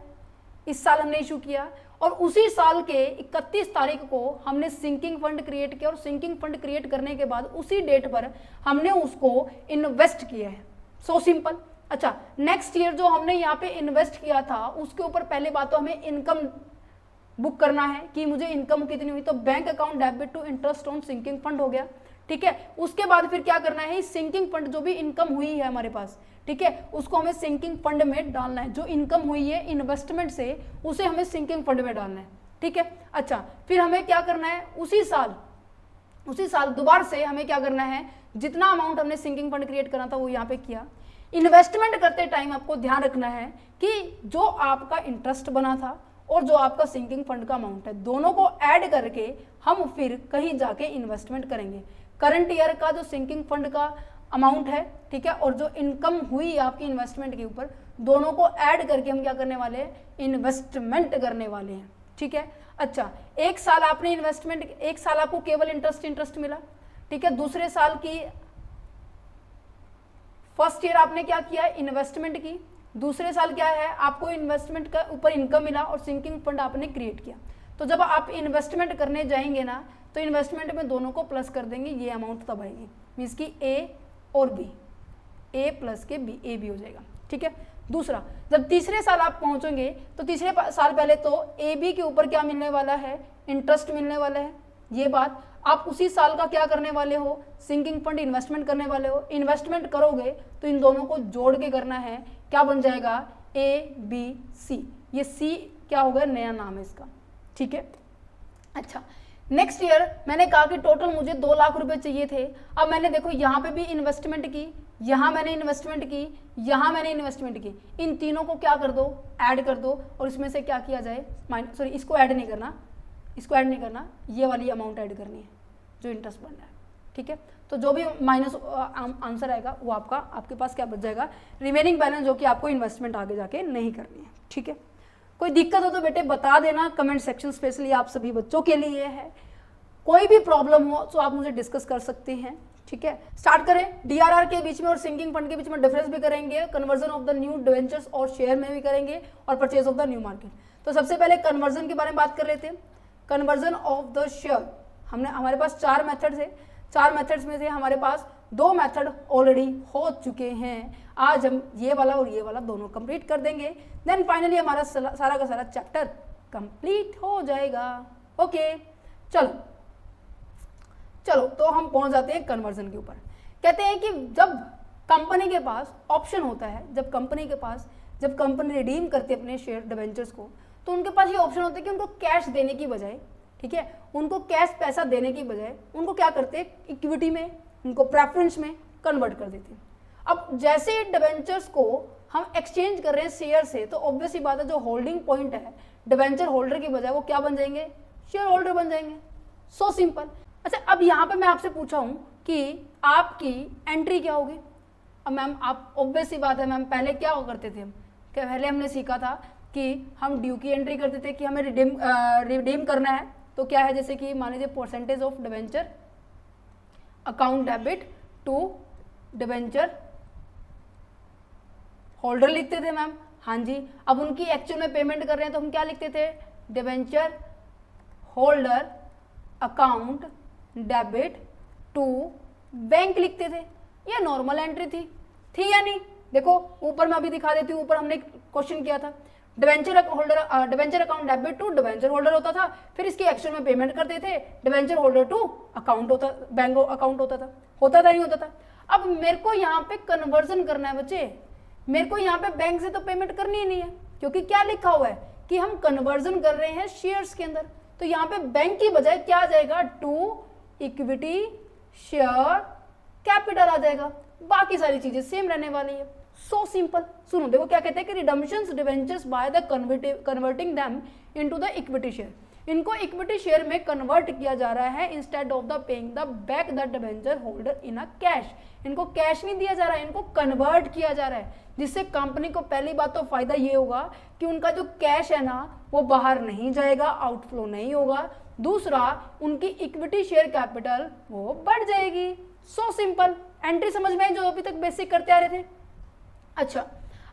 इस साल हमने इशू किया और उसी साल के 31 तारीख को हमने सिंकिंग फंड क्रिएट किया, और सिंकिंग फंड क्रिएट करने के बाद उसी डेट पर हमने उसको इन्वेस्ट किया है। So simple. अच्छा, नेक्स्ट ईयर जो हमने यहाँ पे इन्वेस्ट किया था उसके ऊपर पहले बात तो हमें इनकम बुक करना है कि मुझे इनकम कितनी हुई, तो bank account debit to interest on sinking fund हो गया। ठीक है, उसके बाद फिर क्या करना है, सिंकिंग फंड जो भी इनकम हुई है हमारे पास, ठीक है, उसको हमें सिंकिंग फंड में डालना है। जो इनकम हुई है इन्वेस्टमेंट से उसे हमें सिंकिंग फंड में डालना है। ठीक है, अच्छा फिर हमें क्या करना है, उसी साल दोबारा से हमें क्या करना है, जितना अमाउंट हमने सिंकिंग फंड क्रिएट करना था वो यहाँ पे किया। इन्वेस्टमेंट करते टाइम आपको ध्यान रखना है कि जो आपका इंटरेस्ट बना था और जो आपका सिंकिंग फंड का अमाउंट है, दोनों को ऐड करके हम फिर कहीं जाके इन्वेस्टमेंट करेंगे। करंट ईयर का जो सिंकिंग फंड का अमाउंट है, ठीक है, और जो इनकम हुई आपकी इन्वेस्टमेंट के ऊपर, दोनों को ऐड करके हम क्या करने वाले हैं, इन्वेस्टमेंट करने वाले हैं। ठीक है, अच्छा एक साल आपने इन्वेस्टमेंट, एक साल आपको केवल इंटरेस्ट मिला। ठीक है, दूसरे साल की फर्स्ट ईयर आपने क्या किया, इन्वेस्टमेंट की। दूसरे साल क्या है, आपको इन्वेस्टमेंट का ऊपर इनकम मिला और सिंकिंग फंड आपने क्रिएट किया। तो जब आप इन्वेस्टमेंट करने जाएंगे ना, तो इन्वेस्टमेंट में दोनों को प्लस कर देंगे, ये अमाउंट तब आएगी, मीन्स की ए और बी, ए प्लस के बी, ए भी हो जाएगा। ठीक है, दूसरा जब तीसरे साल आप पहुंचेंगे तो तीसरे साल पहले तो ए बी के ऊपर क्या मिलने वाला है, इंटरेस्ट मिलने वाला है। ये बात आप उसी साल का क्या करने वाले हो, सिंकिंग फंड इन्वेस्टमेंट करने वाले हो। इन्वेस्टमेंट करोगे तो इन दोनों को जोड़ के करना है, क्या बन जाएगा, ABC, ये C क्या हो गया, नया नाम है इसका, ठीक है। अच्छा, नेक्स्ट ईयर मैंने कहा कि टोटल मुझे 2 लाख रुपए चाहिए थे। अब मैंने देखो यहाँ पे भी इन्वेस्टमेंट की, यहाँ मैंने इन्वेस्टमेंट की, यहाँ मैंने इन्वेस्टमेंट की, इन तीनों को क्या कर दो, ऐड कर दो, और इसमें से क्या किया जाए, सॉरी इसको ऐड नहीं करना, इसको ऐड नहीं करना, ये वाली अमाउंट ऐड करनी है जो इंटरेस्ट बन रहा है, ठीक है। तो जो भी माइनस आंसर आएगा वो आपके पास क्या बच जाएगा, रिमेनिंग बैलेंस, जो कि आपको इन्वेस्टमेंट आगे जाके नहीं करनी है, ठीक है। कोई दिक्कत हो तो बेटे बता देना कमेंट सेक्शन, स्पेशली आप सभी बच्चों के लिए है। कोई भी प्रॉब्लम हो तो आप मुझे डिस्कस कर सकते हैं, ठीक है। स्टार्ट करें। डीआरआर के बीच में और सिंकिंग फंड के बीच में डिफरेंस भी करेंगे, conversion of the new debentures और शेयर में भी करेंगे, और purchase of the new market. तो सबसे पहले कन्वर्जन के बारे में बात कर लेते हैं। कन्वर्जन ऑफ द शेयर, हमारे पास 4 मेथड्स है, 4 मेथड्स में से हमारे पास 2 मेथड ऑलरेडी हो चुके हैं। आज हम ये वाला और ये वाला दोनों कंप्लीट कर देंगे, देन फाइनली हमारा सारा का सारा चैप्टर कंप्लीट हो जाएगा। ओके, चलो तो हम पहुंच जाते हैं कन्वर्जन के ऊपर। कहते हैं कि जब कंपनी के पास ऑप्शन होता है, जब कंपनी रिडीम करती है अपने शेयर डिवेंचर्स को, तो उनके पास ये ऑप्शन होता है कि उनको कैश देने की बजाय, ठीक है, उनको कैश पैसा देने की बजाय उनको क्या करते हैं, इक्विटी में, उनको प्रेफरेंस में कन्वर्ट कर देते हैं। अब जैसे डिवेंचर्स को हम एक्सचेंज कर रहे हैं शेयर से, तो ऑब्वियस ही बात है जो होल्डिंग पॉइंट है डिवेंचर होल्डर की बजाय वो क्या बन जाएंगे, शेयर होल्डर बन जाएंगे। So simple. अच्छा, अब यहाँ पे मैं आपसे पूछा हूँ कि आपकी एंट्री क्या होगी। अब मैम आप ऑब्वियस ही बात है मैम, पहले क्या करते थे हम, क्या पहले हमने सीखा था कि हम ड्यू की एंट्री करते थे कि हमें रिडीम करना है, तो क्या है, जैसे कि मान लीजिए percentage of debenture account debit to debenture holder लिखते थे मैम। हाँ जी, अब उनकी एक्चुअल में पेमेंट कर रहे हैं तो हम क्या लिखते थे, debenture holder account debit to bank लिखते थे। ये नॉर्मल एंट्री थी या नहीं? देखो ऊपर मैं अभी दिखा देती हूँ, ऊपर हमने क्वेश्चन किया था, debenture account debit to debenture holder होता था, फिर इसकी एक्चुअल में पेमेंट करते थे, डिवेंचर होल्डर टू अकाउंट होता, बैंक अकाउंट होता था नहीं होता था। अब मेरे को यहाँ पे कन्वर्जन करना है बच्चे, मेरे को यहाँ पे बैंक से तो पेमेंट करनी ही नहीं है, क्योंकि क्या लिखा हुआ है कि हम कन्वर्जन कर रहे हैं शेयर्स के अंदर। तो यहाँ पे बैंक की बजाय क्या आ जाएगा, टू इक्विटी शेयर कैपिटल आ जाएगा, बाकी सारी चीजें सेम रहने वाली है। So simple. सुनो देखो क्या कहते हैं कि redemptions debentures by the converting them into the equity share, इनको इक्विटी शेयर में कन्वर्ट किया जा रहा है instead of the paying the back the debenture holder in a cash. इनको कैश नहीं दिया जा रहा है, इनको कन्वर्ट किया जा रहा है, जिससे कंपनी को पहली बात तो फायदा ये होगा कि उनका जो कैश है ना वो बाहर नहीं जाएगा, आउटफ्लो नहीं होगा। दूसरा, उनकी इक्विटी शेयर कैपिटल वो बढ़ जाएगी। So simple. एंट्री समझ में आई जो अभी तक बेसिक करते आ रहे थे। अच्छा,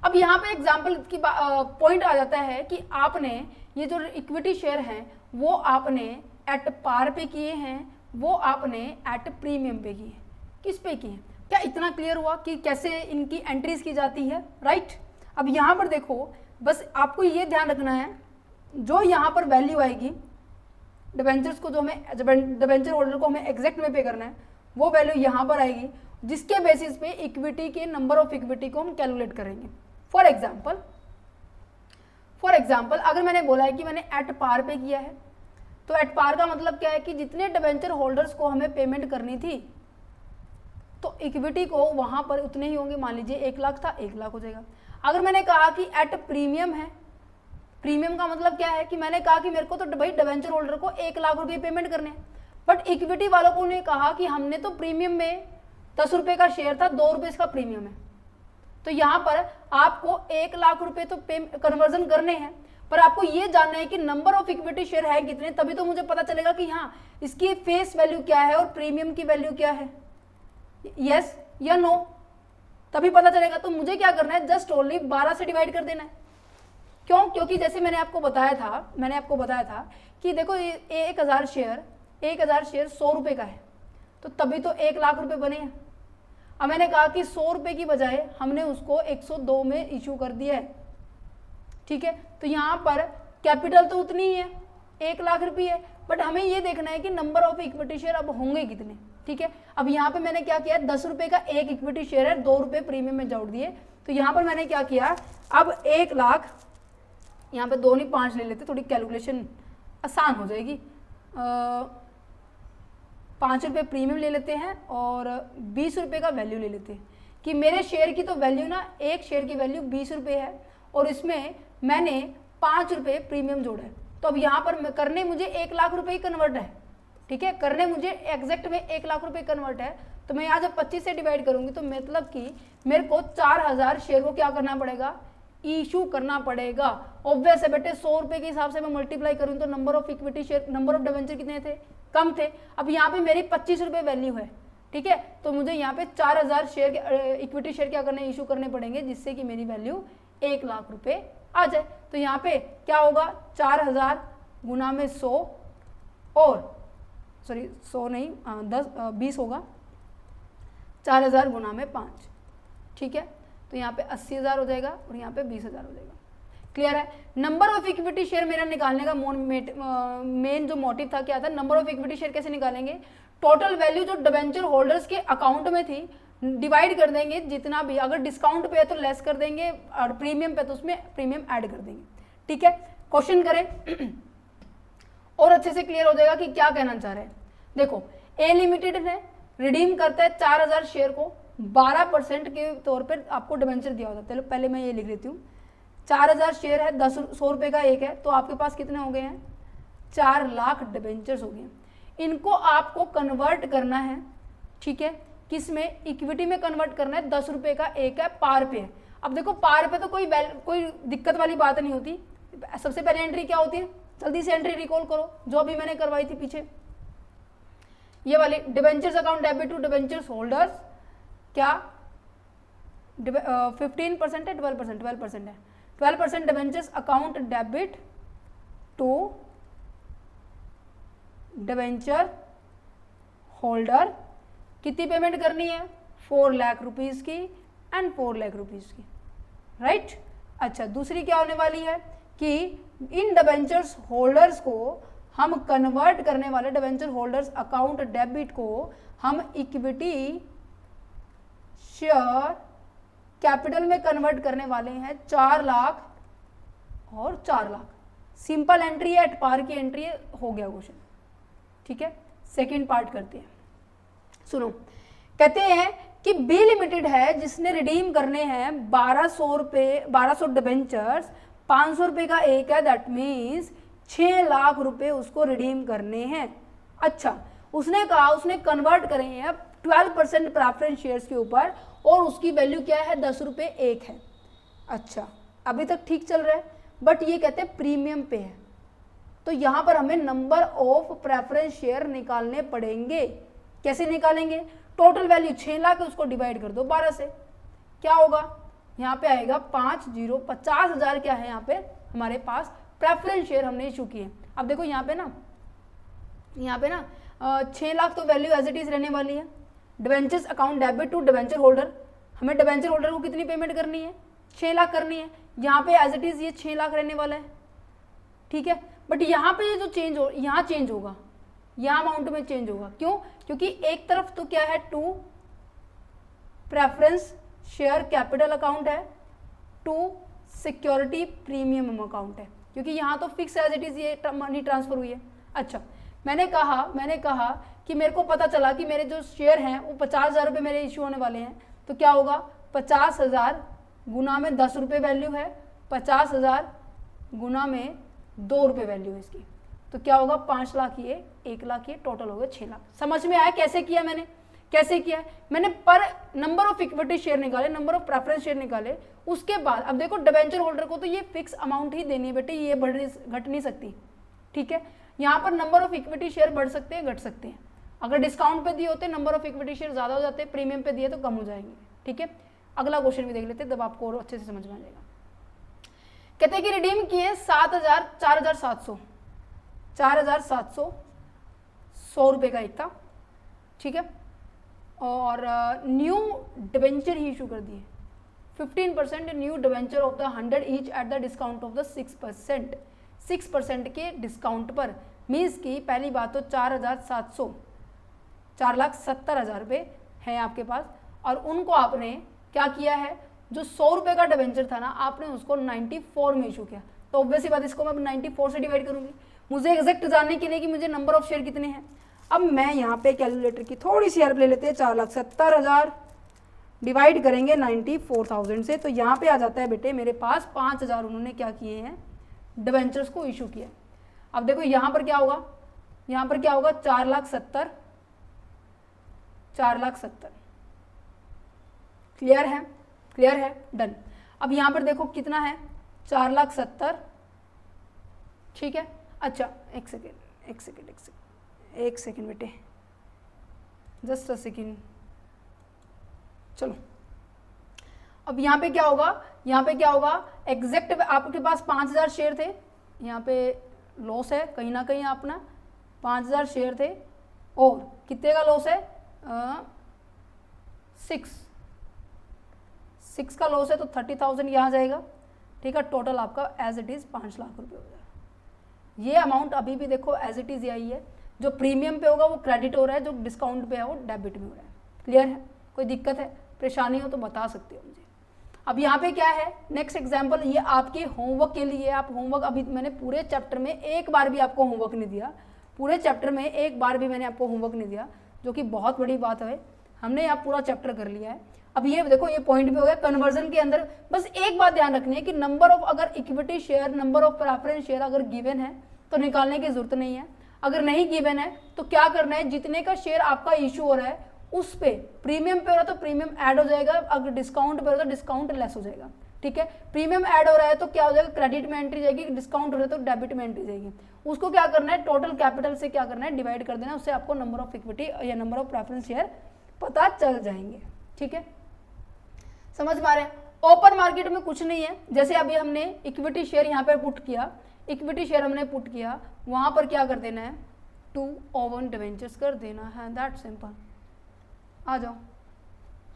अब यहाँ पे एग्जाम्पल की पॉइंट आ जाता है कि आपने ये जो इक्विटी शेयर हैं वो आपने एट पार पे किए हैं, वो आपने एट प्रीमियम पे किए, किस पे किए? क्या इतना क्लियर हुआ कि कैसे इनकी एंट्रीज की जाती है, राइट? अब यहाँ पर देखो, बस आपको ये ध्यान रखना है, जो यहाँ पर वैल्यू आएगी डिवेंचर्स को, जो हमें डिवेंचर होल्डर को हमें एग्जैक्ट में पे करना है, वो वैल्यू यहाँ पर आएगी, जिसके बेसिस पे इक्विटी के नंबर ऑफ इक्विटी को हम कैलकुलेट करेंगे। फॉर एग्जाम्पल अगर मैंने बोला है कि मैंने एट पार पे किया है, तो एट पार का मतलब क्या है कि जितने डिवेंचर होल्डर्स को हमें पेमेंट करनी थी, तो इक्विटी को वहां पर उतने ही होंगे। मान लीजिए 1 लाख था, 1 लाख हो जाएगा। अगर मैंने कहा कि एट प्रीमियम है, प्रीमियम का मतलब क्या है कि मैंने कहा कि मेरे को तो भाई डिवेंचर होल्डर को 1 लाख रुपए पेमेंट करने हैं, बट इक्विटी वालों को ने कहा कि हमने तो प्रीमियम में 10 रुपए का शेयर था, 2 रुपए इसका प्रीमियम है, तो यहाँ पर आपको 1 लाख रुपए तो कन्वर्जन करने हैं, पर आपको ये जानना है कि नंबर ऑफ इक्विटी शेयर है कितने, तभी तो मुझे पता चलेगा कि हाँ इसकी फेस वैल्यू क्या है और प्रीमियम की वैल्यू क्या है, यस या नो, तभी पता चलेगा। तो मुझे क्या करना है, जस्ट ओनली 12 से डिवाइड कर देना है। क्यों? क्योंकि जैसे मैंने आपको बताया था कि देखो 1000 शेयर 100 रुपए का है, तो तभी तो 1 लाख रुपए बने हैं। अब मैंने कहा कि 100 रुपए की बजाय हमने उसको 102 में इशू कर दिया है, ठीक है, तो यहाँ पर कैपिटल तो उतनी ही है, 1 लाख रुपये है, बट हमें ये देखना है कि नंबर ऑफ इक्विटी शेयर अब होंगे कितने, ठीक है। अब यहाँ पे मैंने क्या किया, 10 रुपए का एक इक्विटी शेयर है, 2 रुपए प्रीमियम में जोड़ दिए, तो यहाँ पर मैंने क्या किया, अब 1 लाख, यहाँ पे 2 नहीं 5 ले लेते, थोड़ी कैलकुलेशन आसान हो जाएगी। 5 रुपये प्रीमियम ले लेते हैं और 20 रुपये का वैल्यू ले लेते हैं कि मेरे शेयर की तो वैल्यू ना, एक शेयर की वैल्यू 20 रुपये है और इसमें मैंने 5 रुपये प्रीमियम जोड़ा है। तो अब यहाँ पर करने मुझे 1 लाख रुपये ही कन्वर्ट है, ठीक है, करने मुझे एग्जैक्ट में 1 लाख रुपये कन्वर्ट है। तो मैं यहाँ जब 25 से डिवाइड करूँगी तो मतलब कि मेरे को 4000 शेयर को क्या करना पड़ेगा, इशू करना पड़ेगा। ऑब्वियस है बेटे, 100 रुपये के हिसाब से मैं मल्टीप्लाई करूँ तो number of equity share, number of debenture कितने थे, कम थे। अब यहाँ पे मेरी 25 रुपये वैल्यू है, ठीक है, तो मुझे यहाँ पे 4000 शेयर इक्विटी शेयर क्या करने, इशू करने पड़ेंगे, जिससे कि मेरी वैल्यू 1 लाख रुपये आ जाए। तो यहाँ पे क्या होगा, 4000 गुना में 100 और सॉरी 100 नहीं 20 होगा, 4000 गुना में 5, ठीक है, तो यहाँ पे 80,000 हो जाएगा और यहाँ पे 20,000 हो जाएगा। क्लियर है। नंबर ऑफ इक्विटी शेयर मेरा निकालने का मेन जो मोटिव था क्या था, नंबर ऑफ इक्विटी शेयर कैसे निकालेंगे, टोटल वैल्यू जो डिबेंचर होल्डर्स के अकाउंट में थी डिवाइड कर देंगे, जितना भी, अगर डिस्काउंट पे है तो लेस कर देंगे और प्रीमियम पे तो उसमें प्रीमियम ऐड कर देंगे, ठीक है। क्वेश्चन करें और अच्छे से क्लियर हो जाएगा कि क्या कहना चाह रहे हैं। देखो, ए लिमिटेड ने रिडीम करता है 4000 शेयर को 12% के तौर पर आपको डिबेंचर दिया होता है। चलो पहले मैं ये लिख लेती हूँ, 4000 शेयर है, 100 रुपये का एक है, तो आपके पास कितने हो गए हैं, 4 लाख डिबेंचर्स हो गए। इनको आपको कन्वर्ट करना है, ठीक है, किस में, इक्विटी में कन्वर्ट करना है। 10 रुपये का एक है, पार पे है। अब देखो पार पे तो कोई दिक्कत वाली बात नहीं होती। सबसे पहले एंट्री क्या होती है, जल्दी से एंट्री रिकॉल करो जो अभी मैंने करवाई थी पीछे, ये वाली debentures account debit to debentures holders, क्या 15% है, 12% है, 12% debentures account debit to debenture holder. कितनी पेमेंट करनी है, 4 लाख रुपीज की एंड 4 लाख रुपीज की, राइट। अच्छा, दूसरी क्या होने वाली है कि इन डिबेंचर्स होल्डर्स को हम कन्वर्ट करने वाले, डिबेंचर होल्डर्स अकाउंट डेबिट को हम इक्विटी शेयर कैपिटल में कन्वर्ट करने वाले हैं, 4 लाख और 4 लाख। सिंपल एंट्री है, एट पार की एंट्री है, हो गया क्वेश्चन, ठीक है। सेकंड पार्ट करते हैं, सुनो। कहते हैं कि बी लिमिटेड है जिसने रिडीम करने हैं 1200 रुपये, 1200 डिबेंचर्स, 500 रुपये का एक है, दैट मीन्स 6 लाख रुपए उसको रिडीम करने हैं। अच्छा, उसने कहा उसने कन्वर्ट करे हैं 12% प्रेफरेंस शेयर्स के ऊपर और उसकी वैल्यू क्या है, 10 रुपये एक है। अच्छा, अभी तक ठीक चल रहा है, बट ये कहते हैं प्रीमियम पे है, तो यहाँ पर हमें नंबर ऑफ प्रेफरेंस शेयर निकालने पड़ेंगे। कैसे निकालेंगे, टोटल वैल्यू 6 लाख है, उसको डिवाइड कर दो 12 से, क्या होगा, यहाँ पे आएगा 50,000 क्या है यहाँ पे हमारे पास प्रेफरेंस शेयर हमने इशू किए। अब देखो यहाँ पे ना 6 लाख तो वैल्यू एज इट इज रहने वाली है। Debentures account debit to debenture holder, हमें डिबेंचर होल्डर को कितनी पेमेंट करनी है, 6 लाख करनी है। यहाँ पे एज इट इज ये 6 लाख रहने वाला है, ठीक है। बट यहाँ पे ये जो यहाँ चेंज होगा, यहाँ अमाउंट में चेंज होगा, क्यों, क्योंकि एक तरफ तो क्या है 2 प्रेफरेंस शेयर कैपिटल अकाउंट है, 2 सिक्योरिटी प्रीमियम अकाउंट है, क्योंकि यहाँ तो फिक्स एज इट इज ये मनी ट्रांसफर हुई है। अच्छा, मैंने कहा कि मेरे को पता चला कि मेरे जो शेयर हैं वो 50,000 रुपये मेरे इशू होने वाले हैं, तो क्या होगा, 50,000 गुना में 10 रुपये वैल्यू है, 50,000 गुना में 2 रुपये वैल्यू है इसकी, तो क्या होगा, 5 लाख ये, 1 लाख ये, टोटल हो गया 6 लाख। समझ में आया कैसे किया मैंने, कैसे किया मैंने, पर नंबर ऑफ इक्विटी शेयर निकाले, नंबर ऑफ प्रेफरेंस शेयर निकाले। उसके बाद अब देखो डिबेंचर होल्डर को तो ये फिक्स अमाउंट ही देनी है बेटे, ये घट नहीं सकती, ठीक है। यहाँ पर नंबर ऑफ इक्विटी शेयर बढ़ सकते हैं, घट सकते हैं। अगर डिस्काउंट पे दिए होते नंबर ऑफ इक्विटी शेयर ज्यादा हो जाते हैं, प्रीमियम पे दिए तो कम हो जाएंगे, ठीक है। अगला क्वेश्चन भी देख लेते हैं, तब आपको और अच्छे से समझ में आ जाएगा। कहते हैं कि रिडीम किए 4,700 100 रुपये का एक था, ठीक है, और न्यू डिबेंचर ही इशू कर दिए 15% new debenture of the 100 each at the discount of the 6% के डिस्काउंट पर। मीन्स की पहली बात तो 4,700 4,70,000 रुपये है आपके पास, और उनको आपने क्या किया है, जो 100 रुपये का डिबेंचर था ना, आपने उसको 94 में इशू किया, तो ऑब्वियसली बात इसको मैं 94 से डिवाइड करूंगी, मुझे एग्जैक्ट जानने के लिए कि मुझे नंबर ऑफ शेयर कितने हैं। अब मैं यहाँ पे कैलकुलेटर की थोड़ी सी हेल्प ले लेते हैं, 4,70,000 डिवाइड करेंगे 94,000 से, तो यहाँ पे आ जाता है बेटे मेरे पास 5,000 उन्होंने क्या किए हैं, डिबेंचर्स को इशू किया। अब देखो यहाँ पर क्या होगा, यहाँ पर क्या होगा, 4,70,000, 4,70,000, क्लियर है, क्लियर है, डन। अब यहाँ पर देखो कितना है, 4,70,000, ठीक है। अच्छा एक सेकेंड एक सेकेंड एक सेकेंड एक सेकेंड बेटे, जस्ट अ सेकेंड, चलो। अब यहाँ पे क्या होगा, यहाँ पे क्या होगा, एग्जैक्ट आपके पास 5,000 शेयर थे, यहाँ पे लॉस है कहीं ना कहीं अपना, 5,000 शेयर थे और कितने का लॉस है, 6 का लॉस है, तो 30,000 यहाँ जाएगा, ठीक है। टोटल आपका एज इट इज़ 5 लाख रुपये हो जाएगा। ये अमाउंट अभी भी देखो एज इट इज़ यही है, जो प्रीमियम पे होगा वो क्रेडिट हो रहा है, जो डिस्काउंट पे है वो डेबिट में हो रहा है, क्लियर है। कोई दिक्कत है, परेशानी हो तो बता सकते हो मुझे। अब यहाँ पे क्या है, नेक्स्ट एग्जाम्पल, ये आपके होमवर्क के लिए, आप होमवर्क, अभी मैंने पूरे चैप्टर में एक बार भी आपको होमवर्क नहीं दिया, पूरे चैप्टर में एक बार भी मैंने आपको होमवर्क नहीं दिया, जो कि बहुत बड़ी बात है, हमने आप पूरा चैप्टर कर लिया है। अब ये देखो ये पॉइंट भी हो गया, कन्वर्जन के अंदर बस एक बात ध्यान रखनी है कि नंबर ऑफ, अगर equity share, number of preference share अगर गिवन है तो निकालने की जरूरत नहीं है, अगर नहीं गिवन है तो क्या करना है, जितने का शेयर आपका इशू हो रहा है उस पे, प्रीमियम पे हो रहा है तो प्रीमियम ऐड हो जाएगा, अगर डिस्काउंट पे हो रहा है तो डिस्काउंट लेस हो जाएगा, ठीक है। प्रीमियम ऐड हो रहा है तो क्या हो जाएगा, क्रेडिट में एंट्री जाएगी, डिस्काउंट हो रहा है तो डेबिट में एंट्री जाएगी। उसको क्या करना है, टोटल कैपिटल से क्या करना है, डिवाइड कर देना, उससे आपको नंबर ऑफ इक्विटी या नंबर ऑफ प्रेफरेंस शेयर पता चल जाएंगे, ठीक है। समझ पा रहे हैं। ओपन मार्केट में कुछ नहीं है, जैसे अभी हमने इक्विटी शेयर यहाँ पे पुट किया, इक्विटी शेयर हमने पुट किया, वहां पर क्या कर देना है, 2/1 डिवेंचर्स कर देना है, दैट सिंपल। आ जाओ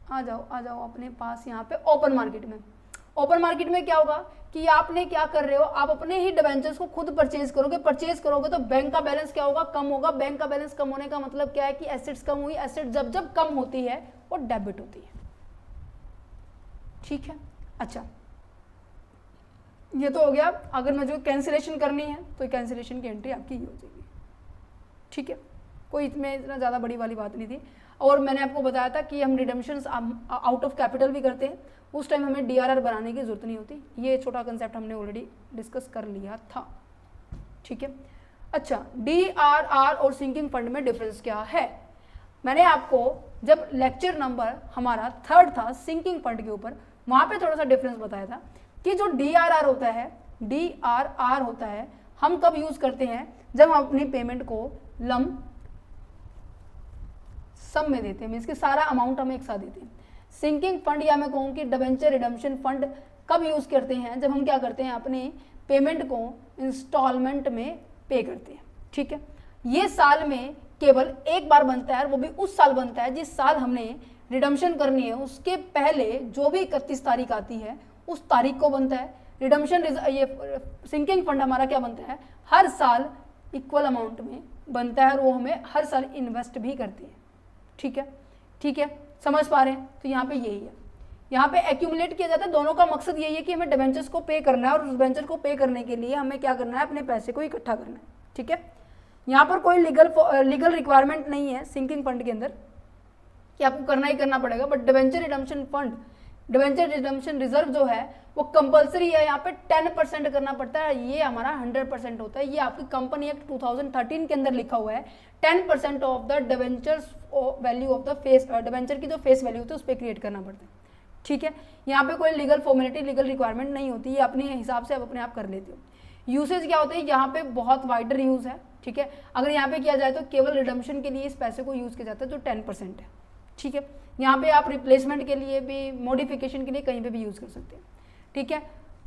आ जाओ आ जाओ अपने पास यहाँ पे ओपन मार्केट में। ओपन मार्केट में क्या होगा कि आपने क्या कर रहे हो, आप अपने ही डिवेंचर्स को खुद परचेज करोगे, परचेज करोगे तो बैंक का बैलेंस क्या होगा, कम होगा। बैंक का बैलेंस कम होने का मतलब क्या है कि एसेट्स कम हुई, एसेट जब जब कम होती है वो डेबिट होती है, ठीक है। अच्छा ये तो हो गया, अगर मुझे कैंसिलेशन करनी है तो कैंसिलेशन की एंट्री आपकी ये हो जाएगी, ठीक है। कोई इसमें इतना ज़्यादा बड़ी वाली बात नहीं थी। और मैंने आपको बताया था कि हम रिडम्पशंस आउट ऑफ कैपिटल भी करते हैं, उस टाइम हमें डीआरआर बनाने की जरूरत नहीं होती, ये छोटा कंसेप्ट हमने ऑलरेडी डिस्कस कर लिया था, ठीक है। अच्छा डीआरआर और सिंकिंग फंड में डिफरेंस क्या है, मैंने आपको जब लेक्चर नंबर हमारा 3rd था सिंकिंग फंड के ऊपर, वहाँ पे थोड़ा सा डिफरेंस बताया था कि जो डीआरआर होता है, डीआरआर होता है हम कब यूज़ करते हैं, जब हम अपनी पेमेंट को लम सम में देते हैं, मीन्स कि सारा अमाउंट हम एक साथ देते हैं। सिंकिंग फंड या मैं कहूँ कि डिबेंचर रिडम्पशन फंड कब यूज़ करते हैं, जब हम क्या करते हैं, अपने पेमेंट को इंस्टॉलमेंट में पे करते हैं, ठीक है। ये साल में केवल एक बार बनता है, वो भी उस साल बनता है जिस साल हमने रिडम्पशन करनी है, उसके पहले जो भी 31 तारीख आती है उस तारीख को बनता है। रिडम्पशन ये सिंकिंग फंड हमारा क्या बनता है, हर साल इक्वल अमाउंट में बनता है और वो हमें हर साल इन्वेस्ट भी करती है, ठीक है, ठीक है, समझ पा रहे हैं। तो यहाँ पे यही है, यहाँ पे एक्यूमुलेट किया जाता है, दोनों का मकसद यही है कि हमें डिबेंचर्स को पे करना है और उस डिबेंचर को पे करने के लिए हमें क्या करना है, अपने पैसे को इकट्ठा करना है, ठीक है। यहाँ पर कोई लीगल रिक्वायरमेंट नहीं है सिंकिंग फंड के अंदर कि आपको करना ही करना पड़ेगा, but debenture redemption fund, debenture redemption reserve जो है वो कंपलसरी है, यहाँ पे 10% करना पड़ता है, ये हमारा 100% होता है। ये आपकी कंपनी एक्ट 2013 के अंदर लिखा हुआ है, 10% of the debentures value of the face, debenture की जो फेस वैल्यू होती है उस पर क्रिएट करना पड़ता है, ठीक है। यहाँ पे कोई लीगल फॉर्मेलिटी, लीगल रिक्वायरमेंट नहीं होती, ये अपने हिसाब से आप अपने आप कर लेते हो। यूसेज क्या होते हैं, यहाँ पे बहुत वाइडर यूज़ है, ठीक है। अगर यहाँ पे किया जाए तो केवल रिडम्पशन के लिए इस पैसे को यूज़ किया जाता है जो 10% है, ठीक है। यहाँ पे आप रिप्लेसमेंट के लिए भी, मॉडिफिकेशन के लिए कहीं पे भी यूज़ कर सकते हैं, ठीक है।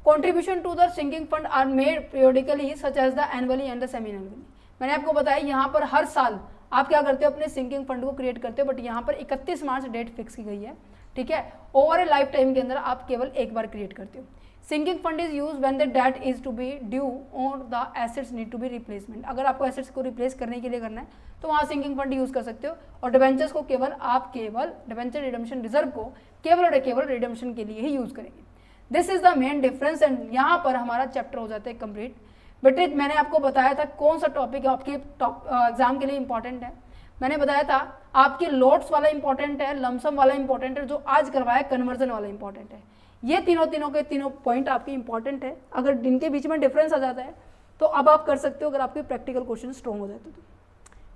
Contribution to the sinking fund are made periodically such as the annually and the semi annually. मैंने आपको बताया यहाँ पर हर साल आप क्या करते हो, अपने सिंकिंग फंड को क्रिएट करते हो, बट यहाँ पर 31 मार्च डेट फिक्स की गई है, ठीक है। ओवर ए लाइफ टाइम के अंदर आप केवल एक बार क्रिएट करते हो। Sinking fund is use when the debt is to be due और the assets need to be replacement. अगर आपको एसेट्स को रिप्लेस करने के लिए करना है तो वहाँ सिंकिंग फंड यूज कर सकते हो। और डिबेंचर्स को केवल डिबेंचर रिडम्पशन रिजर्व को केवल और केवल रिडम्पशन के लिए ही यूज करेंगे। This is the main difference and यहाँ पर हमारा चैप्टर हो जाता है कंप्लीट। बेटे मैंने आपको बताया था कौन सा टॉपिक आपके एग्जाम के लिए इंपॉर्टेंट है। मैंने बताया था आपके लोड्स वाला इंपॉर्टेंट है, लमसम वाला इंपॉर्टेंट है, जो आज करवाया कन्वर्जन वाला इंपॉर्टेंट है। ये तीनों पॉइंट आपके इंपॉर्टेंट है। अगर इनके बीच में डिफरेंस आ जाता है तो अब आप कर सकते हो, अगर आपके प्रैक्टिकल क्वेश्चन स्ट्रॉन्ग हो जाते तो।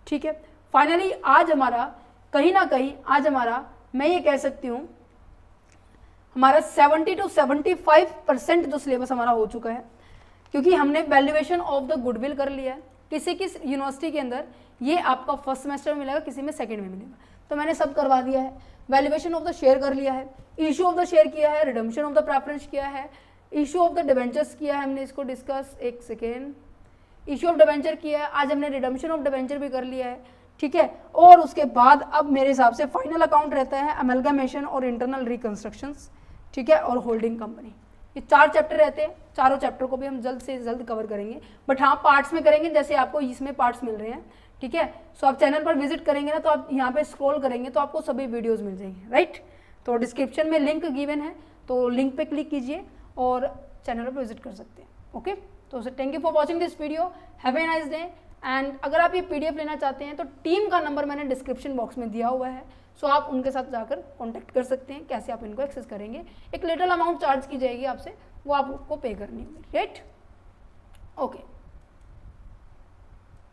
ठीक है, फाइनली आज हमारा कहीं ना कहीं मैं ये कह सकती हूँ हमारा 70 to 75% जो सिलेबस हमारा हो चुका है, क्योंकि हमने वैल्यूएशन ऑफ द गुडविल कर लिया है। किसी किस यूनिवर्सिटी के अंदर ये आपका फर्स्ट सेमेस्टर में मिलेगा, किसी में सेकंड में मिलेगा, तो मैंने सब करवा दिया है। वैल्यूएशन ऑफ द शेयर कर लिया है, इशू ऑफ द शेयर किया है, रिडम्पशन ऑफ द प्रेफरेंस किया है, इशू ऑफ द डिबेंचर्स किया है हमने, इसको डिस्कस एक सेकेंड, इशू ऑफ डिबेंचर किया है, आज हमने रिडम्पशन ऑफ डिबेंचर भी कर लिया है। ठीक है, और उसके बाद अब मेरे हिसाब से फाइनल अकाउंट रहता है अमेलगमेशन और इंटरनल रिकंस्ट्रक्शंस। ठीक है, और होल्डिंग कंपनी। ये 4 चैप्टर रहते हैं, चारों चैप्टर को भी हम जल्द से जल्द कवर करेंगे, बट हाँ पार्ट्स में करेंगे, जैसे आपको इसमें पार्ट्स मिल रहे हैं। ठीक है, सो आप चैनल पर विजिट करेंगे ना तो आप यहाँ पे स्क्रॉल करेंगे तो आपको सभी वीडियोस मिल जाएंगे, राइट। तो डिस्क्रिप्शन में लिंक गिवन है, तो लिंक पे क्लिक कीजिए और चैनल पर विजिट कर सकते हैं। ओके, तो thank you for watching this video, have a nice day. And अगर आप ये PDF लेना चाहते हैं तो टीम का नंबर मैंने डिस्क्रिप्शन बॉक्स में दिया हुआ है, सो आप उनके साथ जाकर कॉन्टैक्ट कर सकते हैं। कैसे आप इनको एक्सेस करेंगे, एक लिटिल अमाउंट चार्ज की जाएगी आपसे, वो आपको पे करनी होगी, राइट।